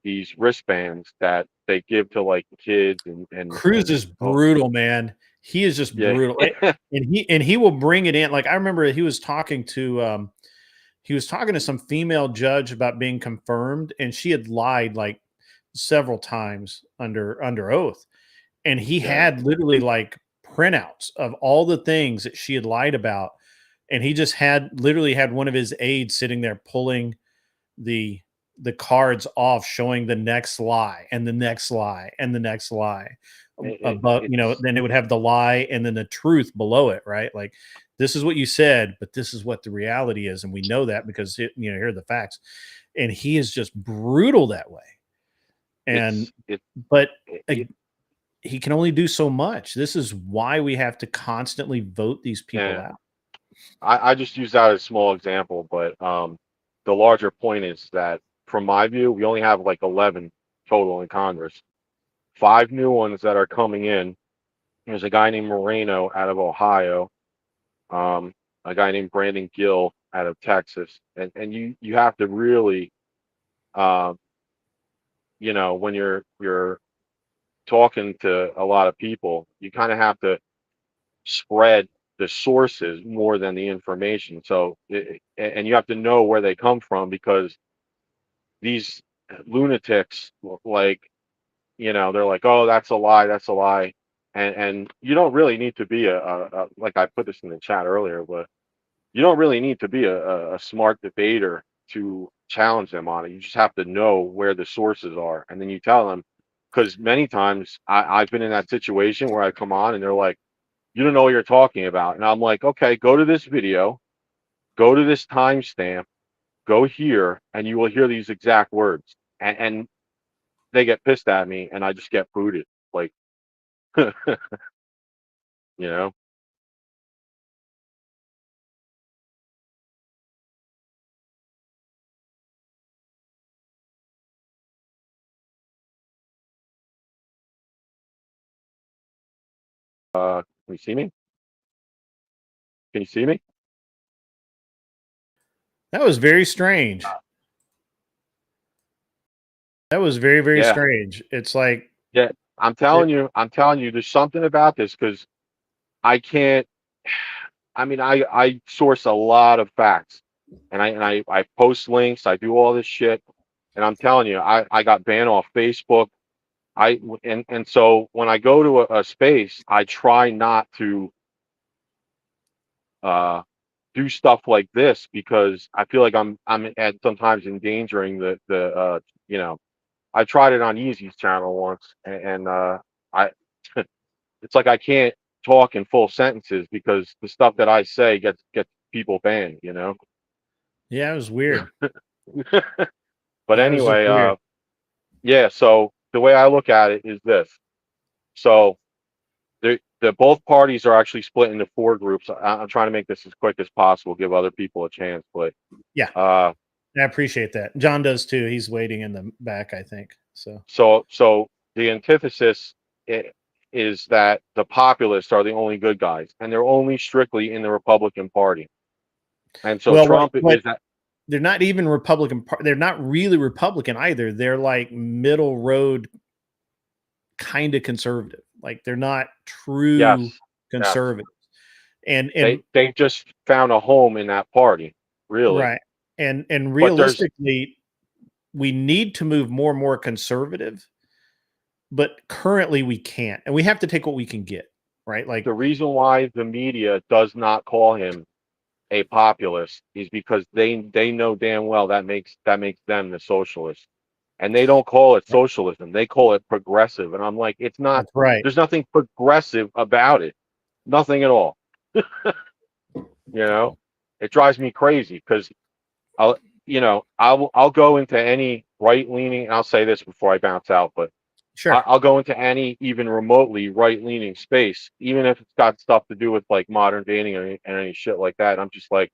these wristbands that they give to like kids Cruz is oh brutal, man. He is just yeah. brutal. And he will bring it in. Like I remember he was talking to some female judge about being confirmed, and she had lied like several times under oath. And he Yeah. had literally like printouts of all the things that she had lied about, and he just literally had one of his aides sitting there pulling the cards off, showing the next lie and the next lie and the next lie above, then it would have the lie and then the truth below it, right? Like, this is what you said, but this is what the reality is, and we know that because here are the facts. And he is just brutal that way. And he can only do so much. This is why we have to constantly vote these people out. I just use that as a small example, but the larger point is that, from my view, we only have like 11 total in Congress. 5 new ones that are coming in. There's a guy named Moreno out of Ohio, a guy named Brandon Gill out of Texas, and you have to really, when you're talking to a lot of people, you kind of have to spread the sources more than the information. So, and you have to know where they come from, because these lunatics, like, they're like, oh, that's a lie. And you don't really need to be like I put this in the chat earlier, but you don't really need to be a smart debater to challenge them on it. You just have to know where the sources are, and then you tell them. Because many times I've been in that situation where I come on and they're like, you don't know what you're talking about. And I'm like, okay, go to this video, go to this timestamp, go here, and you will hear these exact words. And they get pissed at me, and I just get booted. Like, you know? Can you see me? Can you see me? That was very strange. That was very, very strange. It's like, yeah, I'm telling you, there's something about this, because I can't. I mean, I source a lot of facts, and I post links, I do all this shit, and I'm telling you, I got banned off Facebook. And so when I go to a space, I try not to do stuff like this, because I feel like I'm at sometimes endangering the I tried it on Easy's channel once, and I it's like I can't talk in full sentences, because the stuff that I say gets people banned, Yeah, it was weird. But anyway, yeah, so the way I look at it is this. So the both parties are actually split into 4 groups. I'm trying to make this as quick as possible, give other people a chance, but yeah, I appreciate that. John does too. He's waiting in the back, I think. So the antithesis is that the populists are the only good guys, and they're only strictly in the Republican Party. And so Trump is that. They're not even Republican. They're not really Republican either. They're like middle road, kind of conservative. Like, they're not true conservatives. And they just found a home in that party, really. Right. And realistically, we need to move more and more conservative, but currently we can't, and we have to take what we can get. Right. Like, the reason why the media does not call him a populist is because they know damn well that makes them the socialist, and they don't call it socialism, they call it progressive. And I'm like, it's not. That's right. There's nothing progressive about it, nothing at all. It drives me crazy, because I'll go into any right leaning. I'll say this before I bounce out, but sure, I'll go into any even remotely right leaning space, even if it's got stuff to do with like modern dating and any shit like that. I'm just like,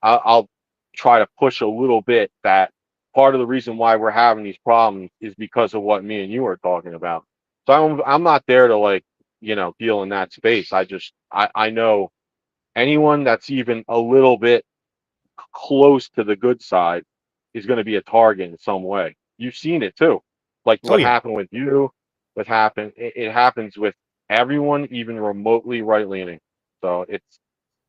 I'll try to push a little bit that part of the reason why we're having these problems is because of what me and you are talking about. So I'm not there to, like, deal in that space. I know anyone that's even a little bit close to the good side is going to be a target in some way. You've seen it too, like what happened with you. It happens with everyone, even remotely right leaning. So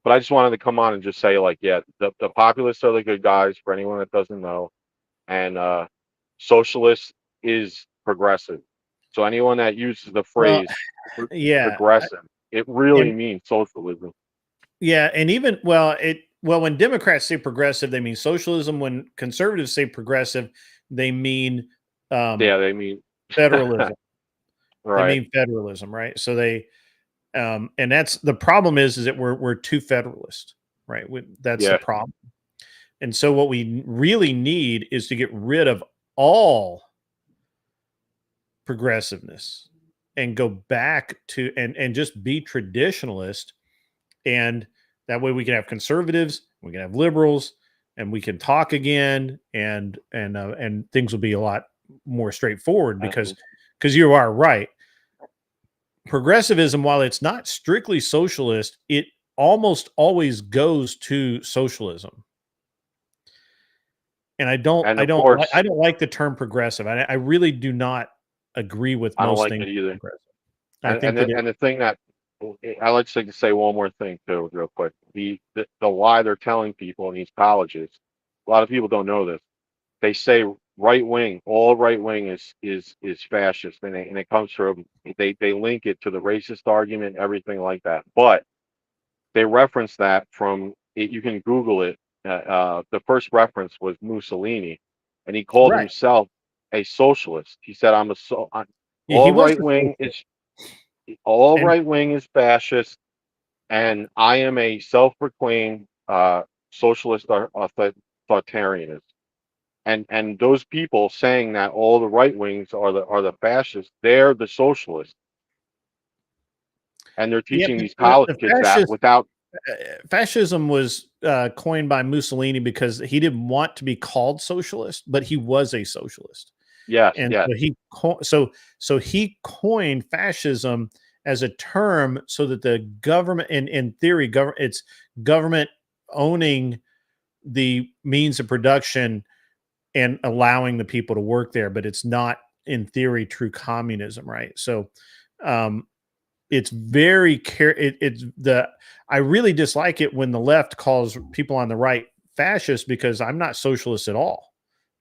but I just wanted to come on and just say, like, yeah, the populists are the good guys, for anyone that doesn't know, and socialist is progressive. So anyone that uses the phrase progressive, It really And- means socialism. Yeah, and even when Democrats say progressive, they mean socialism. When conservatives say progressive, they mean Yeah, they mean federalism. They right. mean federalism, right? So they and that's the problem is that we're too federalist, right? That's the Yeah. problem. And so what we really need is to get rid of all progressiveness and go back to and just be traditionalist, and that way we can have conservatives, we can have liberals, and we can talk again, and things will be a lot more straightforward because you are right. Progressivism, while it's not strictly socialist, it almost always goes to socialism. And I don't course, like the term progressive. I really do not agree with I don't most like things it either. progressive. And the thing that I like to say one more thing too, real quick. The lie they're telling people in these colleges, a lot of people don't know this. They say right wing, all right wing is fascist, and it comes from they link it to the racist argument, everything like that. But they reference that from it. You can Google it. The first reference was Mussolini, and he called Right. himself a socialist. He said, Yeah, he all was right wing is fascist, and I am a self-proclaimed socialist authoritarianist. And those people saying that all the right wings are the fascists, they're the socialists, and they're teaching these college kids that without. Fascism was coined by Mussolini because he didn't want to be called socialist, but he was a socialist. Yes, And yes. so he coined fascism as a term so that the government, in theory, it's government owning the means of production and allowing the people to work there, but it's not in theory true communism, right? So it's very I really dislike it when the left calls people on the right fascist, because I'm not socialist at all.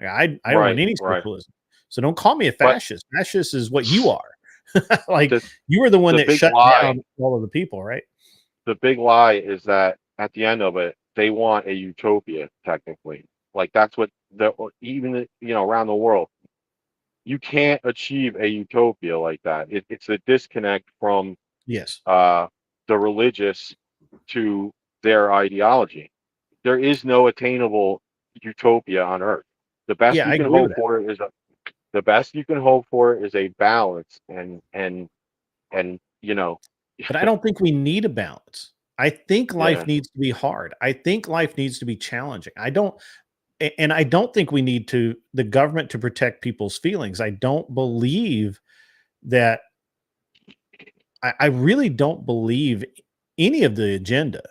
I don't want any socialism. So don't call me a fascist. Fascist is what you are. Like you were the one that shut down all of the people, right? The big lie is that at the end of it, they want a utopia, technically. Like that's what even around the world, you can't achieve a utopia like that. It's a disconnect from the religious to their ideology. There is no attainable utopia on earth. The best you can hope for is a balance, and But I don't think we need a balance. I think life needs to be hard. I think life needs to be challenging. I don't think we need the government to protect people's feelings. I don't believe that. I really don't believe any of the agenda.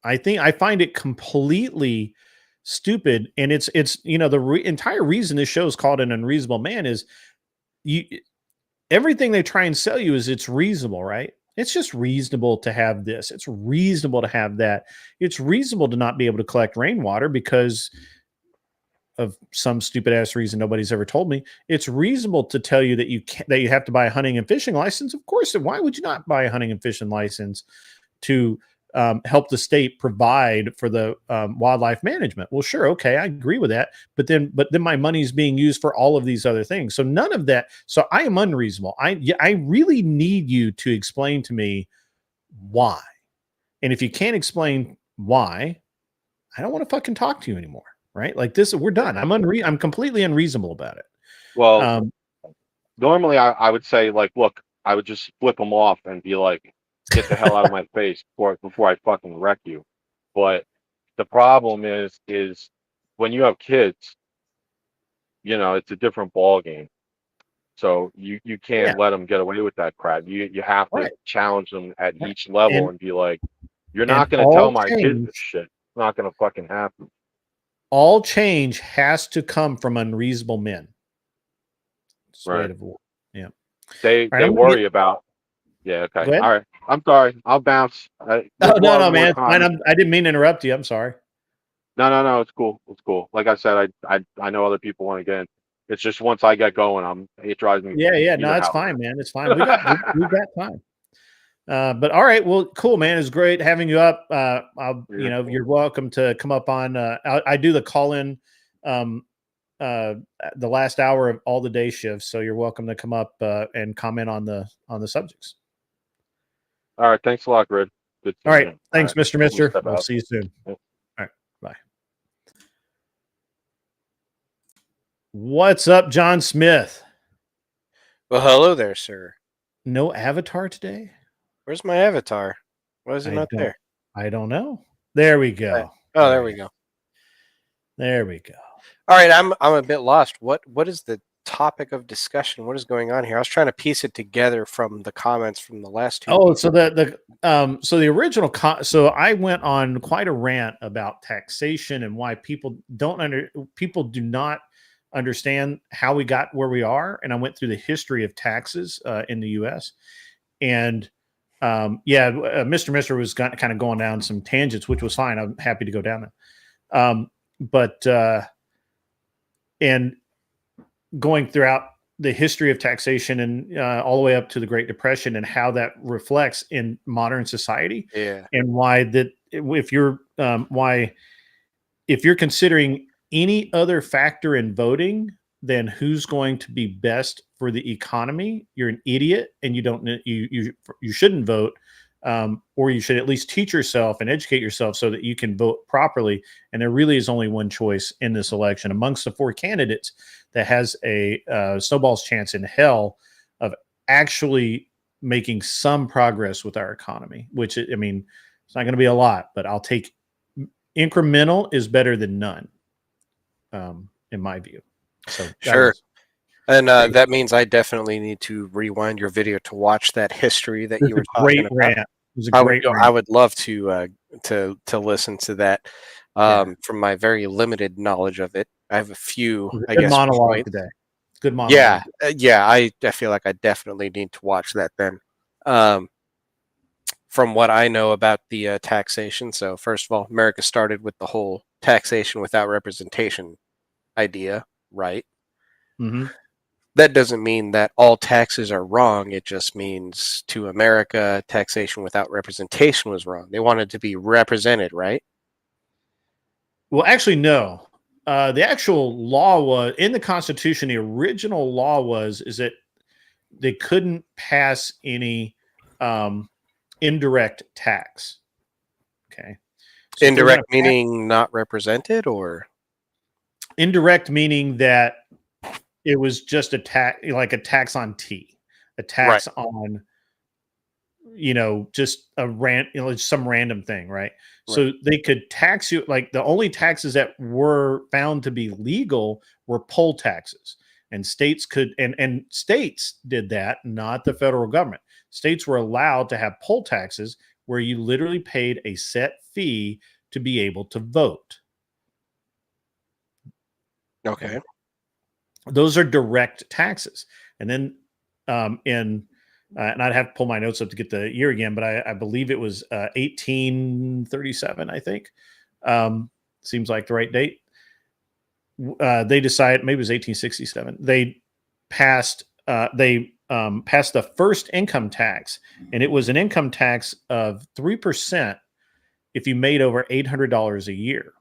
I find it completely stupid. And it's the entire reason this show is called An Unreasonable Man is everything they try and sell you is it's reasonable, right? It's just reasonable to have this. It's reasonable to have that. It's reasonable to not be able to collect rainwater because of some stupid ass reason nobody's ever told me. It's reasonable to tell you that you have to buy a hunting and fishing license. Of course, why would you not buy a hunting and fishing license to help the state provide for the wildlife management? Well, sure, okay, I agree with that. But then my money is being used for all of these other things. So none of that. So I am unreasonable. I really need you to explain to me why. And if you can't explain why, I don't want to fucking talk to you anymore. Right? Like this, we're done. I'm completely unreasonable about it. Well, normally I would say, like, look, I would just flip them off and be like, get the hell out of my face before I fucking wreck you. But the problem is when you have kids, it's a different ball game. So you can't let them get away with that crap. You have to challenge them at each level and be like, you're not going to tell my kids this shit. It's not going to fucking happen. All change has to come from unreasonable men. Right. Yeah. They worry about. Yeah. Okay. All right. I'm sorry. I'll bounce. No, man. It's fine. I didn't mean to interrupt you. I'm sorry. No. It's cool. It's cool. Like I said, I know other people want to get in. It's just once I get going, it drives me. Yeah. No, it's fine, man. It's fine. We got time. But all right, well, cool, man. It's great having you up. You're welcome to come up on. I do the call in, the last hour of all the day shifts, so you're welcome to come up and comment on the subjects. All right. Thanks a lot, Grid. Good All right. Thanks, All right. Mr. Mister. Step We'll out. see you soon. Yep. All right. Bye. What's up, John Smith? Well, hello there, sir. No avatar today? Where's my avatar? Why is it not there? I don't know. There we go. Oh, there we go. There we go. All right, I'm a bit lost. What is the topic of discussion? What is going on here? I was trying to piece it together from the comments from the last two. Oh, so the original so I went on quite a rant about taxation and why people do not understand how we got where we are, and I went through the history of taxes in the U.S. and Mr. Mister was kind of going down some tangents, which was fine. I'm happy to go down there. And going throughout the history of taxation and all the way up to the Great Depression and how that reflects in modern society, and why that if you're considering any other factor in voting than who's going to be best for the economy, you're an idiot, and you shouldn't vote, or you should at least teach yourself and educate yourself so that you can vote properly. And there really is only one choice in this election amongst the four candidates that has a snowball's chance in hell of actually making some progress with our economy, which, I mean, it's not going to be a lot, but I'll take incremental is better than none, in my view. So sure. And that means I definitely need to rewind your video to watch that history that you were talking about. Rant. It was a great rant. I would love to listen to that. From my very limited knowledge of it, I have a few. I guess monologue today. Good monologue. Yeah. I feel like I definitely need to watch that then. From what I know about the taxation, so first of all, America started with the whole taxation without representation idea, right? Mm-hmm. That doesn't mean that all taxes are wrong. It just means to America, taxation without representation was wrong. They wanted to be represented, right? Well, actually, no. The actual law was in the Constitution. The original law is that they couldn't pass any indirect tax. Okay. So indirect meaning not represented, or indirect meaning that it was just a tax, like a tax on tea, a tax on, just some random thing, right? So they could tax you, like the only taxes that were found to be legal were poll taxes, and states could, and states did that, not the federal government. States were allowed to have poll taxes where you literally paid a set fee to be able to vote. Okay. Those are direct taxes. And then and I'd have to pull my notes up to get the year again, but I believe it was 1837, I think. Seems like the right date. They decided, maybe it was 1867. They passed the first income tax, and it was an income tax of 3% if you made over $800 a year.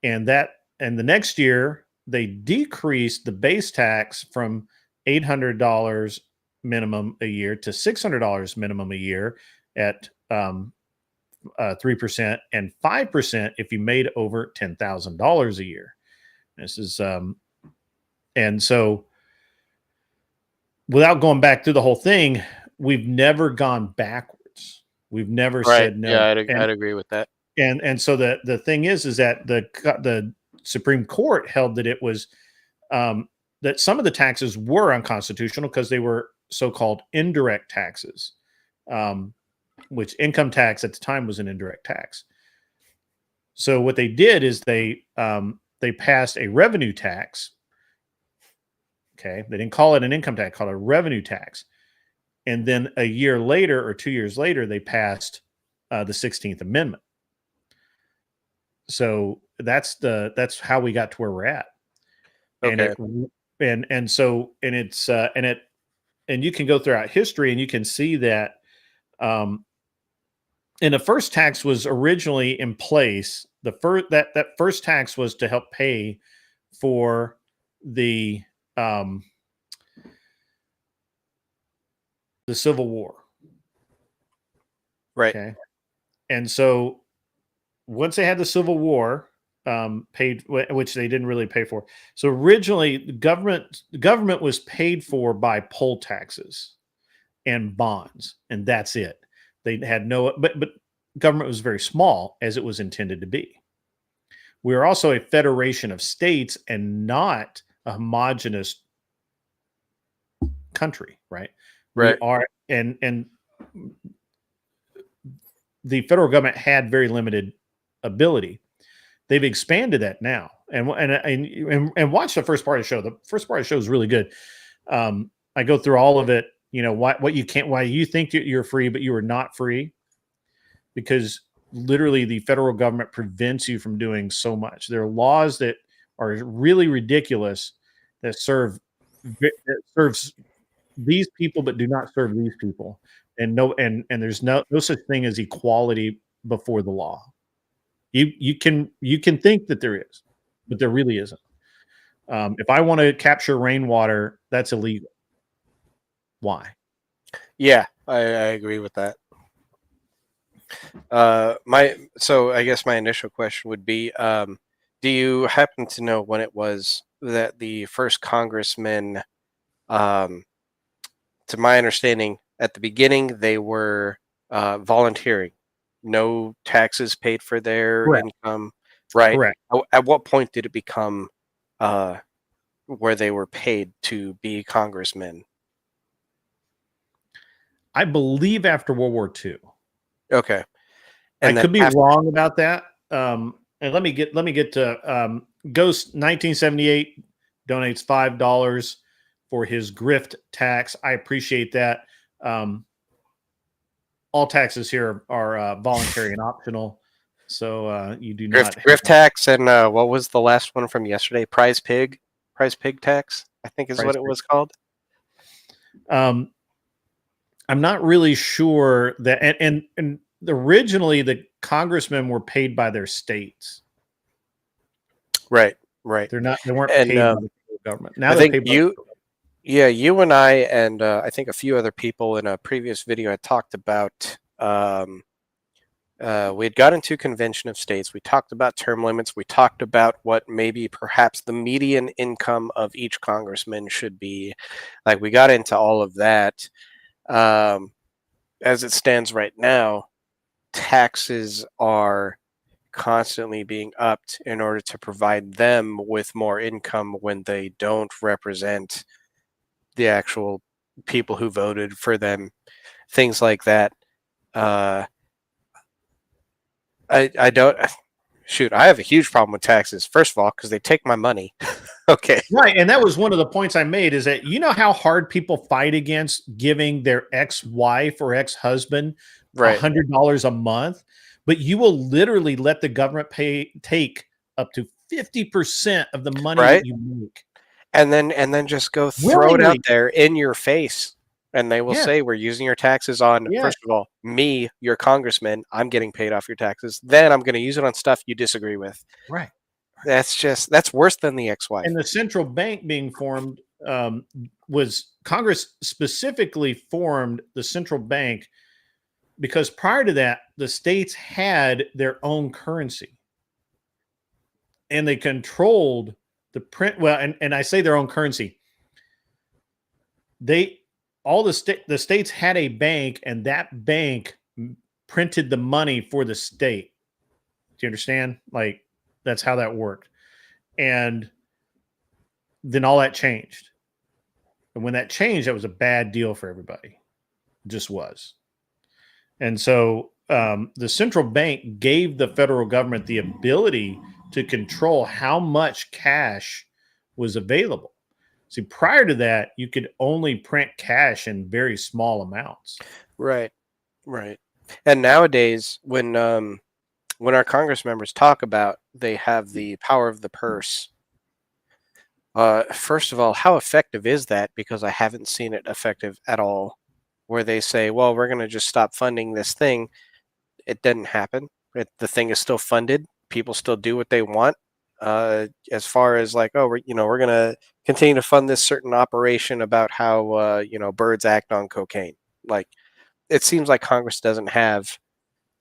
And the next year, they decreased the base tax from $800 minimum a year to $600 minimum a year at 3% and 5% if you made over $10,000 a year. This is and so without going back through the whole thing, we've never gone backwards. We've never said no. Yeah, I'd agree with that. And so the thing is that the Supreme Court held that it was that some of the taxes were unconstitutional because they were so-called indirect taxes, which income tax at the time was an indirect tax. So what they did is they passed a revenue tax. Okay, they didn't call it an income tax, called a revenue tax. And then a year later or 2 years later, they passed the 16th Amendment. So that's how we got to where we're at. Okay. And you can go throughout history and you can see that And the first tax was originally in place. That first tax was to help pay for the Civil War. Right. Okay. And so once they had the Civil War paid, which they didn't really pay for. So originally the government was paid for by poll taxes and bonds, and that's it. They had no, but government was very small as it was intended to be. We are also a federation of states and not a homogenous country, right? Right. We are, and the federal government had very limited ability. They've expanded that now, and watch the first part of the show. The first part of the show is really good. I go through all of it. You know what you can't, why you think you're free, but you are not free, because literally the federal government prevents you from doing so much. There are laws that are really ridiculous that serves these people but do not serve these people, and there's no such thing as equality before the law. You can think that there is, but there really isn't. If I want to capture rainwater, that's illegal. Why? Yeah, I agree with that. So I guess my initial question would be, do you happen to know when it was that the first congressman, to my understanding, at the beginning they were volunteering, no taxes paid for their Correct. income, right? Correct. At what point did it become where they were paid to be congressmen? I believe after World War II. Okay. And I could be wrong about that. And let me get to Ghost 1978 donates $5 for his grift tax. I appreciate that. All taxes here are voluntary and optional, so you do not grift tax. And what was the last one from yesterday? Prize pig tax, I think is what it was called. I'm not really sure that, and originally the congressmen were paid by their states. Right. They weren't paid by the government. Now I they're think paid you and I and I think a few other people in a previous video had talked about. We had got into convention of states. We talked about term limits. We talked about what maybe perhaps the median income of each congressman should be. Like, we got into all of that. As it stands right now, taxes are constantly being upped in order to provide them with more income when they don't represent the actual people who voted for them, things like that. I don't shoot. I have a huge problem with taxes. First of all, because they take my money. Okay. Right. And that was one of the points I made, is that, you know how hard people fight against giving their ex-wife or ex-husband $100 a month, but you will literally let the government take up to 50% of the money that you make. And then just go throw it out there in your face. And they will say, we're using your taxes on, first of all, me, your congressman. I'm getting paid off your taxes. Then I'm going to use it on stuff you disagree with. Right. That's worse than the ex-wife. And the central bank being formed was, Congress specifically formed the central bank because prior to that, the states had their own currency. And they controlled the print. Well, and I say their own currency. The states had a bank, and that bank printed the money for the state. Do you understand? Like, that's how that worked. And then all that changed. And when that changed, that was a bad deal for everybody. It just was. And so the central bank gave the federal government the ability to control how much cash was available. See, prior to that, you could only print cash in very small amounts. Right. And nowadays, when our Congress members talk about they have the power of the purse, first of all, how effective is that? Because I haven't seen it effective at all. where they say, well, we're going to just stop funding this thing. It didn't happen. The thing is still funded. People still do what they want. As far as like, oh, we're going to continue to fund this certain operation about how, birds act on cocaine. Like, it seems like Congress doesn't have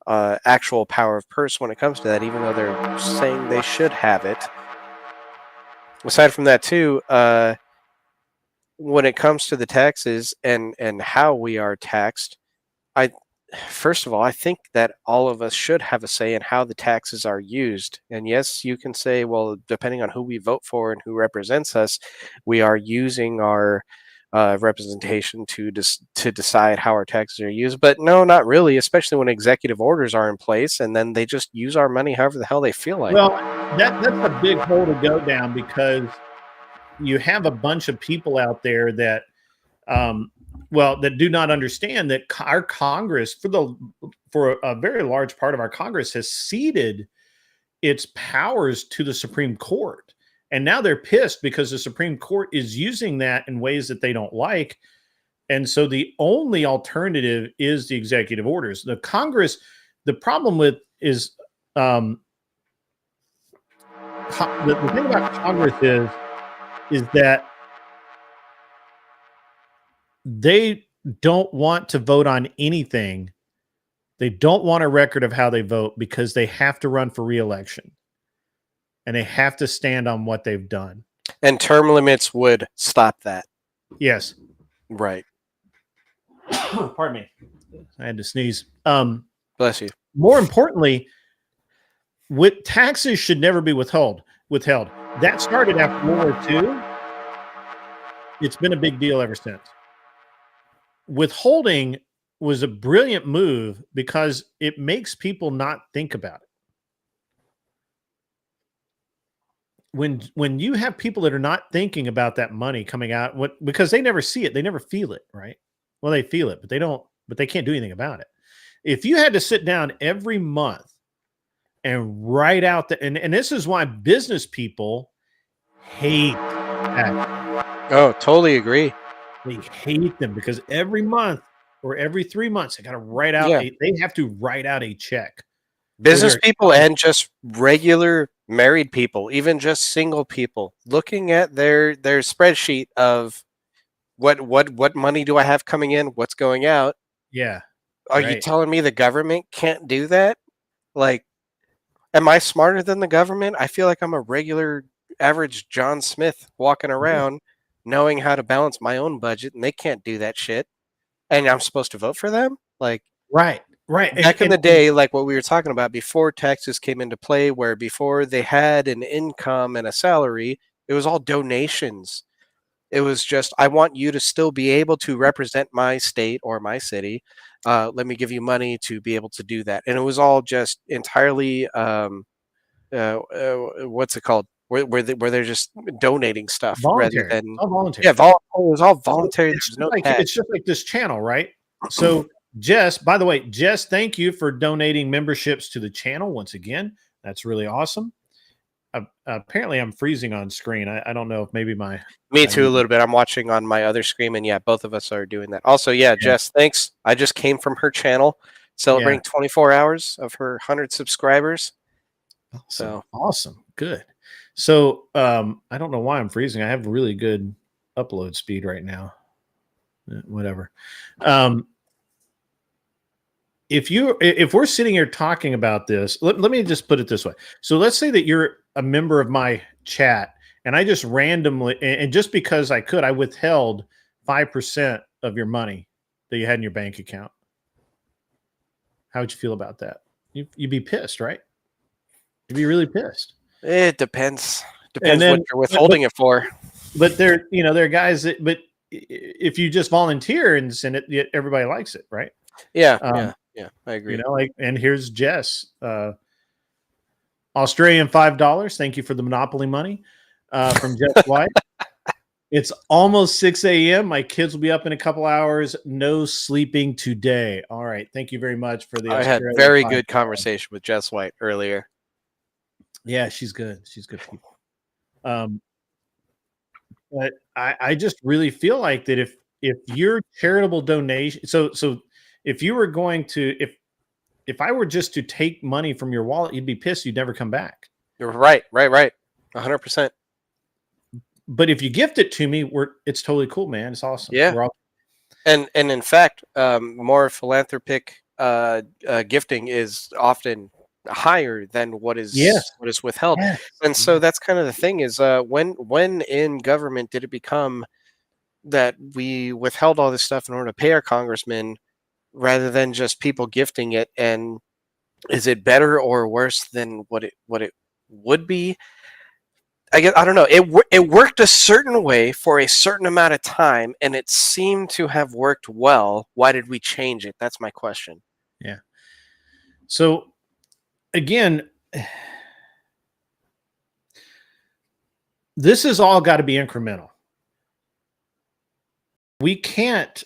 actual power of purse when it comes to that, even though they're saying they should have it. Aside from that, too, when it comes to the taxes and how we are taxed, first of all, I think that all of us should have a say in how the taxes are used. And yes, you can say, well, depending on who we vote for and who represents us, we are using our representation to decide how our taxes are used. But no, not really, especially when executive orders are in place and then they just use our money however the hell they feel like. Well, that's a big hole to go down, because you have a bunch of people out there that that do not understand that our Congress, for a very large part of our Congress, has ceded its powers to the Supreme Court. And now they're pissed because the Supreme Court is using that in ways that they don't like. And so the only alternative is the executive orders. The Congress, the problem with is the thing about Congress is that they don't want to vote on anything. They don't want a record of how they vote because they have to run for re-election. And they have to stand on what they've done. And term limits would stop that. Yes. Right. Pardon me. I had to sneeze. Bless you. More importantly, taxes should never be withheld. That started after World War II. It's been a big deal ever since. Withholding was a brilliant move because it makes people not think about it. When you have people that are not thinking about that money coming out, because they never see it, they never feel it, right? Well, they feel it, but they can't do anything about it. If you had to sit down every month and write out and this is why business people hate taxes. Oh, totally agree. They hate them because every month or every 3 months they got to write out. They have to write out a check. Business people and just regular married people, even just single people, looking at their spreadsheet of what money do I have coming in, what's going out. Yeah. Are you telling me the government can't do that? Like, am I smarter than the government? I feel like I'm a regular average John Smith walking around knowing how to balance my own budget, and they can't do that shit. And I'm supposed to vote for them? Like, right. Back in the day, like what we were talking about before taxes came into play, where before they had an income and a salary, it was all donations. It was just, I want you to still be able to represent my state or my city. Let me give you money to be able to do that. And it was all just entirely, what's it called? Where they're just donating stuff voluntary. Rather than all voluntary. Yeah, it was all voluntary. It's just like this channel, right? So Jess, by the way, Jess, thank you for donating memberships to the channel once again. That's really awesome. Apparently, I'm freezing on screen. I don't know if maybe Me too, a little bit. I'm watching on my other screen, and yeah, both of us are doing that. Also, yeah, Jess, thanks. I just came from her channel, celebrating 24 hours of her 100 subscribers. So awesome, good. So I don't know why I'm freezing. I have really good upload speed right now. Whatever. If we're sitting here talking about this, let me just put it this way. So let's say that you're a member of my chat and I just randomly, and just because I could, I withheld 5% of your money that you had in your bank account. How would you feel about that? You'd be pissed, right? You'd be really pissed. It depends. Depends what you're withholding it for. But there are guys that, but if you just volunteer and send it, everybody likes it, right? Yeah, I agree. And here's Jess, Australian $5. Thank you for the Monopoly money from Jess White. It's almost 6 a.m. My kids will be up in a couple hours. No sleeping today. All right. Thank you very much for the. I had very good conversation with Jess White earlier. Yeah, she's good. She's good people. But I just really feel like that if your charitable donation, so if you were going to, if I were just to take money from your wallet, you'd be pissed. You'd never come back. You're right. 100%. But if you gift it to me, it's totally cool, man. It's awesome. Yeah. And in fact, more philanthropic gifting is often higher than what is withheld. Yes. And so that's kind of the thing is when in government did it become that we withheld all this stuff in order to pay our congressmen rather than just people gifting it? And is it better or worse than what it would be? I guess I don't know. It worked a certain way for a certain amount of time, and it seemed to have worked well. Why did we change it? That's my question. Yeah. So again, this has all got to be incremental. We can't.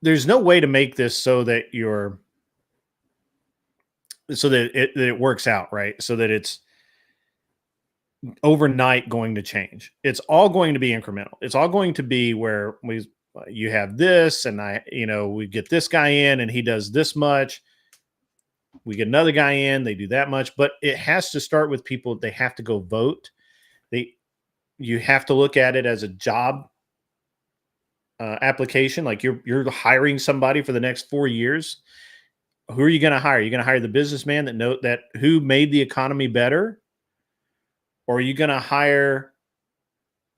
There's no way to make this so that it works out, right? So that it's overnight going to change. It's all going to be incremental. It's all going to be where you have this, and we get this guy in, and he does this much. We get another guy in, they do that much, but it has to start with people. They have to go vote. You have to look at it as a job application. Like you're hiring somebody for the next 4 years. Who are you going to hire? You're going to hire the businessman who made the economy better, or are you going to hire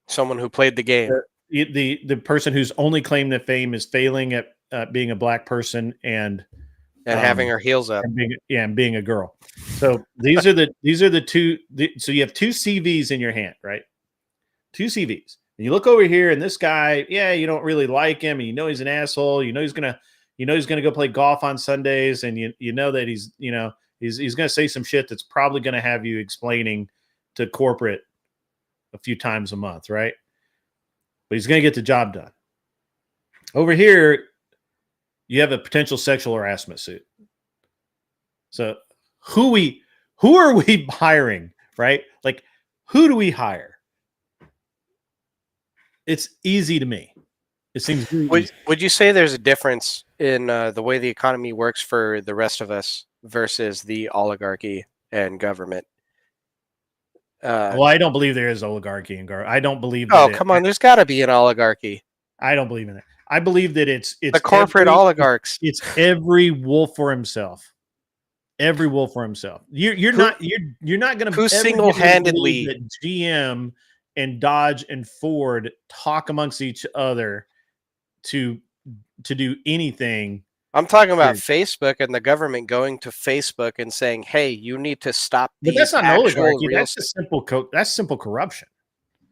someone who played the game? The person whose only claim to fame is failing at being a black person and having her heels up and being a girl. So these are the two. So you have two CVs in your hand, right? Two CVs. And you look over here, and this guy, you don't really like him, and he's an asshole. He's gonna go play golf on Sundays, and you know that he's gonna say some shit that's probably gonna have you explaining to corporate a few times a month, right? But he's gonna get the job done. Over here, you have a potential sexual harassment suit. So who are we hiring, right? Like, who do we hire? It's easy to me. It seems would you say there's a difference in the way the economy works for the rest of us versus the oligarchy and government? Well, I don't believe there is oligarchy and government. I don't believe come on, there's got to be an oligarchy. I don't believe in it. I believe that it's the corporate oligarchs. It's every wolf for himself. Every wolf for himself. You're not going to single-handedly that GM and Dodge and Ford talk amongst each other to do anything. I'm talking about Facebook and the government going to Facebook and saying, "Hey, you need to stop these." But that's not an oligarchy. That's a simple corruption.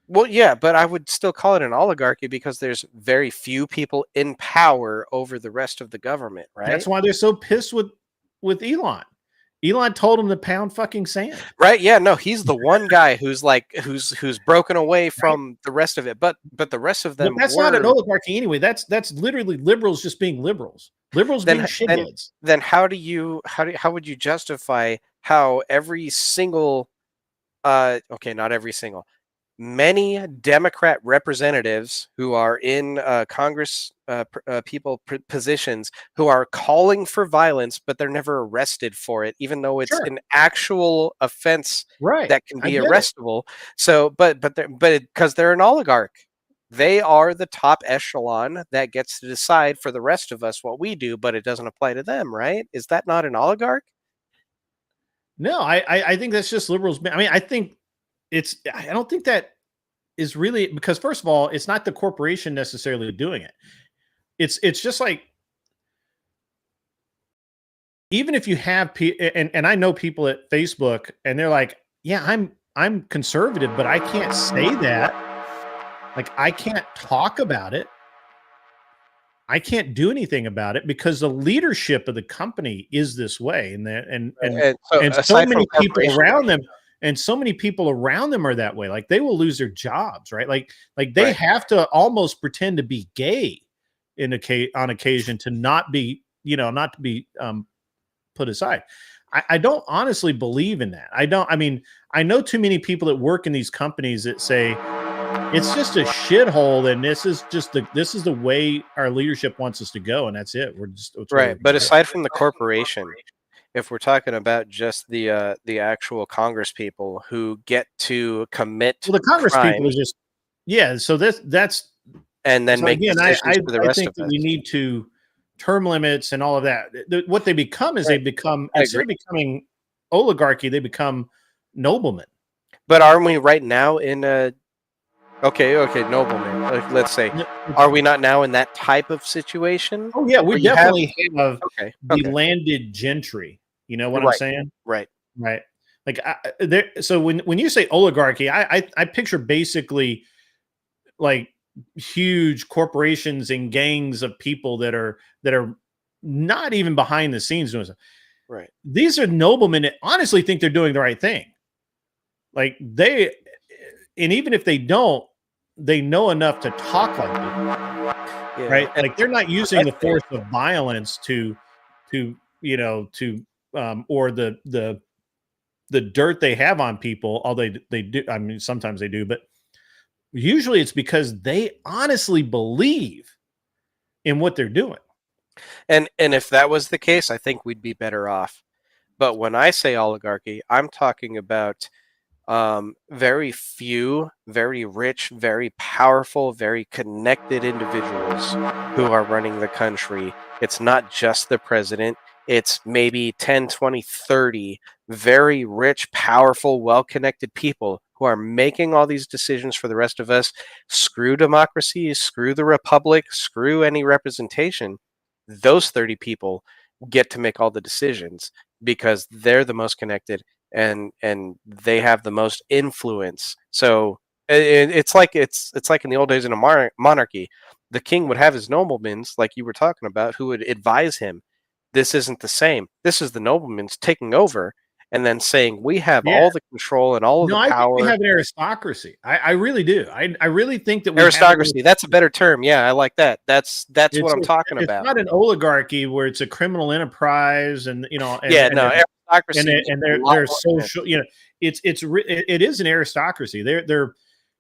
Well, yeah, but I would still call it an oligarchy because there's very few people in power over the rest of the government, right? That's why they're so pissed with Elon. Elon told him to pound fucking sand. Right? Yeah, no, he's the one guy who's broken away from the rest of it. But the rest of them, that's not an oligarchy anyway. That's literally liberals just being liberals. Liberals being shitheads. Then how would you justify how every single not every single, many Democrat representatives who are in Congress positions who are calling for violence, but they're never arrested for it, even though it's an actual offense that can be arrestable. So, but because they're an oligarch, they are the top echelon that gets to decide for the rest of us what we do, but it doesn't apply to them, right? Is that not an oligarch? No, I think that's just liberals. I mean, I don't think that is really, because first of all, it's not the corporation necessarily doing it. It's just like, even if you have and I know people at Facebook and they're like, yeah, I'm conservative, but I can't say that. Like, I can't talk about it. I can't do anything about it because the leadership of the company is this way, and so many people around them. And so many people around them are that way. Like, they will lose their jobs, right? Like they have to almost pretend to be gay on occasion to not be put aside. I don't honestly believe in that. I know too many people that work in these companies that say, It's just a shithole, and this is the way our leadership wants us to go, and that's it. We're just right. But aside from the corporation, if we're talking about just the actual Congress people who get to commit, well, the Congress crime, people is just so that's and then make decisions for the rest think of that us. we need to term limits and all of that. What they become is they become, instead of becoming oligarchy, they become noblemen. But aren't we right now in a okay, noblemen? Let's say, are we not now in that type of situation? Oh yeah, we definitely have the landed gentry. You know what I'm saying? Right. Like so when you say oligarchy, I picture basically like huge corporations and gangs of people that are not even behind the scenes doing stuff. Right. These are noblemen that honestly think they're doing the right thing. Like and even if they don't, they know enough to talk like it. Right. Like they're not using the force of violence to or the dirt they have on people, although they do. I mean, sometimes they do, but usually it's because they honestly believe in what they're doing. And if that was the case, I think we'd be better off. But when I say oligarchy, I'm talking about very few, very rich, very powerful, very connected individuals who are running the country. It's not just the president. It's maybe 10, 20, 30 very rich, powerful, well-connected people who are making all these decisions for the rest of us. Screw democracy, screw the republic, screw any representation. Those 30 people get to make all the decisions because they're the most connected and they have the most influence. So it's like in the old days in a monarchy. The king would have his noblemen, like you were talking about, who would advise him. This isn't the same. This is the noblemen taking over and then saying we have all the control and all of the power. I think we have an aristocracy. I really do. I really think that we aristocracy. That's a better term. Yeah, I like that. That's what I'm talking about. It's not an oligarchy where it's a criminal enterprise, and aristocracy and they're social. It is an aristocracy.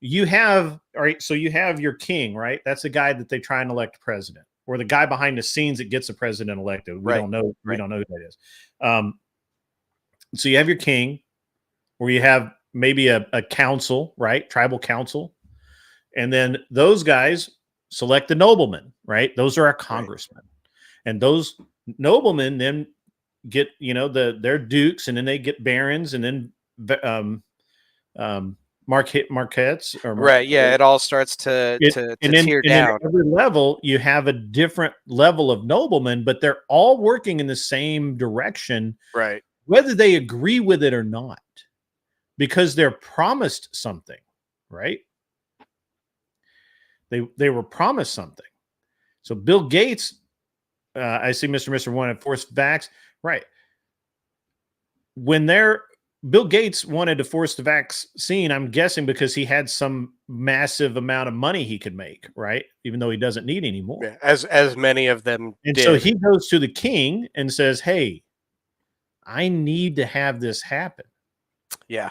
You have So you have your king, right? That's the guy that they try and elect president, or the guy behind the scenes that gets the president elected. We don't know. We don't know who that is. So you have your king, or you have maybe a council, right? Tribal council. And then those guys select the noblemen, right? Those are our congressmen. And those noblemen then get, their dukes, and then they get barons, and then marquettes. It all starts to tear down. At every level, you have a different level of noblemen, but they're all working in the same direction. Right. Whether they agree with it or not, because they're promised something, right? They were promised something. So Bill Gates, I see Mr. wanted forced vax, right? When Bill Gates wanted to force the vaccine, I'm guessing because he had some massive amount of money he could make, right? Even though he doesn't need any more. Yeah, as many of them and did. So he goes to the king and says, hey, I need to have this happen. Yeah.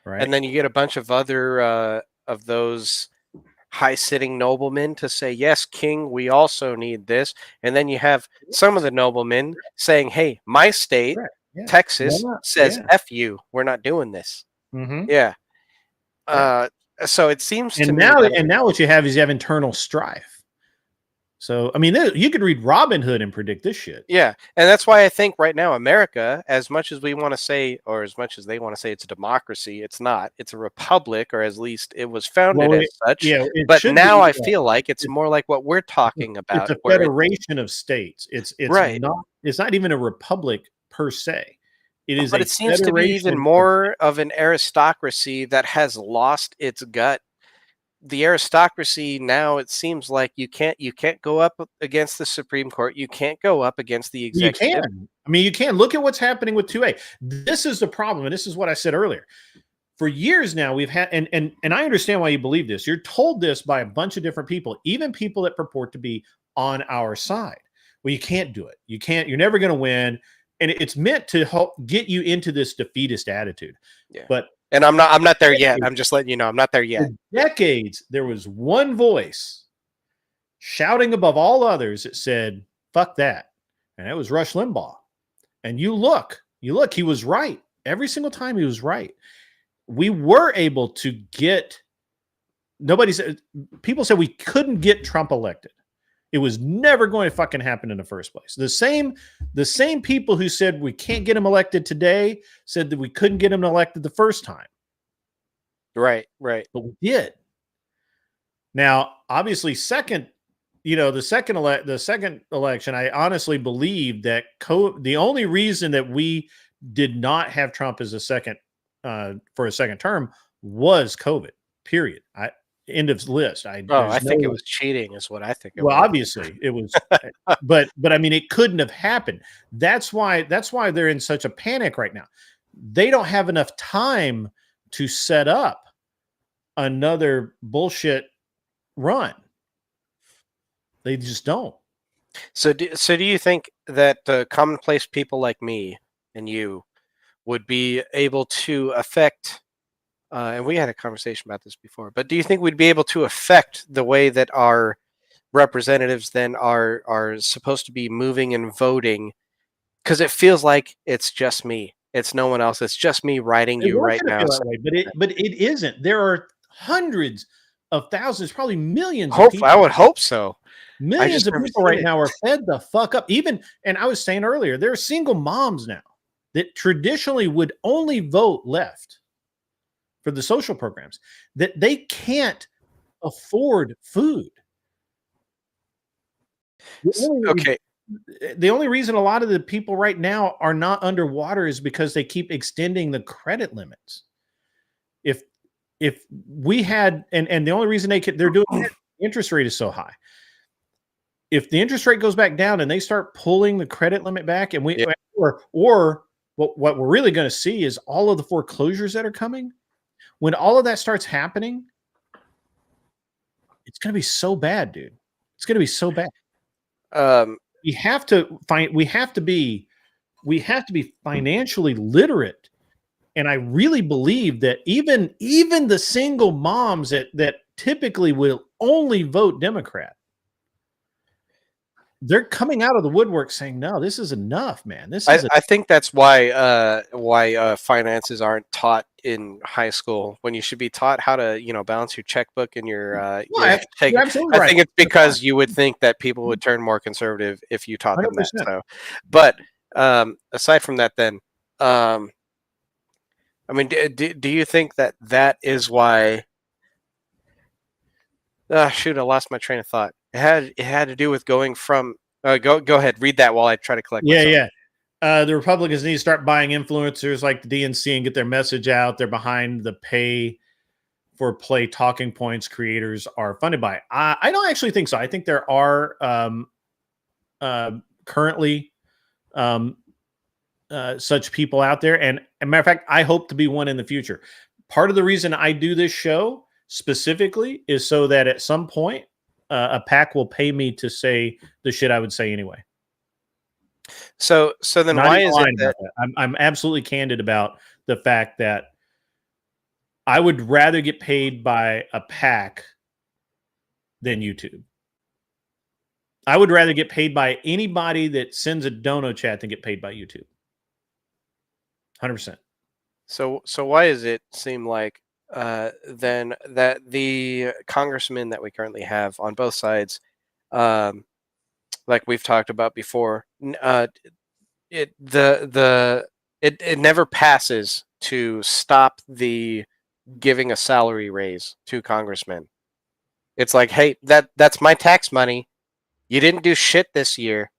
Right. And then you get a bunch of other of those high-sitting noblemen to say, yes, king, we also need this. And then you have some of the noblemen saying, hey, my state, Texas, says, F you, we're not doing this. Mm-hmm. Yeah. So it seems to me. And now what you have is you have internal strife. So, I mean, you could read Robin Hood and predict this shit. Yeah. And that's why I think right now, America, as much as we want to say, or as much as they want to say it's a democracy, it's not. It's a republic, or at least it was founded as such. Yeah, but now I feel like it's more like what we're talking about. It's a federation of states. It's right. It's not even a republic per se. But it seems to be even more of an aristocracy that has lost its gut. The aristocracy now, it seems like you can't go up against the Supreme Court. You can't go up against the executive. You can. I mean, you can. Look at what's happening with 2A. This is the problem, and this is what I said earlier. For years now, we've had, and I understand why you believe this. You're told this by a bunch of different people, even people that purport to be on our side. Well, you can't do it. You can't. You're never going to win. And it's meant to help get you into this defeatist attitude. Yeah. But And I'm not there yet. I'm just letting you know I'm not there yet. For decades, there was one voice shouting above all others that said, fuck that. And it was Rush Limbaugh. And you look, he was right. Every single time he was right. We were able to get, people said we couldn't get Trump elected. It was never going to fucking happen in the first place. The same people who said we can't get him elected today said that we couldn't get him elected the first time. Right. But we did. Now, obviously, the second election, I honestly believe that the only reason that we did not have Trump as for a second term was COVID. Period. End of list. I think it was cheating, is what I think. Obviously it was, but I mean, it couldn't have happened. That's why they're in such a panic right now. They don't have enough time to set up another bullshit run. They just don't. So do you think that commonplace people like me and you would be able to affect? And we had a conversation about this before, but do you think we'd be able to affect the way that our representatives then are supposed to be moving and voting? Because it feels like it's just me. It's no one else. It's just me writing you right now. But it isn't. There are hundreds of thousands, probably millions. I would hope so. Millions of people right now are fed the fuck up. And I was saying earlier, there are single moms now that traditionally would only vote left for the social programs, that they can't afford food. The only reason a lot of the people right now are not underwater is because they keep extending the credit limits. If we had, and the only reason they're doing it, the interest rate is so high. If the interest rate goes back down and they start pulling the credit limit back, and or what we're really going to see is all of the foreclosures that are coming. When all of that starts happening, it's going to be so bad, dude. It's going to be so bad. We have to be financially literate. And I really believe that even the single moms that typically will only vote Democrat, they're coming out of the woodwork saying, no, this is enough, man. I think that's why finances aren't taught in high school, when you should be taught how to, balance your checkbook and your take. I think it's because you would think that people would turn more conservative if you taught them 100%. That. So, but aside from that, then, I mean, do you think that is why? Shoot, I lost my train of thought. It had to do with going from. Go ahead, read that while I try to collect. Yeah. The Republicans need to start buying influencers like the DNC and get their message out. They're behind the pay for play talking points creators are funded by. I don't actually think so. I think there are currently such people out there. And as a matter of fact, I hope to be one in the future. Part of the reason I do this show specifically is so that at some point a PAC will pay me to say the shit I would say anyway. So then why is it that I'm absolutely candid about the fact that I would rather get paid by a PAC than YouTube. I would rather get paid by anybody that sends a dono chat than get paid by YouTube. 100%. So why does it seem like then that the congressmen that we currently have on both sides, like we've talked about before, it never passes to stop the giving a salary raise to congressmen. It's like, hey, that's my tax money. You didn't do shit this year.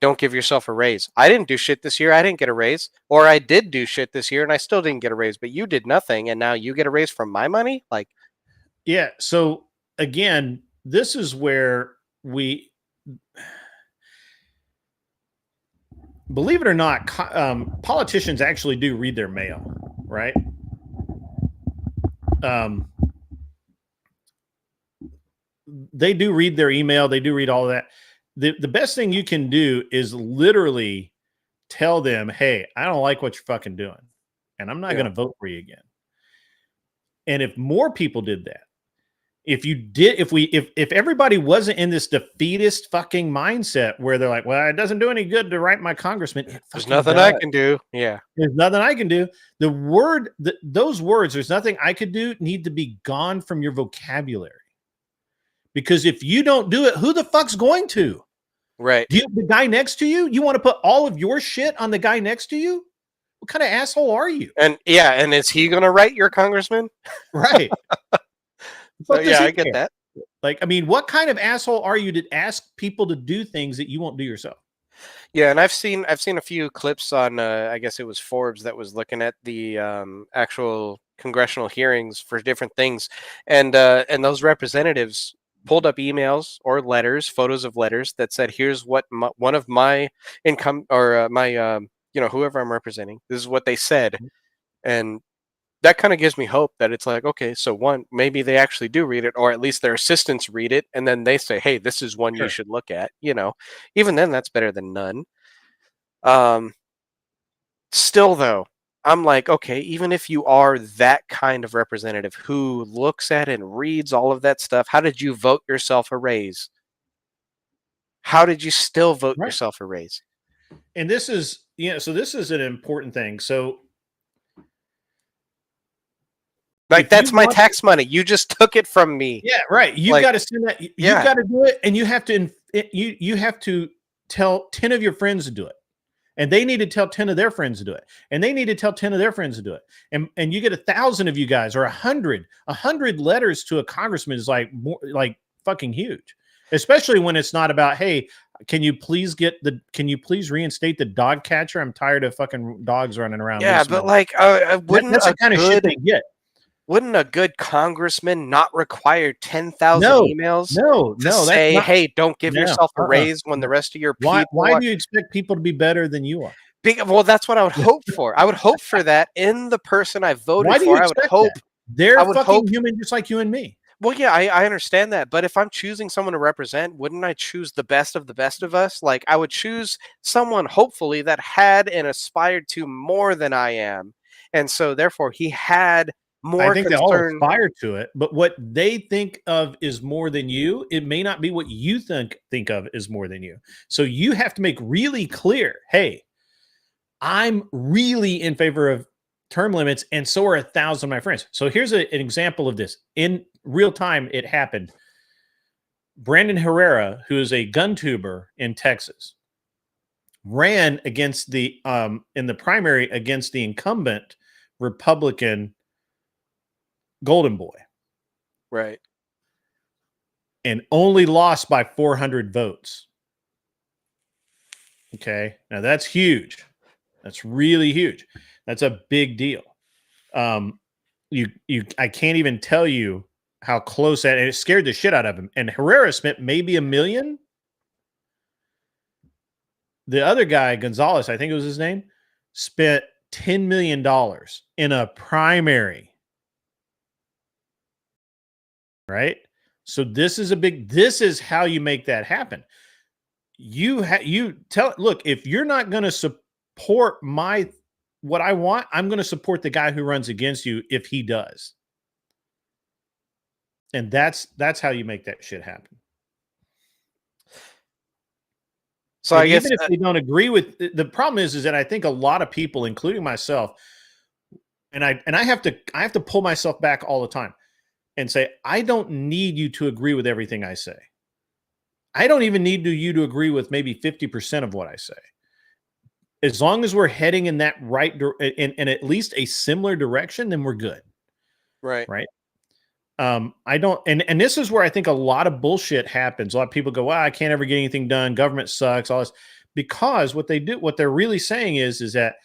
Don't give yourself a raise. I didn't do shit this year. I didn't get a raise. Or I did do shit this year and I still didn't get a raise, but you did nothing and now you get a raise from my money? Like, yeah. So again, this is where we, believe it or not, politicians actually do read their mail, right? They do read their email. They do read all of that. The best thing you can do is literally tell them, hey, I don't like what you're fucking doing, and I'm not going to vote for you again. And if more people did that, if everybody wasn't in this defeatist fucking mindset where they're like, well, it doesn't do any good to write my congressman. There's nothing I can do. Yeah. There's nothing I can do. Those words, there's nothing I could do, need to be gone from your vocabulary. Because if you don't do it, who the fuck's going to? Right. The guy next to you? You want to put all of your shit on the guy next to you? What kind of asshole are you? And yeah, and is he going to write your congressman? Right. So, yeah, I get that. Like, I mean, what kind of asshole are you to ask people to do things that you won't do yourself? Yeah, and I've seen a few clips on I guess it was Forbes that was looking at the actual congressional hearings for different things, and those representatives pulled up emails or letters, photos of letters that said, "Here's what one of my income or my whoever I'm representing. This is what they said," and that kind of gives me hope that it's like, okay, so one, maybe they actually do read it, or at least their assistants read it, and then they say, hey, this is one you should look at. Even then, that's better than none. Still, though, I'm like, okay, even if you are that kind of representative who looks at and reads all of that stuff, how did you vote yourself a raise? How did you still vote yourself a raise? And this is, so this is an important thing. So, like, that's my tax money. You just took it from me. Yeah, right. You've got to send that. You've got to do it, and you have to tell 10 of your friends to do it, and they need to tell 10 of their friends to do it, and they need to tell 10 of their friends to do it, and you get 1,000 of you guys, or 100 letters to a congressman is like fucking huge, especially when it's not about, hey, can you please reinstate the dog catcher? I'm tired of fucking dogs running around. Yeah, but like, wouldn't that's the kind of shit they get. Wouldn't a good congressman not require 10,000 emails? No, say, hey, don't give yourself a raise when the rest of your people. Why do you expect people to be better than you are? Well, that's what I would hope for. I would hope for that in the person I voted for. I would hope they're fucking human, just like you and me. Well, yeah, I understand that, but if I'm choosing someone to represent, wouldn't I choose the best of us? Like, I would choose someone, hopefully, that had and aspired to more than I am, and so therefore he had. I think they all aspire to it, but what they think of is more than you. It may not be what you think of is more than you. So you have to make really clear, hey, I'm really in favor of term limits, and so are 1,000 of my friends. So here's an example of this. In real time, it happened. Brandon Herrera, who is a gun tuber in Texas, ran against in the primary against the incumbent Republican Golden Boy. Right. And only lost by 400 votes. Okay. Now that's huge. That's really huge. That's a big deal. I can't even tell you how close that, and it scared the shit out of him. And Herrera spent maybe $1 million. The other guy, Gonzalez, I think it was his name, spent $10 million in a primary. Right? So this is how you make that happen. Look, if you're not going to support what I want, I'm going to support the guy who runs against you if he does. And that's how you make that shit happen. So I guess even if they don't agree with the problem is that I think a lot of people, including myself, and I have to pull myself back all the time and say, I don't need you to agree with everything I say. I don't even need you to agree with maybe 50% of what I say. As long as we're heading in that in at least a similar direction, then we're good. Right. Right. I don't, and this is where I think a lot of bullshit happens. A lot of people go, well, I can't ever get anything done. Government sucks, all this. Because what they're really saying is that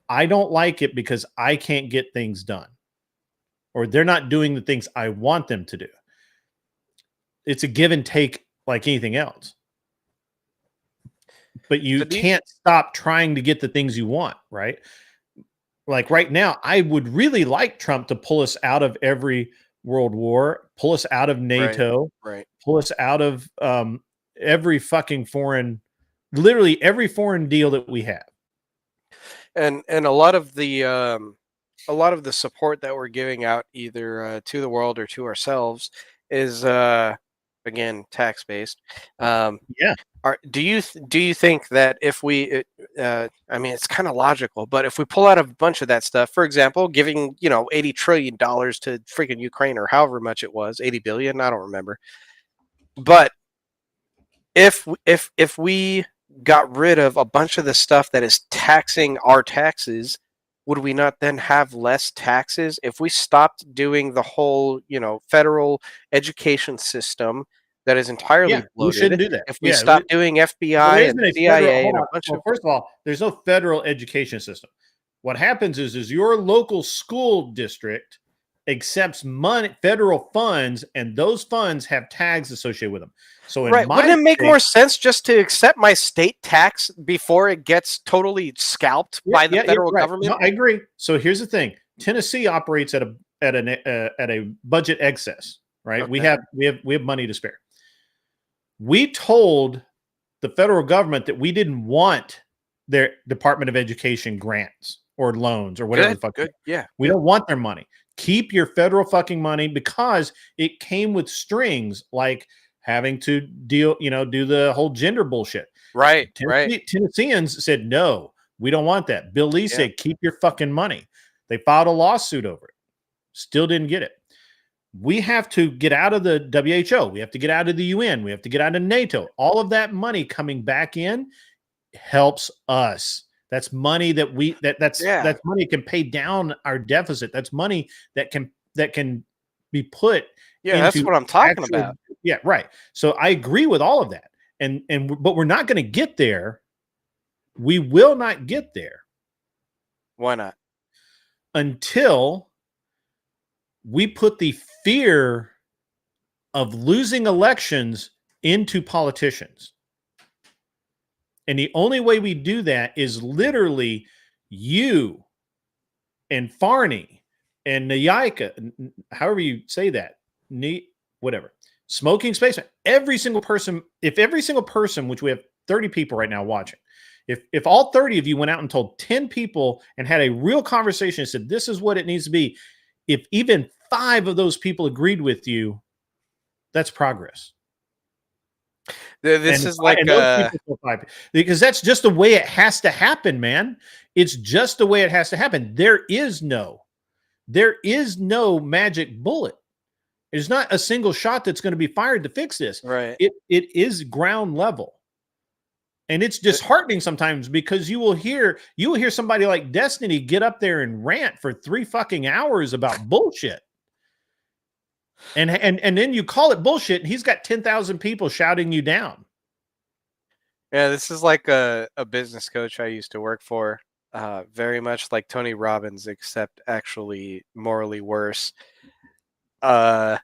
I don't like it because I can't get things done. Or they're not doing the things I want them to do. It's a give and take like anything else. But you can't stop trying to get the things you want, right? Like right now, I would really like Trump to pull us out of every world war, pull us out of NATO, right. Pull us out of every fucking literally every foreign deal that we have. And a lot of the a lot of the support that we're giving out, either to the world or to ourselves, is again tax based. Yeah. Do you think that if we, I mean, it's kind of logical, but if we pull out a bunch of that stuff, for example, giving $80 trillion to freaking Ukraine, or however much it was, 80 billion, I don't remember, but if we got rid of a bunch of the stuff that is taxing our taxes, would we not then have less taxes? If we stopped doing the whole, federal education system that is entirely bloated, we shouldn't do that. If we stop doing FBI and CIA and a bunch of... First of all, there's no federal education system. What happens is your local school district accepts money, federal funds, and those funds have tags associated with them. So wouldn't it make more sense just to accept my state tax before it gets totally scalped by the federal government? No, I agree. So here's the thing: Tennessee operates at a budget excess, right? Okay. We have money to spare. We told the federal government that we didn't want their Department of Education grants or loans or whatever the fuck. Good. Yeah. We don't want their money. Keep your federal fucking money, because it came with strings, like having to do the whole gender bullshit. Right. Tennesseans said, no, we don't want that. Bill Lee said, keep your fucking money. They filed a lawsuit over it. Still didn't get it. We have to get out of the WHO. We have to get out of the UN. We have to get out of NATO. All of that money coming back in helps us. That's money that that's money that can pay down our deficit. That's money that can be put. Yeah, that's what I'm talking about. Yeah, right. So I agree with all of that. But we're not going to get there. We will not get there. Why not? Until we put the fear of losing elections into politicians. And the only way we do that is literally you and Farney and Nayika, however you say that, whatever, Smoking Spaceman, every single person, which we have 30 people right now watching, if all 30 of you went out and told 10 people and had a real conversation and said, this is what it needs to be, if even 5 of those people agreed with you, that's progress. This is like because that's just the way it has to happen, man. It's just the way it has to happen. There is no magic bullet. There's not a single shot that's going to be fired to fix this. Right. It is ground level. And it's disheartening sometimes, because you will hear somebody like Destiny get up there and rant for 3 fucking hours about bullshit. And then you call it bullshit, and he's got 10,000 people shouting you down. Yeah, this is like a business coach I used to work for, very much like Tony Robbins, except actually morally worse. Yeah,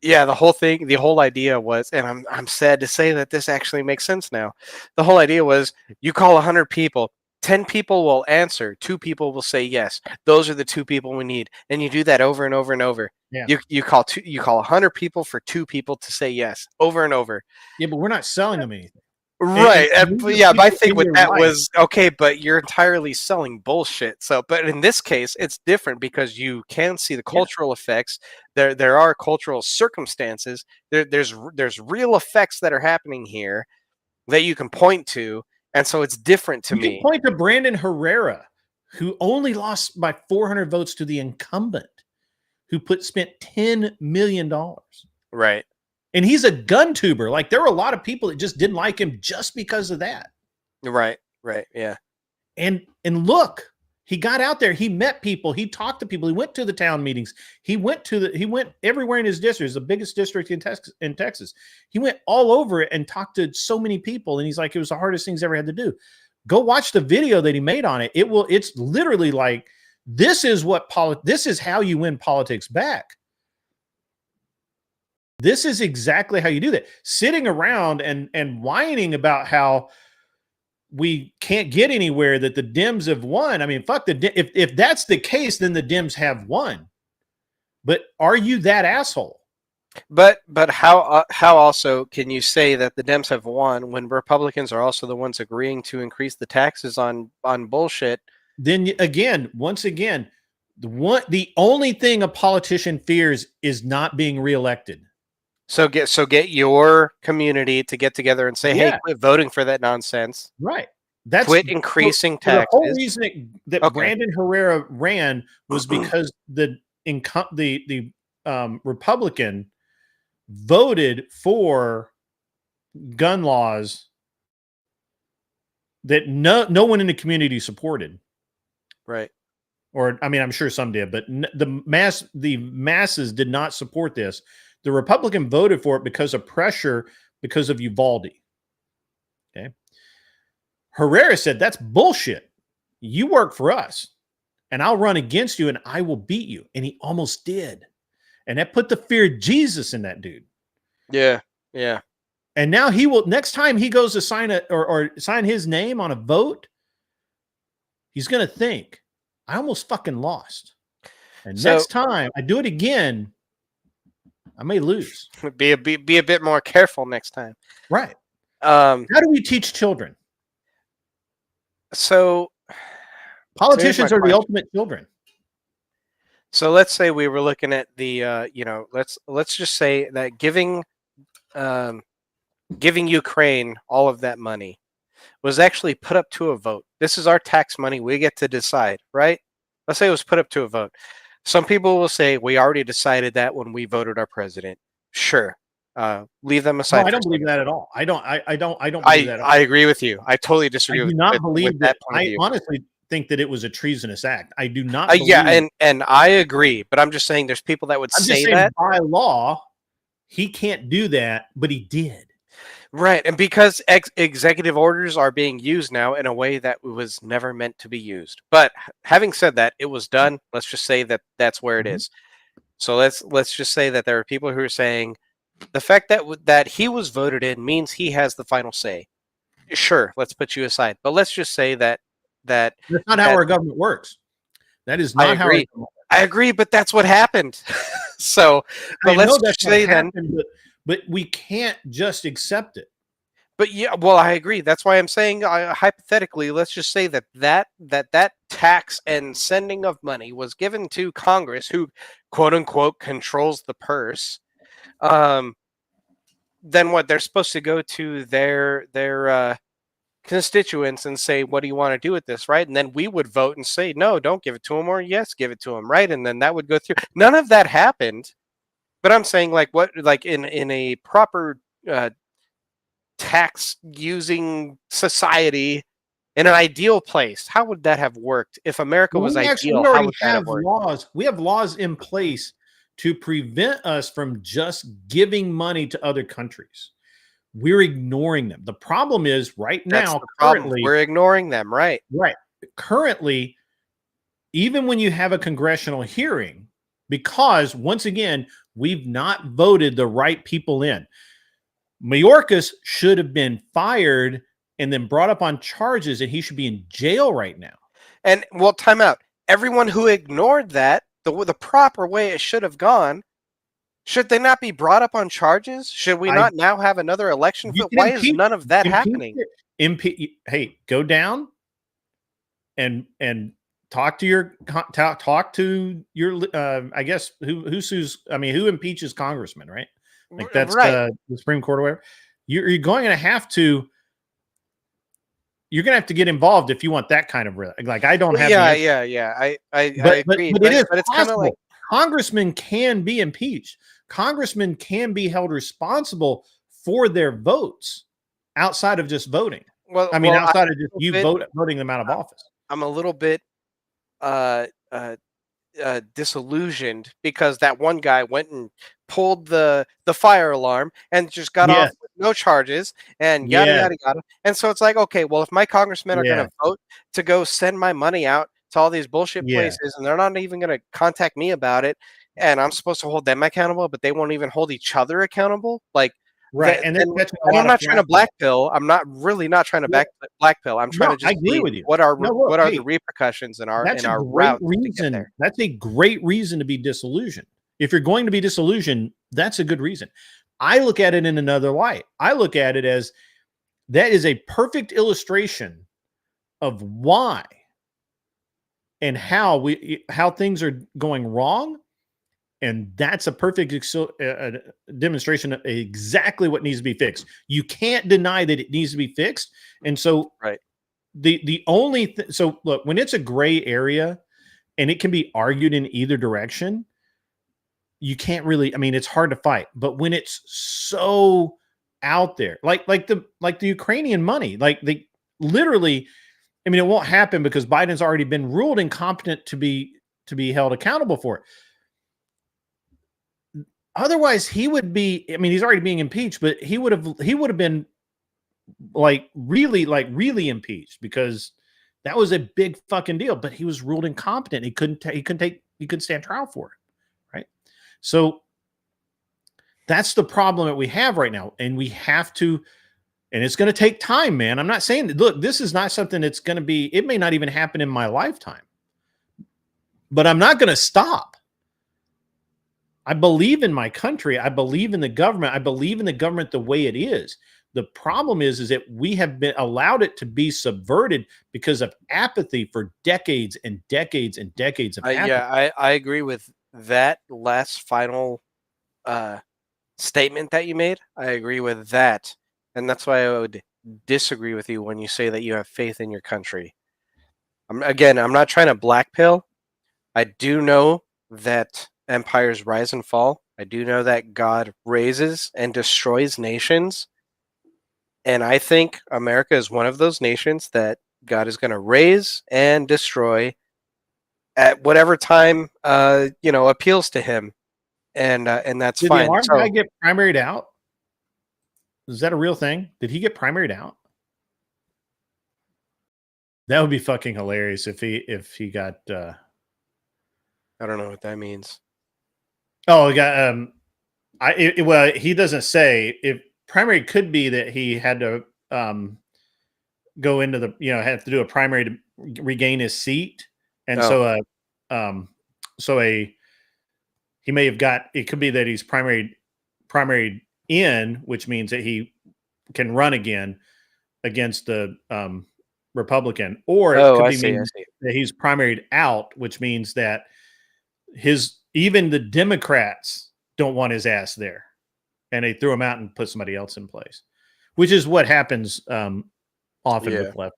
the whole idea was, and I'm sad to say that this actually makes sense now. The whole idea was, you call 100 people, 10 people will answer, 2 people will say yes. Those are the 2 people we need, and you do that over and over and over. Yeah. You call 100 people for 2 people to say yes, over and over. Yeah, but we're not selling them anything. Right. My thing with that was, okay, but you're entirely selling bullshit. So, but in this case, it's different, because you can see the cultural effects. There are cultural circumstances. There's real effects that are happening here that you can point to. And so it's different to me. You can point to Brandon Herrera, who only lost by 400 votes to the incumbent, who spent $10 million. Right. And he's a gun tuber. Like, there were a lot of people that just didn't like him just because of that. Right. Yeah. And look, he got out there. He met people. He talked to people. He went to the town meetings. He went everywhere in his district. It's the biggest district in Texas. He went all over it and talked to so many people. And he's like, it was the hardest thing he's ever had to do. Go watch the video that he made on it. It's literally like, this is how you win politics back. This is exactly how you do that. Sitting around and whining about how we can't get anywhere, that the Dems have won. I mean, fuck if that's the case, then the Dems have won. But are you that asshole? But how also can you say that the Dems have won when Republicans are also the ones agreeing to increase the taxes on bullshit? then again, once again, the only thing a politician fears is not being reelected. So get your community to get together and say, hey, quit voting for that nonsense. Right. That's quit increasing taxes. The whole reason that Brandon Herrera ran was because the Republican voted for gun laws that no one in the community supported. Right. Or, I mean, I'm sure some did, but the masses did not support this. The Republican voted for it because of pressure, because of Uvalde. Okay. Herrera said, that's bullshit. You work for us and I'll run against you and I will beat you. And he almost did. And that put the fear of Jesus in that dude. Yeah. Yeah. And now he will, next time he goes to sign or sign his name on a vote, he's going to think, I almost fucking lost. And next time I do it again, I may lose. Be a bit more careful next time. Right. How do we teach children? So politicians are the ultimate children. So let's say we were looking at the, let's just say that giving Ukraine all of that money was actually put up to a vote. This is our tax money. We get to decide, right? Let's say it was put up to a vote. Some people will say we already decided that when we voted our president. Sure. Leave them aside. No, I don't believe that at all. I don't believe that at all. I agree with you. I totally disagree with that. I honestly think that it was a treasonous act. I do not believe and I agree, but I'm just saying there's people that would say that by law he can't do that, but he did. Right, and because executive orders are being used now in a way that was never meant to be used. But having said that, it was done. Let's just say that that's where it is. So let's just say that there are people who are saying the fact that he was voted in means he has the final say. Sure, let's put you aside. But let's just say that's not how our government works. That is not how. I agree, but that's what happened. So, but let's just say then. But we can't just accept it. But yeah, well, I agree. That's why I'm saying hypothetically, let's just say that tax and sending of money was given to Congress, who quote unquote controls the purse. Then what? They're supposed to go to their constituents and say, what do you want to do with this, right? And then we would vote and say, no, don't give it to them, or yes, give it to them, right? And then that would go through. None of that happened. But I'm saying, like, in a proper tax using society, in an ideal place, how would that have worked? If America was ideal, how would that have worked? We have laws in place to prevent us from just giving money to other countries. We're ignoring them. The problem is right now, currently, we're ignoring them, right? Right. Currently, even when you have a congressional hearing, because once again, we've not voted the right people in. Mayorkas should have been fired and then brought up on charges, and he should be in jail right now. And well, time out. Everyone who ignored that, the proper way it should have gone, should they not be brought up on charges? Should we not now have another election? Why is none of that happening? Hey, go down and talk to your I guess who sues, I mean, who impeaches congressmen, right? Like that's the Supreme Court or whatever. You're going to have to get involved if you want that kind of like I don't have I agree. But it's kind of like congressmen can be impeached. Congressmen can be held responsible for their votes outside of just voting. Well, I mean, outside of just voting them out of office. I'm a little bit disillusioned because that one guy went and pulled the fire alarm and just got off with no charges and yada yada yada. And so it's like, okay, well, if my congressmen are going to vote to go send my money out to all these bullshit places and they're not even going to contact me about it, and I'm supposed to hold them accountable, but they won't even hold each other accountable, like. Right, and I'm not trying to blackpill. I'm not trying to blackpill. I'm trying to just agree with you. What are the repercussions in our route? That's a great reason to be disillusioned. If you're going to be disillusioned, that's a good reason. I look at it in another light. I look at it as that is a perfect illustration of why and how things are going wrong. And that's a perfect demonstration of exactly what needs to be fixed. You can't deny that it needs to be fixed. And so right. The only so look, when it's a gray area and it can be argued in either direction, you can't really, I mean, it's hard to fight. But when it's so out there, like the Ukrainian money, like they literally, I mean, it won't happen because Biden's already been ruled incompetent to be held accountable for it. Otherwise, he would be, I mean, he's already being impeached, but he would have been really impeached, because that was a big fucking deal. But he was ruled incompetent. He couldn't stand trial for it. Right. So that's the problem that we have right now. And we have to, and it's going to take time, man. I'm not saying that, look, this is not something that's going to be, it may not even happen in my lifetime, but I'm not going to stop. I believe in my country. I believe in the government. I believe in the government the way it is. The problem is that we have been allowed it to be subverted because of apathy for decades and decades and decades of apathy. Yeah, I agree with that last final statement that you made. I agree with that. And that's why I would disagree with you when you say that you have faith in your country. I'm not trying to blackpill. I do know that empires rise and fall. I do know that God raises and destroys nations. And I think America is one of those nations that God is going to raise and destroy at whatever time, appeals to him. And that's fine. Did the armed guy get primaried out? Is that a real thing? Did he get primaried out? That would be fucking hilarious if he got. I don't know what that means. Oh, he got. Well, he doesn't say. If primary could be that he had to go into the, have to do a primary to regain his seat, and he may have got. It could be that he's primaried in, which means that he can run again against the Republican, or it could be that he's primaried out, which means that even the Democrats don't want his ass there, and they threw him out and put somebody else in place, which is what happens often with leftists.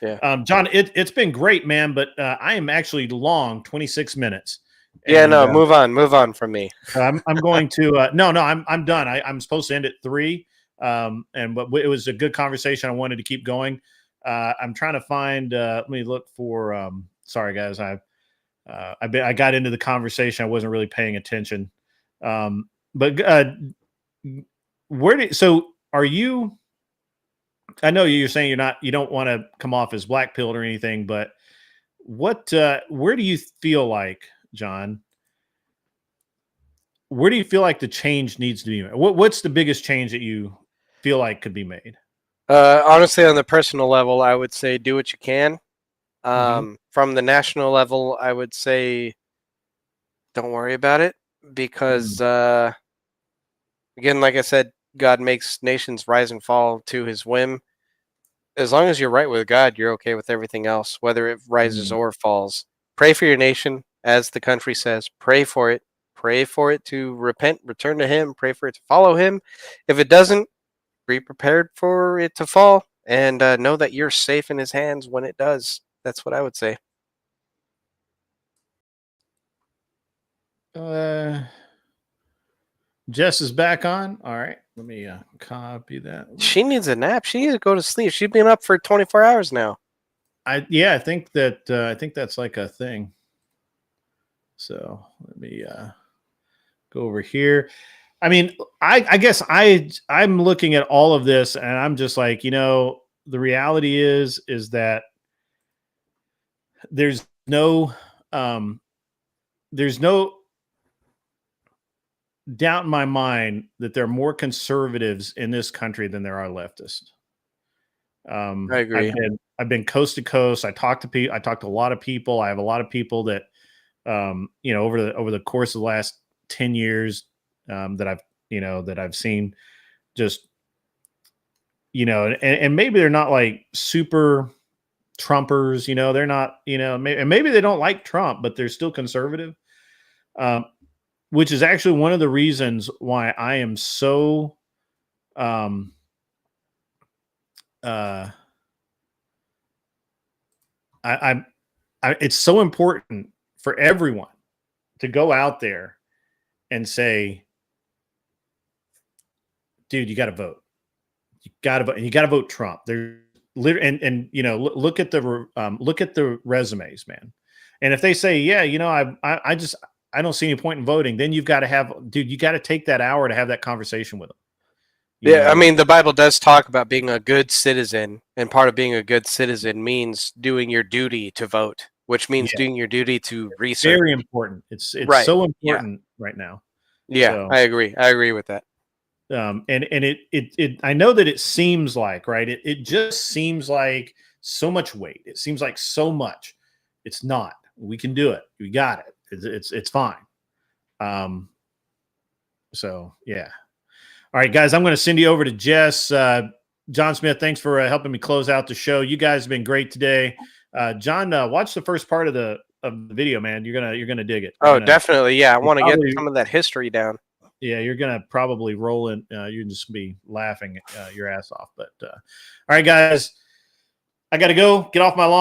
Yeah, John, it's been great, man, but I am actually long 26 minutes. Yeah, move on from me. I'm going to I'm done. I'm supposed to end at 3. But it was a good conversation. I wanted to keep going. I'm trying to find. Let me look for. Sorry, guys. I got into the conversation. I wasn't really paying attention. But so are you? I know you're saying you don't want to come off as black-pilled or anything, but where do you feel like, John, where do you feel like the change needs to be made? What's the biggest change that you feel like could be made? Honestly, on the personal level, I would say do what you can. From the national level, I would say don't worry about it, because again, like I said, God makes nations rise and fall to his whim. As long as you're right with God, you're okay with everything else, whether it rises or falls. Pray for your nation, as the country says. Pray for it. Pray for it to repent, return to him. Pray for it to follow him. If it doesn't, be prepared for it to fall, and know that you're safe in his hands when it does. That's what I would say. Jess is back on. All right. Let me copy that. She needs a nap. She needs to go to sleep. She's been up for 24 hours now. I think that's like a thing. So let me go over here. I mean, I guess I'm looking at all of this and I'm just like, the reality is that there's no doubt in my mind that there are more conservatives in this country than there are leftists. I agree. I've been coast to coast. I talked to a lot of people. I have a lot of people that, over the course of the last 10 years, that I've seen, just, and maybe they're not like super Trumpers, you know, they're not, you know, maybe they don't like Trump, but they're still conservative. Which is actually one of the reasons why I am so it's so important for everyone to go out there and say, dude, you got to vote. You got to vote, and you got to vote Trump. They're and you know, look at the resumes, man. And if they say, yeah, you know, I don't see any point in voting, then you've got to have, dude, you got to take that hour to have that conversation with them. Yeah, I mean, the Bible does talk about being a good citizen, and part of being a good citizen means doing your duty to vote, which means doing your duty to research. Very important. It's right. so important right now. Yeah, so, I agree. I agree with that. And it I know that it seems like, right, it just seems like so much weight. It seems like so much. It's not. We can do it. We got it. It's fine. So yeah. All right, guys, I'm going to send you over to Jess. John Smith, thanks for helping me close out the show. You guys have been great today. John, watch the first part of the video, man. You're gonna dig it. Definitely, yeah. I want to get some of that history down. Yeah, you're gonna probably roll in. You're just be laughing your ass off. But all right, guys, I got to go. Get off my lawn.